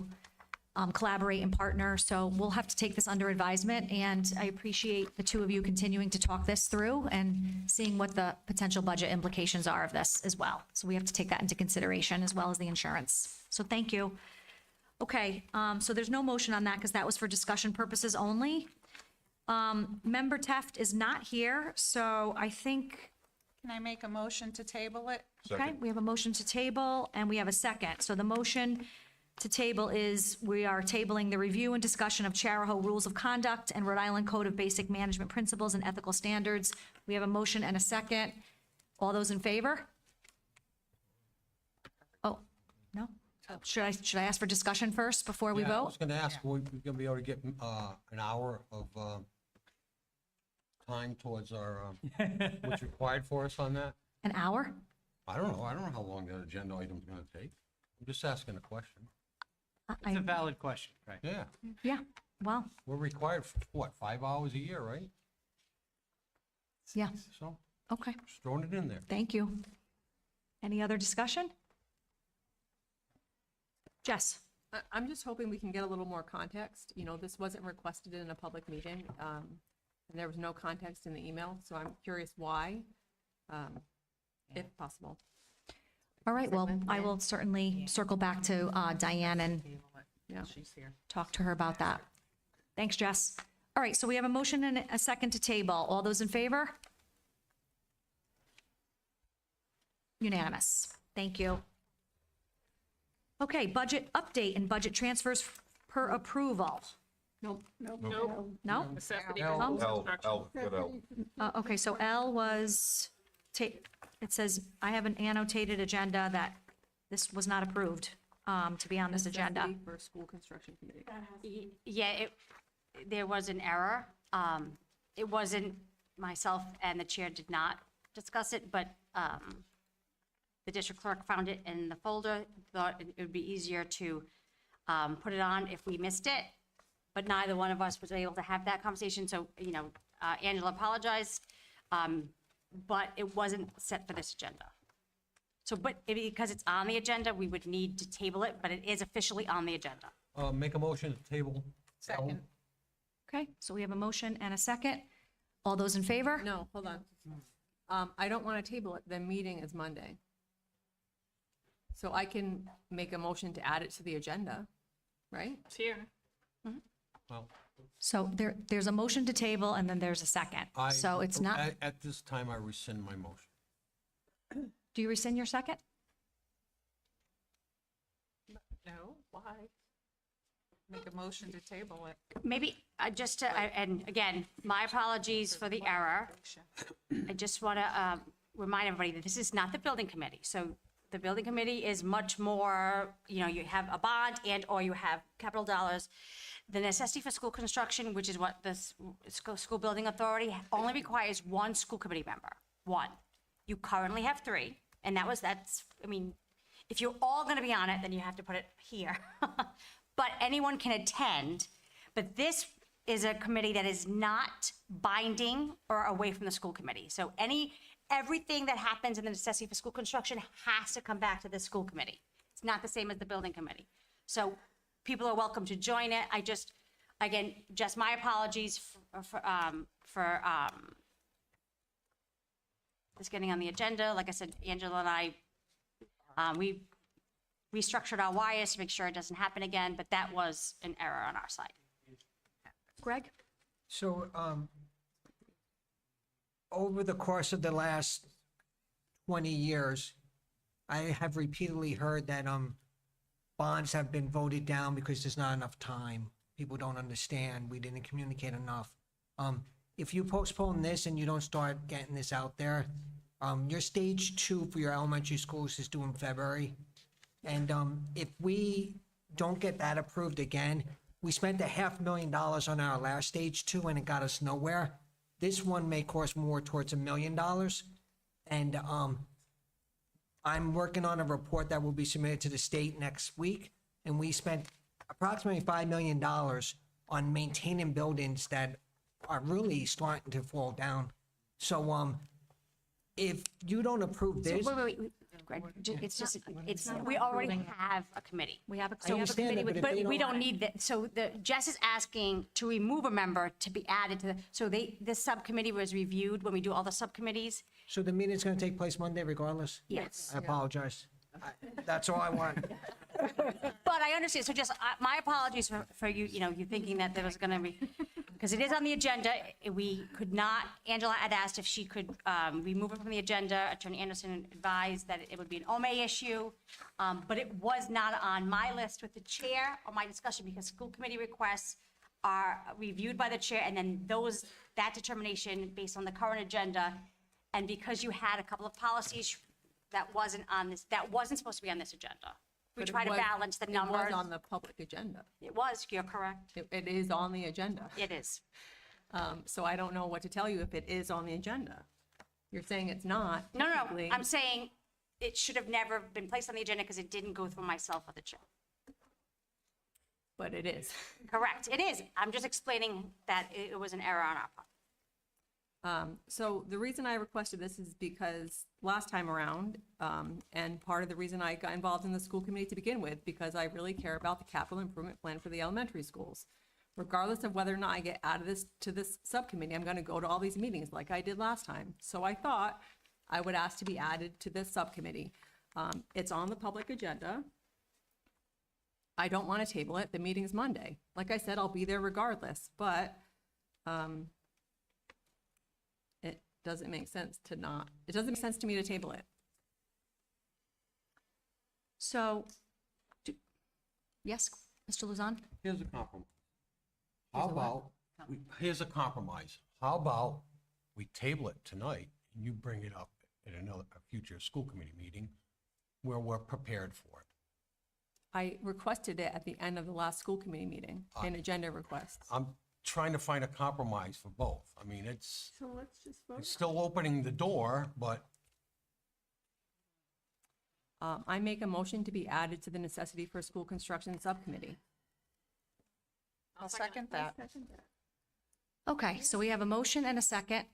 collaborate and partner. So we'll have to take this under advisement, and I appreciate the two of you continuing to talk this through and seeing what the potential budget implications are of this as well. So we have to take that into consideration as well as the insurance. So thank you. Okay, so there's no motion on that because that was for discussion purposes only. Member Teft is not here, so I think, Can I make a motion to table it? okay, we have a motion to table and we have a second. So the motion to table is we are tabling the review and discussion of Charahoe Rules of Conduct and Rhode Island Code of Basic Management Principles and Ethical Standards. We have a motion and a second. All those in favor? Oh, no? Should I ask for discussion first before we Yeah, I vote? was gonna ask, we're gonna be able to get, an hour of, time towards our, what's required for us on that? An hour? I don't know how long that agenda item's gonna take. I'm just asking a question. It's a valid question, right? Yeah, Yeah, well, we're required for, what, 5 hours a year, right? yeah, So, okay, just throwing it in there. thank you. Any other discussion? Jess? I'm just hoping we can get a little more context. You know, this wasn't requested in a public meeting, and there was no context in the email, so I'm curious why, if possible. All right, well, I will certainly circle back to Diane and talk to her about that. Thanks, Jess. All right, so we have a motion and a second to table. All those in favor? Unanimous. Thank you. Okay, budget update and budget transfers per approval. Nope. No? Necessity L. for school L, construction. L, good L. Okay, so L was, it says, I have an annotated agenda that this was not approved to be on this agenda. Necessity for school construction committee. Yeah, there was an error. It wasn't myself and the chair did not discuss it, but the district clerk found it in the folder, thought it would be easier to put it on if we missed it, but neither one of us was able to have that conversation, so, you know, Angela apologized, but it wasn't set for this agenda. So, but because it's on the agenda, we would need to table it, but it is officially on the agenda. Make a motion to table. Second. Okay, so we have a motion and a second. All those in favor? No, hold on. I don't want to table it. The meeting is Monday. So I can make a motion to add it to the agenda, right? It's here. Well, So there's a motion to table and then there's a second. So it's not, At this time, I rescind my motion. do you rescind your second? No, why? Make a motion to table it. Maybe, just to, and again, my apologies for the error. I just want to remind everybody that this is not the building committee. So the building committee is much more, you know, you have a bond and/or you have capital dollars. The necessity for school construction, which is what the school building authority only requires one school committee member, one. You currently have 3, and that's, I mean, if you're all going to be on it, then you have to put it here. But anyone can attend, but this is a committee that is not binding or away from the school committee. So everything that happens in the necessity for school construction has to come back to the school committee. It's not the same as the building committee. So people are welcome to join it. I just, again, just my apologies for this getting on the agenda. Like I said, Angela and I, we restructured our wires to make sure it doesn't happen again, but that was an error on our side. Greg? So, over the course of the last 20 years, I have repeatedly heard that, bonds have been voted down because there's not enough time. People don't understand. We didn't communicate enough. If you postpone this and you don't start getting this out there, your stage 2 for your elementary schools is due in February. And if we don't get that approved again, we spent $500,000 on our last stage 2 and it got us nowhere. This one may cost more towards $1 million. And I'm working on a report that will be submitted to the state next week. And we spent approximately $5 million on maintaining buildings that are really starting to fall down. So if you don't approve So this. wait, Greg, it's just, we already have a committee. We have a understand committee that, with, but if But they we don't- don't need that. So Jess is asking to remove a member to be added to this subcommittee was reviewed when we do all the subcommittees. So the meeting's gonna take place Monday regardless? Yes. I apologize. That's all I want. But I understand, so just my apologies for you, you know, you thinking that there was gonna be, because it is on the agenda. We could not, Angela had asked if she could remove it from the agenda. Attorney Anderson advised that it would be an OMA issue, but it was not on my list with the chair or my discussion because school committee requests are reviewed by the chair, and then that determination based on the current agenda. And because you had a couple of policies that wasn't supposed to be on this agenda. We But it try to was- balance the numbers. It was on the public agenda. It was, you're correct. It is on the agenda. It is. So I don't know what to tell you if it is on the agenda. You're saying it's not. No, technically. I'm saying it should have never been placed on the agenda because it didn't go through myself or the chair. But it is. Correct, it is. I'm just explaining that it was an error on our part. So the reason I requested this is because last time around, and part of the reason I got involved in the school committee to begin with, because I really care about the capital improvement plan for the elementary schools. Regardless of whether or not I get out of this subcommittee, I'm gonna go to all these meetings like I did last time. So I thought I would ask to be added to this subcommittee. It's on the public agenda. I don't want to table it. The meeting's Monday. Like I said, I'll be there regardless, but it doesn't make sense to me to table it. So, yes, Mr. Luzon? Here's a compromise. How about, here's a compromise. How about we table it tonight and you bring it up at a future school committee meeting where we're prepared for it? I requested it at the end of the last school committee meeting, an agenda request. I'm trying to find a compromise for both. I mean, it's So let's just vote. still opening the door, but I make a motion to be added to the necessity for school construction subcommittee. I'll second that. Okay, so we have a motion and a second.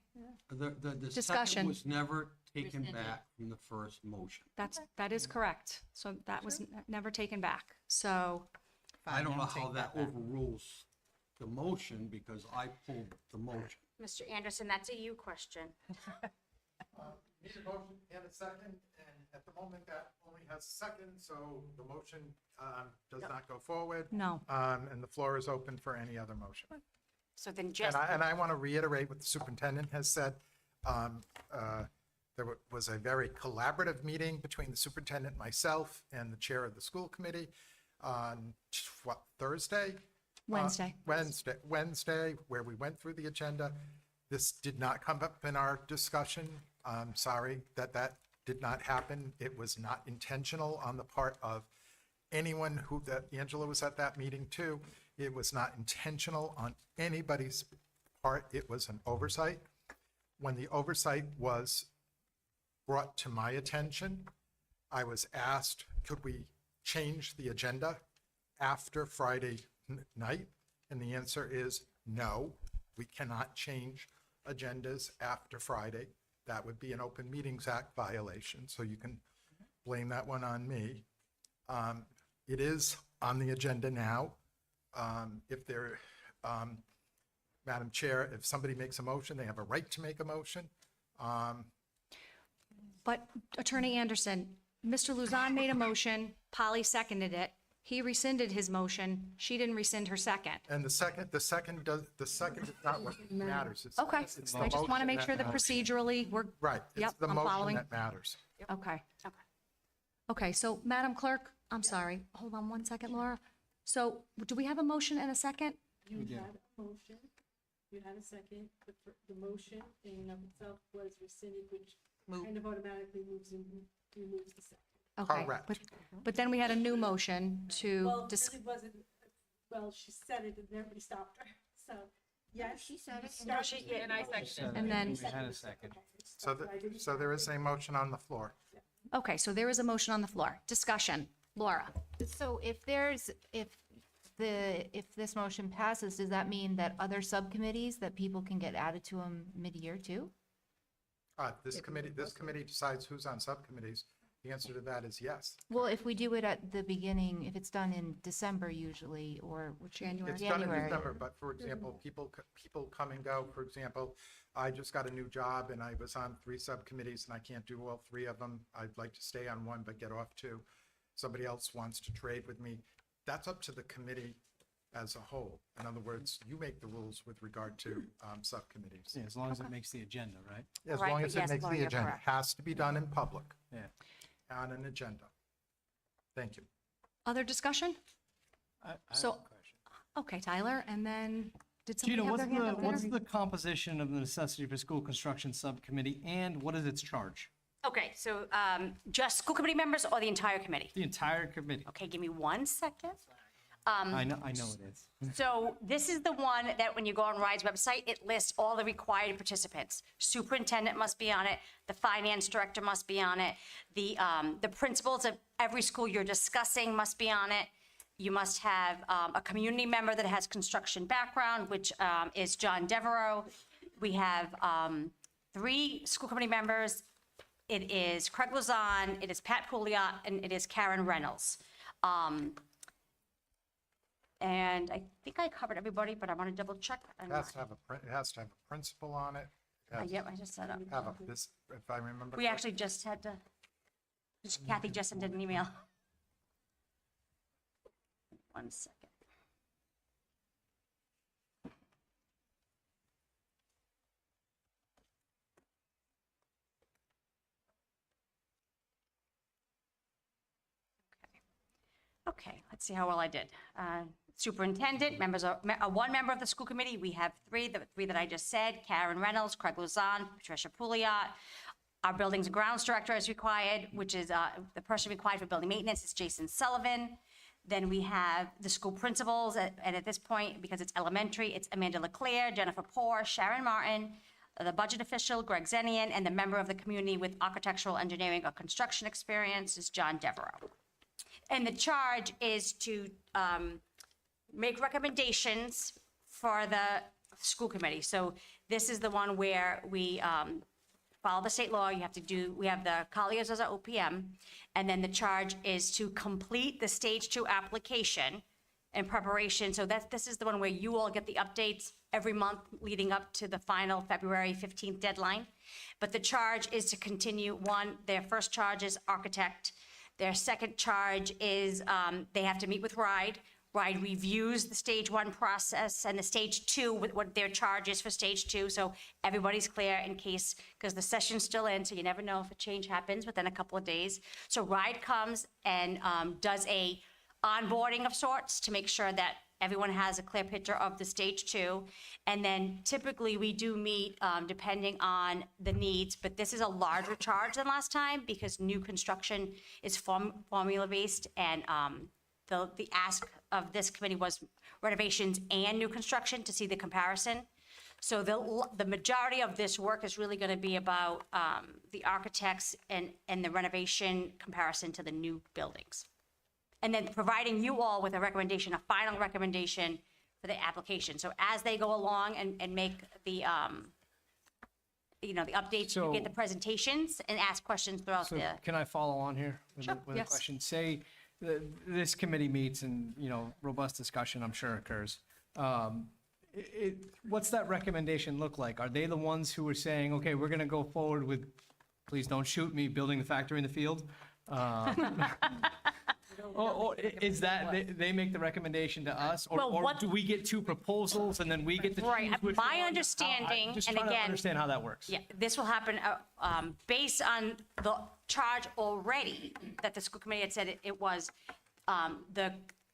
the Discussion. second was never taken back from the first motion. That is correct. So that was never taken back. So, I don't know how that overrules the motion because I pulled the motion. Mr. Anderson, that's a you question. Need a motion and a second, and at the moment, that only has a second, so the motion does not go forward. No. And the floor is open for any other motion. So then just, And I want to reiterate what the superintendent has said. There was a very collaborative meeting between the superintendent, myself, and the chair of the school committee on, Thursday? Wednesday. Wednesday, where we went through the agenda. This did not come up in our discussion. I'm sorry that did not happen. It was not intentional on the part of anyone that Angela was at that meeting too. It was not intentional on anybody's part. It was an oversight. When the oversight was brought to my attention, I was asked, could we change the agenda after Friday night? And the answer is no, we cannot change agendas after Friday. That would be an Open Meetings Act violation, so you can blame that one on me. It is on the agenda now. Madam Chair, if somebody makes a motion, they have a right to make a motion. but Attorney Anderson, Mr. Luzon made a motion, Polly seconded it. He rescinded his motion. She didn't rescind her second. And the second is not what matters. It's- Okay, it's the I just want to motion make that sure that matters. procedurally, we're, Right, it's Yep, the I'm motion following. that matters. okay. Okay, so Madam Clerk, I'm sorry, hold on one second, Laura. So do we have a motion and a second? You had a motion, you had a second, the motion in and of itself was rescinded, which kind of automatically removes the second. Okay, but then we had a new motion to Well, it really wasn't, well, she said it and everybody stopped her, so, yes. She said it. and I seconded. And then- We had a second. So there is a motion on the floor. Okay, so there is a motion on the floor. Discussion. Laura? So if this motion passes, does that mean that other subcommittees, that people can get added to them mid-year too? This committee decides who's on subcommittees. The answer to that is yes. Well, if we do it at the beginning, if it's done in December usually, or January. It's done in December, but for example, people come and go. For example, I just got a new job and I was on 3 subcommittees and I can't do all 3 of them. I'd like to stay on one, but get off 2. Somebody else wants to trade with me. That's up to the committee as a whole. In other words, you make the rules with regard to subcommittees. Yeah, as long as it makes the agenda, right? As Right, long but as it yes, makes Laura, the you're agenda. correct. Has to be done in public, Yeah. on an agenda. Thank you. Other discussion? I So- have a question. Okay, Tyler, and then did somebody Gina, have what's their hand the, up there? what's the composition of the Necessity for School Construction Subcommittee, and what is its charge? Okay, so just school committee members or the entire committee? The entire committee. Okay, give me 1 second. I know it is. So this is the one that when you go on RIDE's website, it lists all the required participants. Superintendent must be on it, the finance director must be on it, the principals of every school you're discussing must be on it. You must have a community member that has construction background, which is John Devereaux. We have 3 school committee members. It is Craig Lozon, it is Pat Pouliot, and it is Karen Reynolds. And I think I covered everybody, but I want to double check. It has to have a principal on it. It has Yep, I just set up. to have this, if I remember. We correctly. actually just had to, Kathy just sent an email. 1 second. Okay, let's see how well I did. Superintendent, members are, 1 member of the school committee, we have 3, the 3 that I just said, Karen Reynolds, Craig Lozon, Patricia Pouliot. Our buildings and grounds director is required, which is the person required for building maintenance is Jason Sullivan. Then we have the school principals, and at this point, because it's elementary, it's Amanda Leclerc, Jennifer Poor, Sharon Martin, the budget official, Greg Zenian, and the member of the community with architectural engineering or construction experience is John Devereaux. And the charge is to make recommendations for the school committee. So this is the one where we follow the state law. You have to do, we have the Colliers as our OPM, and then the charge is to complete the stage 2 application in preparation. So this is the one where you all get the updates every month leading up to the final February 15th deadline. But the charge is to continue, their first charge is architect. Their second charge is they have to meet with RIDE. RIDE reviews the stage 1 process and the stage 2, what their charge is for stage 2. So everybody's clear in case, because the session's still in, so you never know if a change happens within a couple of days. So RIDE comes and does a onboarding of sorts to make sure that everyone has a clear picture of the stage 2. And then typically we do meet depending on the needs, but this is a larger charge than last time because new construction is formula-based, and the ask of this committee was renovations and new construction to see the comparison. So the majority of this work is really going to be about the architects and the renovation comparison to the new buildings. And then providing you all with a recommendation, a final recommendation for the application. So as they go along and make the, the updates, you get the presentations and ask questions throughout So the. can I follow on here with Sure, with a yes. question? Say, this committee meets and, robust discussion, I'm sure occurs. What's that recommendation look like? Are they the ones who are saying, okay, we're gonna go forward with, please don't shoot me, building the factory in the field? Or is that, they make the recommendation to us? Well, Or what- do we get 2 proposals and then we get to Right, choose which my one? understanding, Just and trying to again- understand how that works. Yeah, this will happen based on the charge already that the school committee had said it was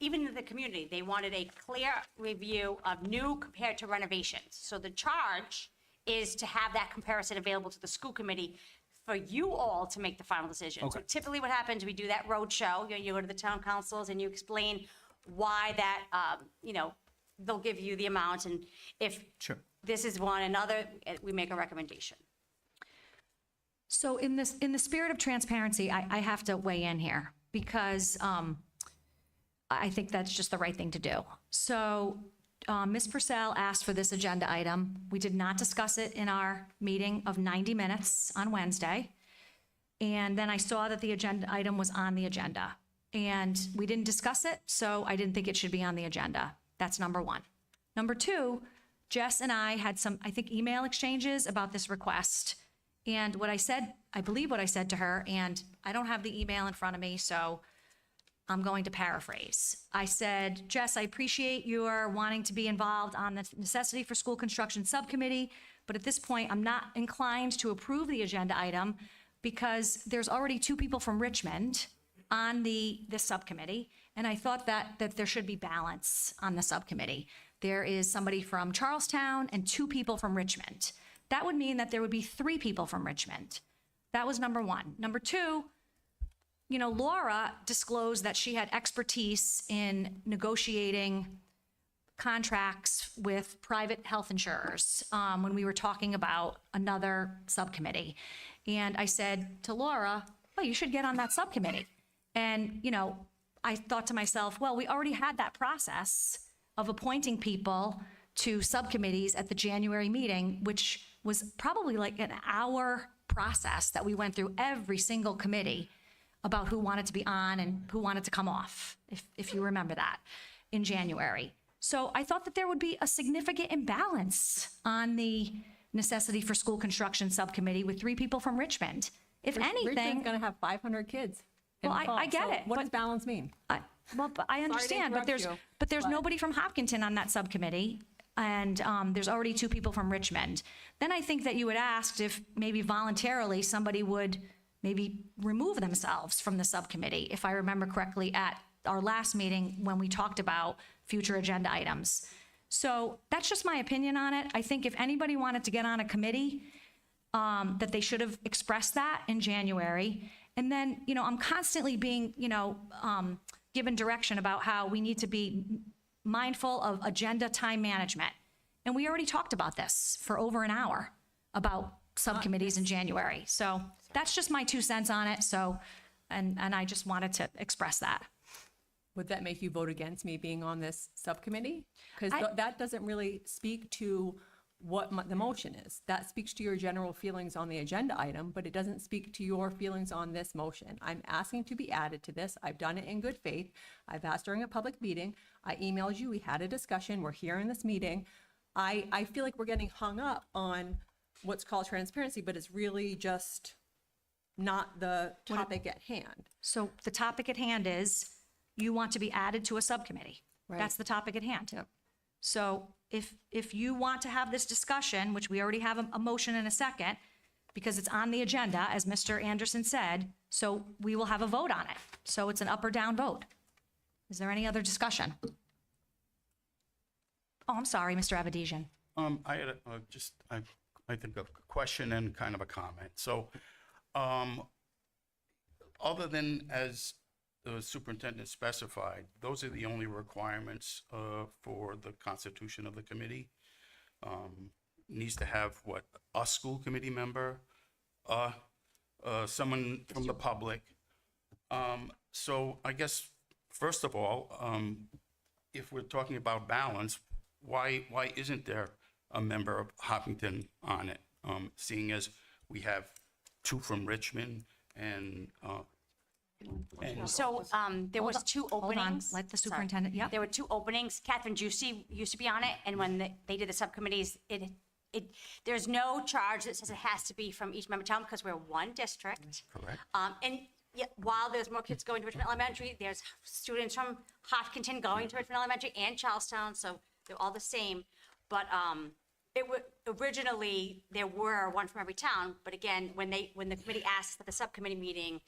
even in the community, they wanted a clear review of new compared to renovations. So the charge is to have that comparison available to the school committee for you all to make the final decision. So Okay. typically what happens, we do that roadshow, you go to the town councils and you explain why that, they'll give you the amounts, and if Sure. this is one, another, we make a recommendation. So in the spirit of transparency, I have to weigh in here because I think that's just the right thing to do. So Ms. Purcell asked for this agenda item. We did not discuss it in our meeting of 90 minutes on Wednesday. And then I saw that the agenda item was on the agenda. And we didn't discuss it, so I didn't think it should be on the agenda. That's number 1. Number 2, Jess and I had some, I think, email exchanges about this request. And what I said, I believe what I said to her, and I don't have the email in front of me, so I'm going to paraphrase. I said, Jess, I appreciate your wanting to be involved on the necessity for school construction subcommittee, but at this point, I'm not inclined to approve the agenda item because there's already 2 people from Richmond on this subcommittee, and I thought that there should be balance on the subcommittee. There is somebody from Charlestown and 2 people from Richmond. That would mean that there would be 3 people from Richmond. That was number 1. Number 2, you know, Laura disclosed that she had expertise in negotiating contracts with private health insurers when we were talking about another subcommittee. And I said to Laura, well, you should get on that subcommittee. And, you know, I thought to myself, well, we already had that process of appointing people to subcommittees at the January meeting, which was probably like an hour process that we went through every single committee about who wanted to be on and who wanted to come off, if you remember that, in January. So I thought that there would be a significant imbalance on the necessity for school construction subcommittee with 3 people from Richmond. If anything, Richmond's going to have 500 kids. in well, the fall, I get so it. What but- does balance mean? But I understand, but interrupt you, there's nobody from Hopkinton on that subcommittee, and there's already 2 people from Richmond. Then I think that you had asked if maybe voluntarily somebody would maybe remove themselves from the subcommittee, if I remember correctly, at our last meeting when we talked about future agenda items. So that's just my opinion on it. I think if anybody wanted to get on a committee, that they should have expressed that in January. And then, you know, I'm constantly being, you know, given direction about how we need to be mindful of agenda time management. And we already talked about this for over an hour about subcommittees in January. So that's just my 2 cents on it. So, and I just wanted to express that. Would that make you vote against me being on this subcommittee? Because I- that doesn't really speak to what the motion is. That speaks to your general feelings on the agenda item, but it doesn't speak to your feelings on this motion. I'm asking to be added to this. I've done it in good faith. I've asked during a public meeting. I emailed you. We had a discussion. We're here in this meeting. I feel like we're getting hung up on what's called transparency, but it's really just not the topic at hand. So the topic at hand is you want to be added to a subcommittee. Right. That's the topic at hand. So if you want to have this discussion, which we already have a motion and a second, because it's on the agenda, as Mr. Anderson said, so we will have a vote on it. So it's an up or down vote. Is there any other discussion? Oh, I'm sorry, Mr. Avedisian. I had I think a question and kind of a comment. So, other than as the superintendent specified, those are the only requirements for the constitution of the committee. Needs to have what, a school committee member, someone from the public. So I guess, first of all, if we're talking about balance, why isn't there a member of Hopkinton on it? Seeing as we have 2 from Richmond and So there was 2 Hold on, openings. let the Sorry. superintendent, yep. There were 2 openings. Catherine Juicy used to be on it, and when they did the subcommittees, there's no charge that says it has to be from each member town because we're one district. Correct. And yet, while there's more kids going to Richmond Elementary, there's students from Hopkinton going to Richmond Elementary and Charlestown, so they're all the same. But originally, there were 1 from every town, but again, when the committee asked at the subcommittee meeting,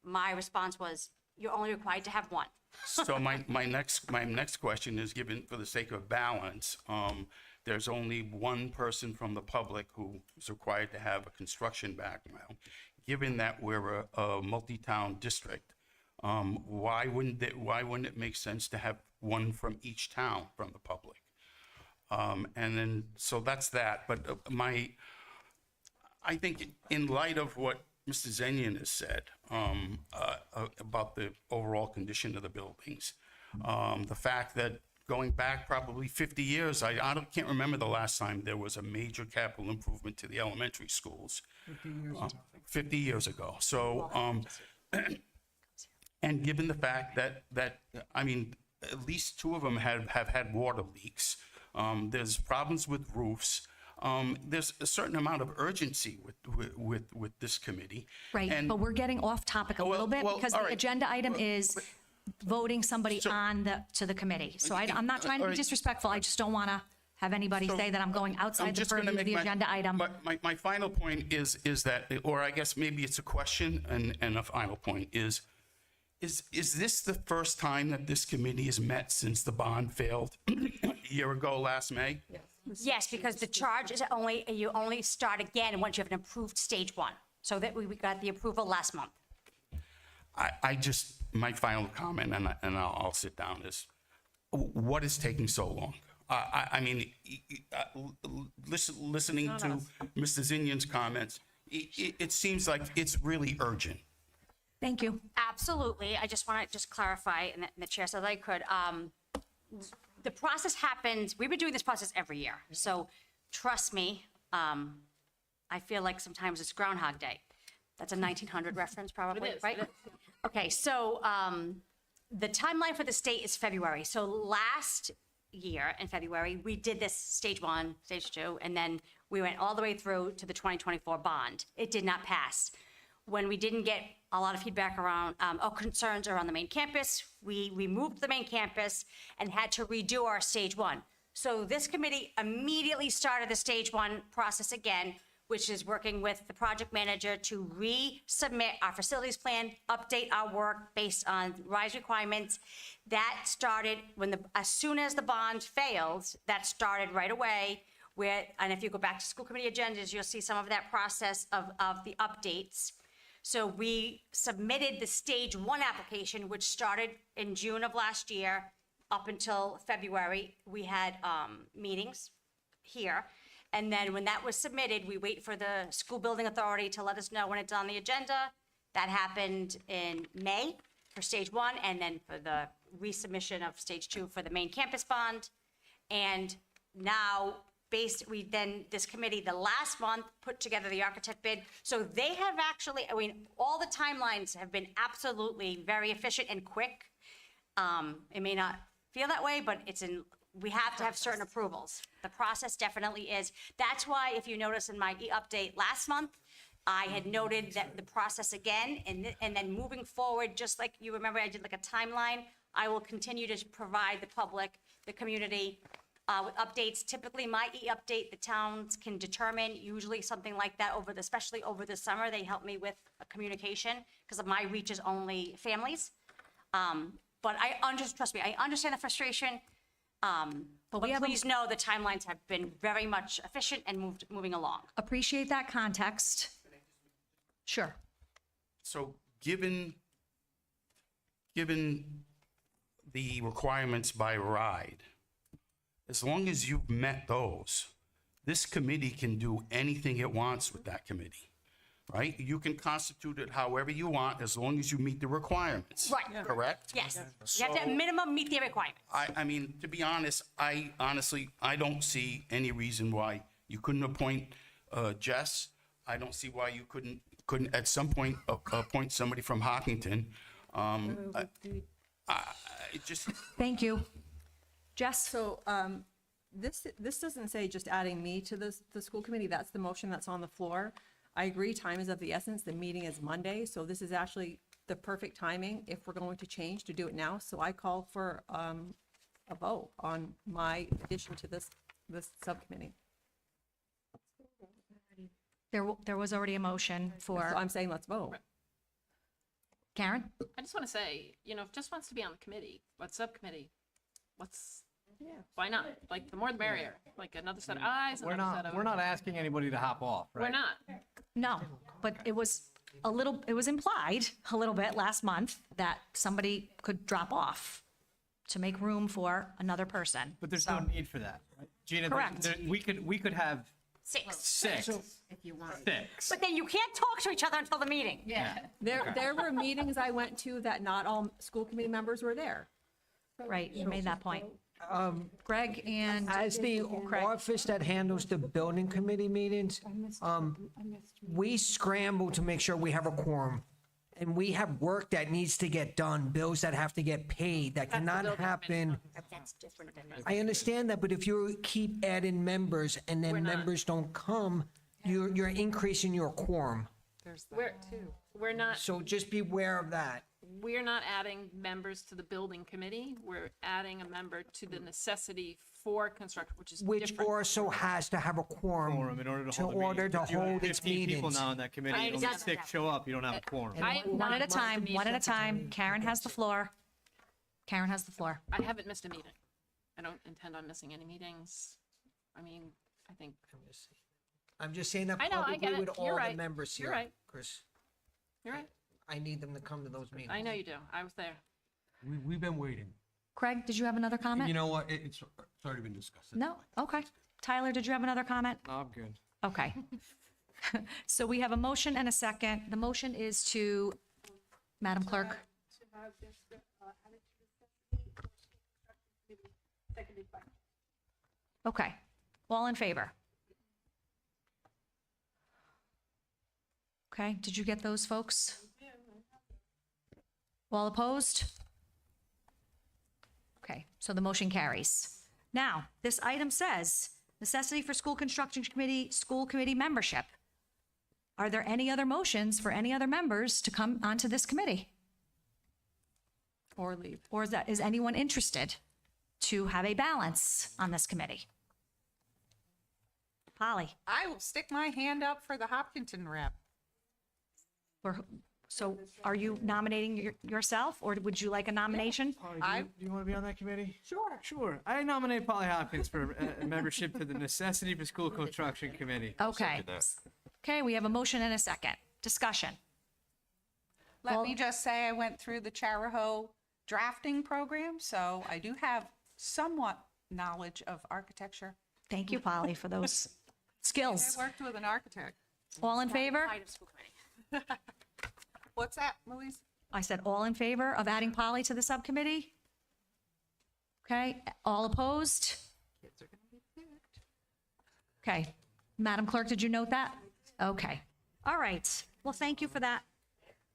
my response was, you're only required to have 1. So my next question is, given for the sake of balance, there's only 1 person from the public who is required to have a construction background. Given that we're a multi-town district, why wouldn't it make sense to have 1 from each town from the public? And then, so that's that. But I think in light of what Mr. Zenyan has said about the overall condition of the buildings, the fact that going back probably 50 years, I can't remember the last time there was a major capital improvement to the elementary schools. 50 years ago. So, and given the fact that I mean, at least 2 of them have had water leaks. There's problems with roofs. There's a certain amount of urgency with this committee. Right, And- but we're getting off topic a little bit well, because all the right. agenda item is voting somebody to the committee. So I'm not trying to be disrespectful. I just don't want to have anybody say that I'm going outside the purview of the agenda item. My final point is that, or I guess maybe it's a question and a final point is this the first time that this committee has met since the bond failed a year ago last May? Yes, because the charge is you only start again once you have an approved stage 1. So that we got the approval last month. My final comment, and I'll sit down, is what is taking so long? I mean, listening to Mr. Zinnian's comments, it seems like it's really urgent. Thank you. Absolutely. I just want to clarify, and the chair said I could. The process happens, we've been doing this process every year. So trust me, I feel like sometimes it's Groundhog Day. That's a 1900 reference probably, right? Okay, so the timeline for the state is February. So last year in February, we did this stage 1, stage 2, and then we went all the way through to the 2024 bond. It did not pass. When we didn't get a lot of feedback around, or concerns around the main campus, we moved the main campus and had to redo our stage 1. So this committee immediately started the stage 1 process again, which is working with the project manager to resubmit our facilities plan, update our work based on RISE requirements. That started as soon as the bond failed, that started right away. And if you go back to school committee agendas, you'll see some of that process of the updates. So we submitted the stage 1 application, which started in June of last year up until February. We had meetings here. And then when that was submitted, we wait for the school building authority to let us know when it's on the agenda. That happened in May for stage 1, and then for the resubmission of stage 2 for the main campus bond. And now, this committee, the last month, put together the architect bid. So they have actually, all the timelines have been absolutely very efficient and quick. It may not feel that way, but we have to have certain approvals. The process definitely is. That's why, if you notice in my update last month, I had noted that the process again, and then moving forward, just like you remember, I did like a timeline. I will continue to provide the public, the community, with updates. Typically, my e-update, the towns can determine, usually something like that, especially over the summer. They help me with communication because my reach is only families. But trust me, I understand the frustration. But please know the timelines have been very much efficient and moving along. Appreciate that context. Sure. So given the requirements by RIDE, as long as you've met those, this committee can do anything it wants with that committee, right? You can constitute it however you want as long as you meet the requirements. Right. Correct? Yes. You have to at minimum meet the requirements. I mean, to be honest, I don't see any reason why you couldn't appoint Jess. I don't see why you couldn't at some point appoint somebody from Hopkinton. Thank you. Jess? So this doesn't say just adding me to the school committee. That's the motion that's on the floor. I agree, time is of the essence. The meeting is Monday, so this is actually the perfect timing if we're going to change to do it now. So I call for a vote on my addition to this subcommittee. There was already a motion for. So I'm saying let's vote. Karen? I just want to say, if Jess wants to be on the committee, subcommittee, why not? Like, the more the merrier. Like, another set of eyes, We're not asking anybody to hop off, right? We're not. No, but it was implied a little bit last month that somebody could drop off to make room for another person. But there's no need for that, right? Gina, Correct. we could have Six. if you want. Six. But then you can't talk to each other until the meeting. Yeah. There were meetings I went to that not all school committee members were there. Right, you made that point. Greg and As the Craig. office that handles the building committee meetings, we scramble to make sure we have a quorum. And we have work that needs to get done, bills that have to get paid, that cannot happen. That's different than I understand that, but if you keep adding members and then members don't come, you're increasing your quorum. We're not. So just beware of that. we're not adding members to the building committee. We're adding a member to the necessity for construction, which is Which different. also has to have a quorum In order to to hold a meeting. order to If you have hold its 15 people meetings. now in that committee, and only 6 show up, you don't have a quorum. I have One not at a missed time, meeting. one at a time. Karen has the floor. Karen has the floor. I haven't missed a meeting. I don't intend on missing any meetings. I mean, I think, I'm just saying that I know, I publicly get it. with You're all the right. members You're here, right. Chris. you're right. I need them to come to those meetings. I know you do. I was there. We've been waiting. Craig, did you have another comment? You know what? It's already been discussed. No? Okay. Tyler, did you have another comment? No, I'm good. Okay. So we have a motion and a second. The motion is to, Madam Clerk? To have this, added to the necessity for school construction committee, seconded by. Okay. All in favor? Okay, did you get those, folks? All opposed? Okay, so the motion carries. Now, this item says, necessity for school committee membership. Are there any other motions for any other members to come onto this committee? Or leave. Or is anyone interested to have a balance on this committee? Polly? I will stick my hand up for the Hopkinton rep. So are you nominating yourself, or would you like a nomination? Do you want to be on that committee? Sure. I nominate Polly Hopkins for membership to the Necessity for School Construction Committee. Okay. Okay, we have a motion and a second. Discussion. Let me just say I went through the Charahoe drafting program, so I do have somewhat knowledge of architecture. Thank you, Polly, for those skills. I worked with an architect. All in favor? What's that, Louise? I said all in favor of adding Polly to the subcommittee? Okay, all opposed? Okay, Madam Clerk, did you note that? Okay, all right. Well, thank you for that.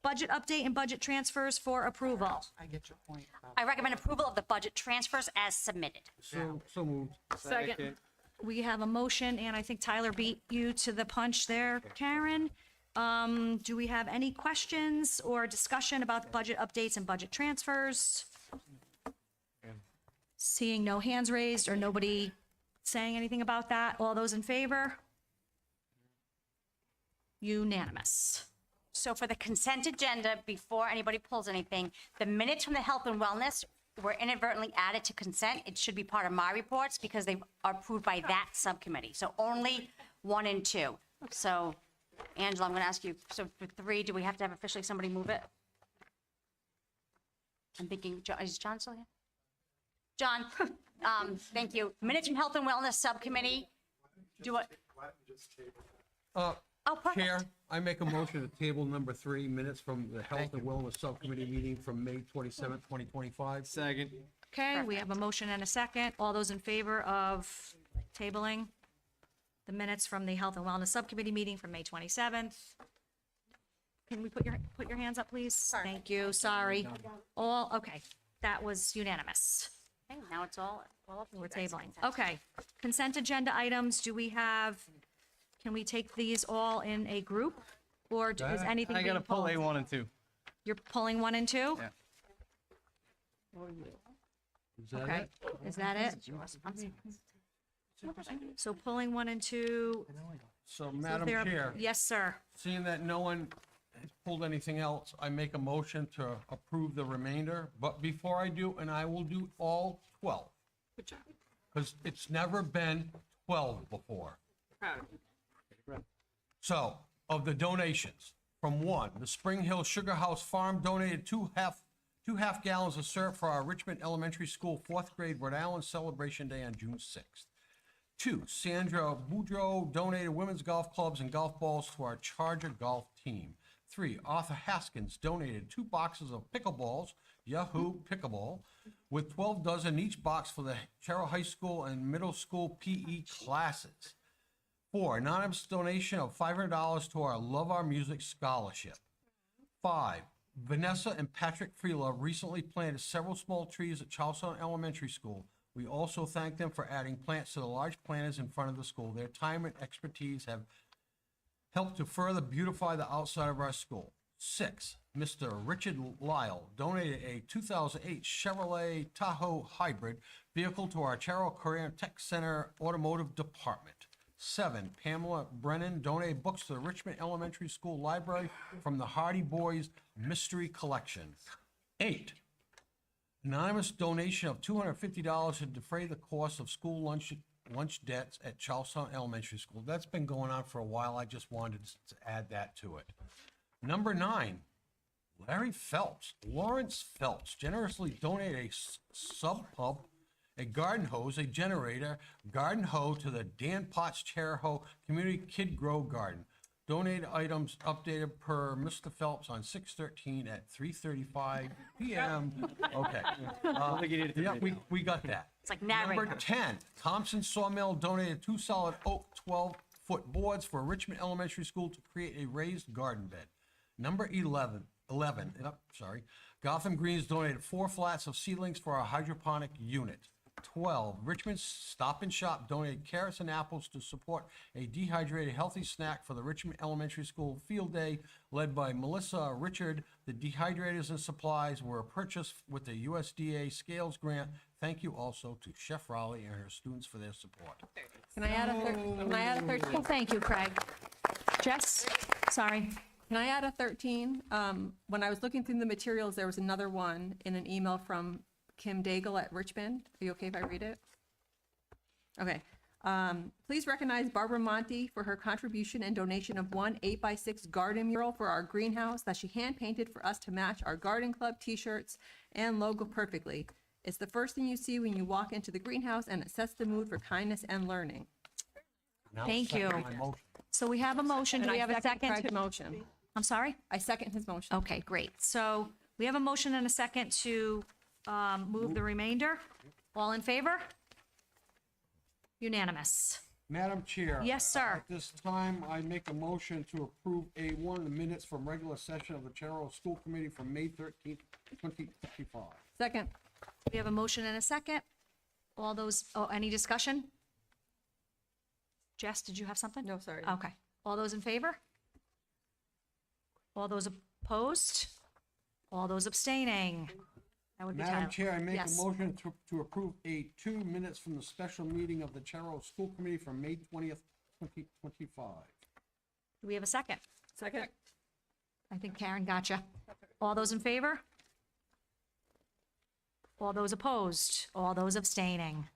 Budget update and budget transfers for approval. I get your point. I recommend approval of the budget transfers as submitted. So moved. Second. We have a motion, and I think Tyler beat you to the punch there, Karen. Do we have any questions or discussion about the budget updates and budget transfers? Seeing no hands raised or nobody saying anything about that, all those in favor? Unanimous. So for the consent agenda, before anybody pulls anything, the minutes from the health and wellness were inadvertently added to consent. It should be part of my reports because they are approved by that subcommittee. So only 1 and 2. So Angela, I'm going to ask you, so for 3, do we have to have officially somebody move it? I'm thinking, is John still here? John, thank you. Minutes from Health and Wellness Subcommittee. Do it. Oh, perfect. Chair, I make a motion to table number 3, minutes from the Health and Wellness Subcommittee meeting from May 27th, 2025. Second. Okay, we have a motion and a second. All those in favor of tabling the minutes from the Health and Wellness Subcommittee meeting from May 27th? Can we put your hands up, please? Thank you, sorry. All, okay, that was unanimous. Okay, now it's all up to you We're guys. tabling. Okay, consent agenda items, do we have, can we take these all in a group? Or is anything I being gotta pull pulled? A1 and 2. You're pulling 1 and 2? Yeah. Is that Okay, it? is that it? So pulling 1 and 2. So, So Madam there- Chair, Yes, sir. seeing that no one has pulled anything else, I make a motion to approve the remainder. But before I do, and I will do all 12. Good job. Because it's never been 12 before. Proud of you. So, of the donations, from 1, the Spring Hill Sugar House Farm donated two half gallons of syrup for our Richmond Elementary School 4th grade Rhode Island Celebration Day on June 6th. 2, Sandra Boudreau donated women's golf clubs and golf balls to our Charger golf team. 3, Arthur Haskins donated 2 boxes of pickleballs, Yahoo Pickleball, with 12 dozen each box for the Carroll High School and Middle School PE classes. 4, anonymous donation of $500 to our Love Our Music Scholarship. 5, Vanessa and Patrick Freela recently planted several small trees at Charlestown Elementary School. We also thank them for adding plants to the large planters in front of the school. Their time and expertise have helped to further beautify the outside of our school. 6, Mr. Richard Lyle donated a 2008 Chevrolet Tahoe hybrid vehicle to our Charo Career Tech Center Automotive Department. 7, Pamela Brennan donated books to the Richmond Elementary School Library from the Hardy Boys Mystery Collection. 8, anonymous donation of $250 to defray the cost of school lunch debts at Charlestown Elementary School. That's been going on for a while. I just wanted to add that to it. Number 9, Lawrence Phelps generously donated a sub pump, a garden hose, a generator, garden hoe to the Dan Potts Charahoe Community Kid Grow Garden. Donated items updated per Mr. Phelps on 6/13 at 3:35 p.m. Okay. Yeah, we got that. It's like narrator. Number 10, Thompson Sawmill donated 2 solid oak 12-foot boards for Richmond Elementary School to create a raised garden bed. Number 11, Gotham Greens donated 4 flats of seedlings for our hydroponic unit. 12, Richmond Stop and Shop donated carrots and apples to support a dehydrated healthy snack for the Richmond Elementary School Field Day led by Melissa Richard. The dehydrators and supplies were purchased with the USDA Scales Grant. Thank you also to Chef Raleigh and her students for their support. Can I add a 13? Well, thank you, Craig. Jess, sorry. Can I add a 13? When I was looking through the materials, there was another one in an email from Kim Daigle at Richmond. Are you okay if I read it? Okay. Please recognize Barbara Monty for her contribution and donation of 1 8x6 garden mural for our greenhouse that she hand painted for us to match our garden club t-shirts and logo perfectly. It's the first thing you see when you walk into the greenhouse, and it sets the mood for kindness and learning. Thank you. So we have a motion. Do And we I have a second? Craig's motion. I'm sorry? I second his motion. Okay, great. So we have a motion and a second to move the remainder. All in favor? Unanimous. Madam Chair. Yes, sir. At this time, I make a motion to approve A1, the minutes from regular session of the Charo School Committee from May 13th, 2025. Second. We have a motion and a second. All those, any discussion? Jess, did you have something? No, sorry. Okay. All those in favor? All those opposed? All those abstaining? That would be Madam Tyler. Chair, I make a Yes. motion to approve A2 minutes from the special meeting of the Charo School Committee from May 20th, 2025. Do we have a second? Second. I think Karen gotcha. All those in favor? All those opposed? All those abstaining?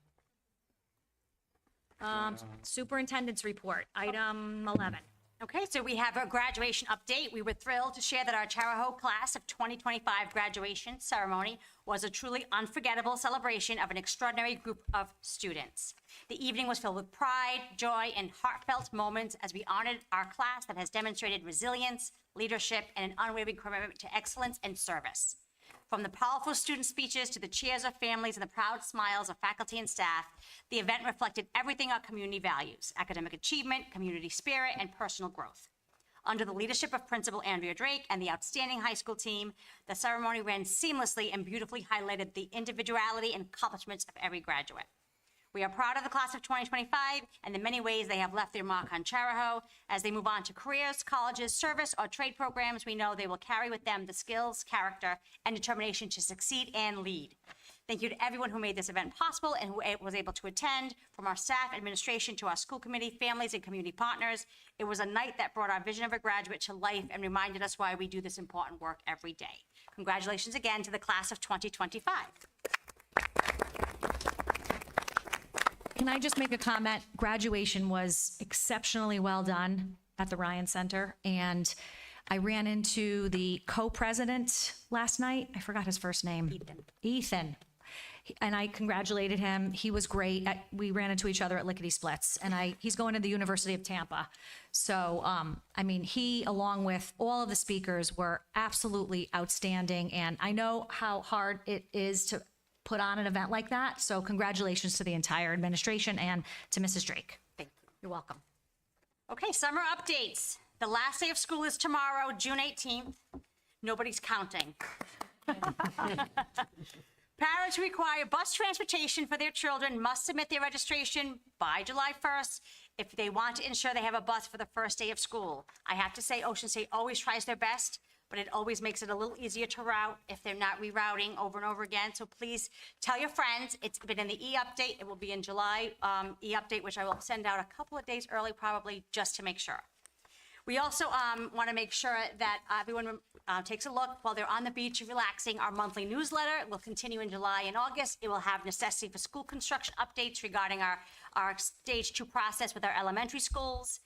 Superintendent's report, item 11. Okay, so we have a graduation update. We were thrilled to share that our Charahoe class of 2025 graduation ceremony was a truly unforgettable celebration of an extraordinary group of students. The evening was filled with pride, joy, and heartfelt moments as we honored our class that has demonstrated resilience, leadership, and an unwavering commitment to excellence and service. From the powerful student speeches to the cheers of families and the proud smiles of faculty and staff, the event reflected everything our community values: academic achievement, community spirit, and personal growth. Under the leadership of Principal Andrea Drake and the outstanding high school team, the ceremony ran seamlessly and beautifully highlighted the individuality and accomplishments of every graduate. We are proud of the class of 2025 and the many ways they have left their mark on Charahoe. As they move on to careers, colleges, service, or trade programs, we know they will carry with them the skills, character, and determination to succeed and lead. Thank you to everyone who made this event possible and who was able to attend, from our staff, administration, to our school committee, families, and community partners. It was a night that brought our vision of a graduate to life and reminded us why we do this important work every day. Congratulations again to the class of 2025. Can I just make a comment? Graduation was exceptionally well done at the Ryan Center, and I ran into the co-president last night. I forgot his first name. Ethan. And I congratulated him. He was great. We ran into each other at Lickety Splits, and he's going to the University of Tampa. So, I mean, he, along with all of the speakers, were absolutely outstanding, and I know how hard it is to put on an event like that. So congratulations to the entire administration and to Mrs. Drake. Thank you. You're welcome. Okay, summer updates. The last day of school is tomorrow, June 18th. Nobody's counting. Parents who require bus transportation for their children must submit their registration by July 1st if they want to ensure they have a bus for the first day of school. I have to say, Ocean State always tries their best. but it always makes it a little easier to route if they're not rerouting over and over again. So please tell your friends. It's been in the e-update. It will be in July e-update, which I will send out a couple of days early probably just to make sure. We also want to make sure that everyone takes a look while they're on the beach relaxing. Our monthly newsletter will continue in July and August. It will have necessity for school construction updates regarding our stage 2 process with our elementary schools.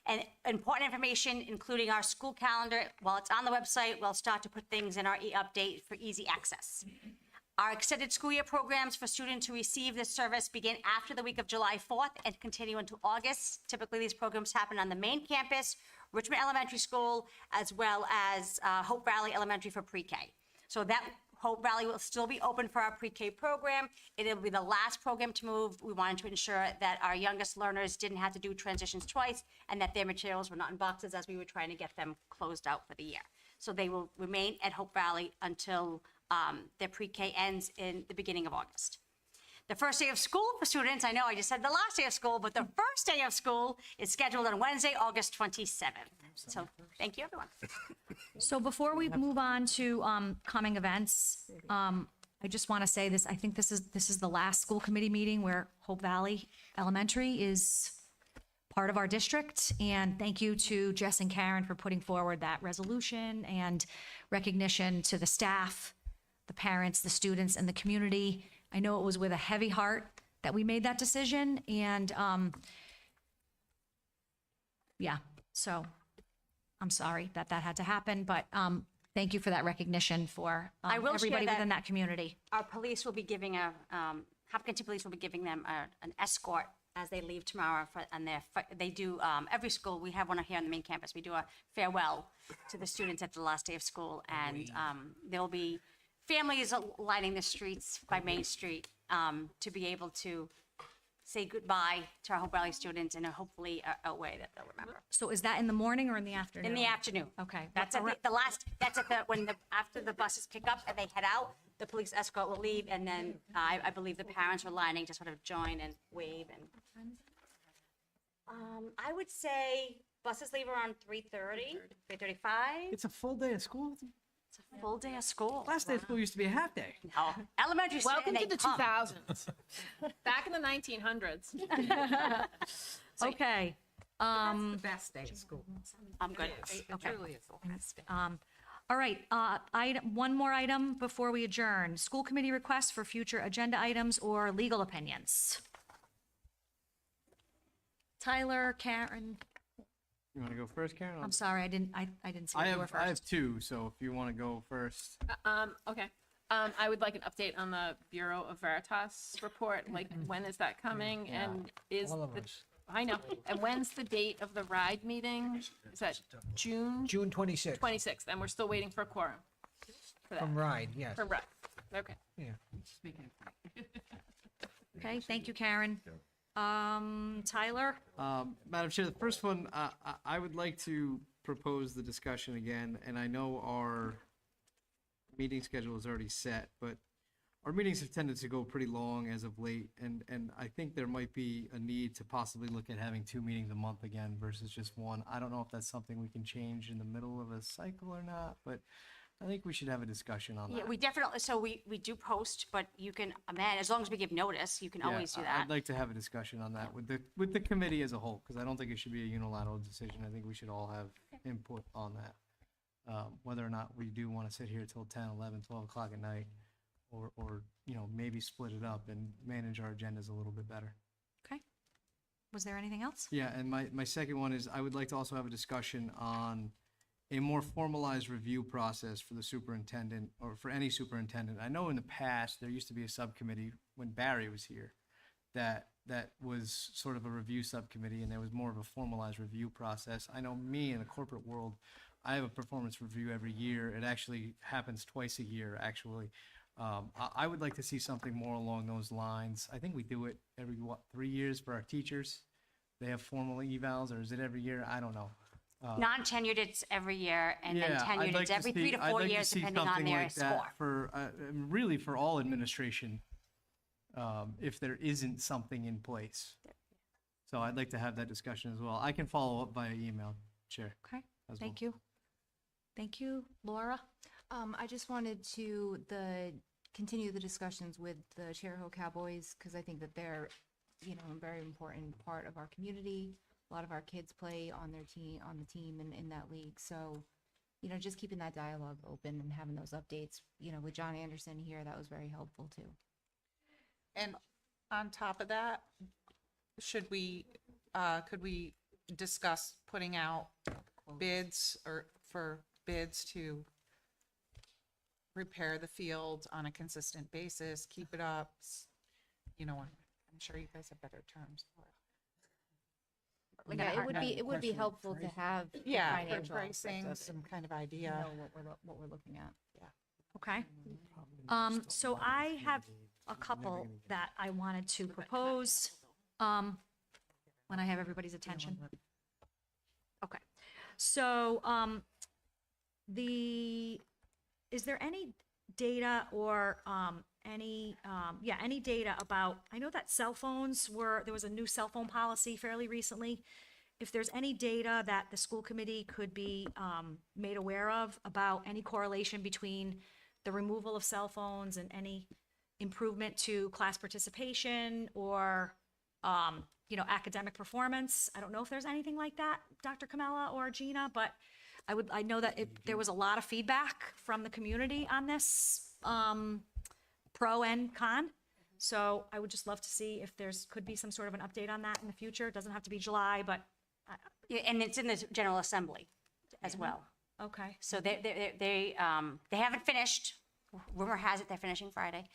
And important information, including our school calendar. While it's on the website, we'll start to put things in our e-update for easy access. Our extended school year programs for students who receive this service begin after the week of July 4th and continue until August. Typically, these programs happen on the main campus, Richmond Elementary School, as well as Hope Valley Elementary for pre-K. So that Hope Valley will still be open for our pre-K program. It'll be the last program to move. We wanted to ensure that our youngest learners didn't have to do transitions twice and that their materials were not in boxes as we were trying to get them closed out for the year. So they will remain at Hope Valley until their pre-K ends in the beginning of August. The first day of school for students, I know I just said the last day of school, but the first day of school is scheduled on Wednesday, August 27th. So thank you, everyone. So before we move on to coming events, I just want to say this, I think this is the last school committee meeting where Hope Valley Elementary is part of our district. And thank you to Jess and Karen for putting forward that resolution and recognition to the staff, the parents, the students, and the community. I know it was with a heavy heart that we made that decision, and yeah, so I'm sorry that had to happen, but thank you for that recognition for I will everybody share that within that community. Our police will be giving Hopkinton Police will be giving them an escort as they leave tomorrow they do, every school, we have one here on the main campus, we do a farewell to the students at the last day of school, and there'll be families lining the streets by Main Street to be able to say goodbye to our Hope Valley students in hopefully a way that they'll remember. So is that in the morning or in the afternoon? In the afternoon. Okay. That's at after the buses pick up and they head out, the police escort will leave, and then I believe the parents are lining to sort of join and wave. And I would say buses leave around 3:30, 3:35. It's a full day of school. It's a full day of school. Last day of school used to be a half day. Oh, elementary school. Welcome to the come. 2000s. Back in the 1900s. Okay. The best day of school. I'm good. Okay. Truly is the best day. All right, one more item before we adjourn. School committee requests for future agenda items or legal opinions. Tyler, Karen, You want to go first, Karen? I'm sorry, I didn't see you were first. I have two, so if you want to go first. Okay. I would like an update on the Bureau of Veritas report. Like, when is that coming? And I know. And when's the date of the RIDE meeting? Is that June? June 26th. 26th, and we're still waiting for a quorum for that. From RIDE, yes. For RIDE. Okay. Yeah. Okay, thank you, Karen. Tyler? Madam Chair, the first one, I would like to propose the discussion again, and I know our meeting schedule is already set, but our meetings have tended to go pretty long as of late, and I think there might be a need to possibly look at having 2 meetings a month again versus just one. I don't know if that's something we can change in the middle of a cycle or not, but I think we should have a discussion on that. Yeah, we definitely, so we do post, but you can amend, as long as we give notice, you can always do that. I'd like to have a discussion on that with the committee as a whole, because I don't think it should be a unilateral decision. I think we should all have input on that. Whether or not we do want to sit here till 10, 11, 12 o'clock at night, or maybe split it up and manage our agendas a little bit better. Okay. Was there anything else? Yeah, and my second one is I would like to also have a discussion on a more formalized review process for the superintendent or for any superintendent. I know in the past, there used to be a subcommittee when Barry was here that was sort of a review subcommittee, and there was more of a formalized review process. I know me in the corporate world, I have a performance review every year. It actually happens twice a year, actually. I would like to see something more along those lines. I think we do it every, 3 years for our teachers? They have formal evals, or is it every year? I don't know. Non-tenured, it's every year, and then tenured, it's every 3 to 4 years, depending on their score. For really for all administration, if there isn't something in place. So I'd like to have that discussion as well. I can follow up via email, Chair. Okay, as thank well. you. Thank you. Laura? I just wanted to continue the discussions with the Charahoe Cowboys, because I think that they're, a very important part of our community. A lot of our kids play on the team and in that league. So, just keeping that dialogue open and having those updates, with John Anderson here, that was very helpful too. And on top of that, could we discuss putting out bids for bids to repair the field on a consistent basis, keep it up? I'm sure you guys have better terms for it. Yeah, it would be helpful to have the Yeah, for financial aspect pricing, of it, some kind of to idea. know what we're looking at. Okay. So I have a couple that I wanted to propose, when I have everybody's attention. Okay. So, is there any data or, any data about, I know that there was a new cell phone policy fairly recently. If there's any data that the school committee could be, made aware of about any correlation between the removal of cell phones and any improvement to class participation or, academic performance. I don't know if there's anything like that, Dr. Kamala or Gina, but I know that there was a lot of feedback from the community on this, pro and con. So I would just love to see if could be some sort of an update on that in the future. It doesn't have to be July, but. Yeah, and it's in the General Assembly as well. Okay. So they haven't finished. Rumor has it they're finishing Friday.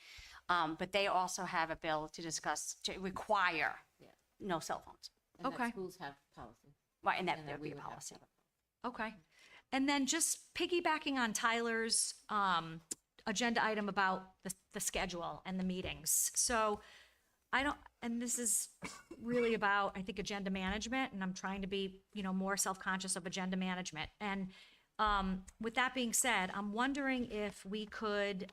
But they also have a bill to discuss, to require no cell phones. And Okay. that schools have policy. Right, and that And there that be we a would have policy. Okay. And then just piggybacking on Tyler's agenda item about the schedule and the meetings. So and this is really about, I think, agenda management, and I'm trying to be, more self-conscious of agenda management. And with that being said, I'm wondering if we could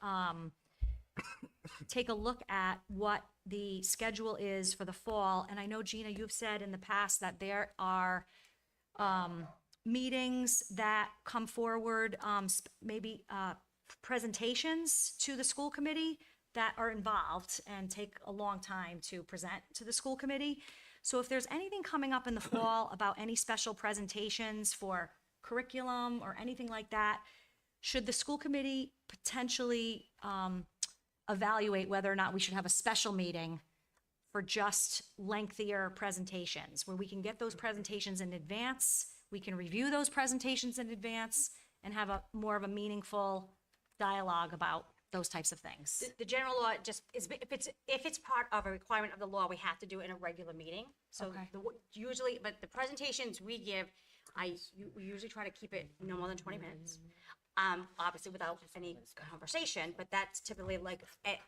take a look at what the schedule is for the fall. And I know, Gina, you've said in the past that there are meetings that come forward, maybe presentations to the school committee that are involved and take a long time to present to the school committee. So if there's anything coming up in the fall about any special presentations for curriculum or anything like that, should the school committee potentially evaluate whether or not we should have a special meeting for just lengthier presentations, where we can get those presentations in advance, we can review those presentations in advance, and have more of a meaningful dialogue about those types of things? The general law just is, if it's part of a requirement of the law, we have to do it in a regular meeting. So Okay. usually, but the presentations we give, we usually try to keep it no more than 20 minutes. Obviously without any conversation, but that's typically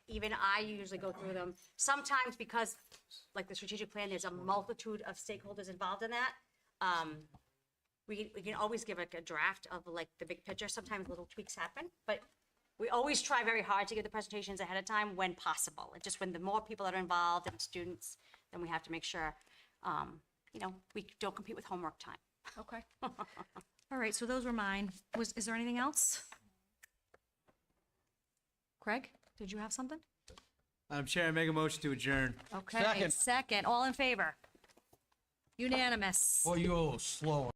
even I usually go through them. Sometimes because like the strategic plan, there's a multitude of stakeholders involved in that. We can always give a draft of the big picture. Sometimes little tweaks happen, but we always try very hard to get the presentations ahead of time when possible. And just when the more people that are involved and students, then we have to make sure, we don't compete with homework time. Okay. All right, so those were mine. Is there anything else? Craig, did you have something? Madam Chair, I make a motion to adjourn. Okay, second. All in favor? Unanimous. Well, you're a little slow.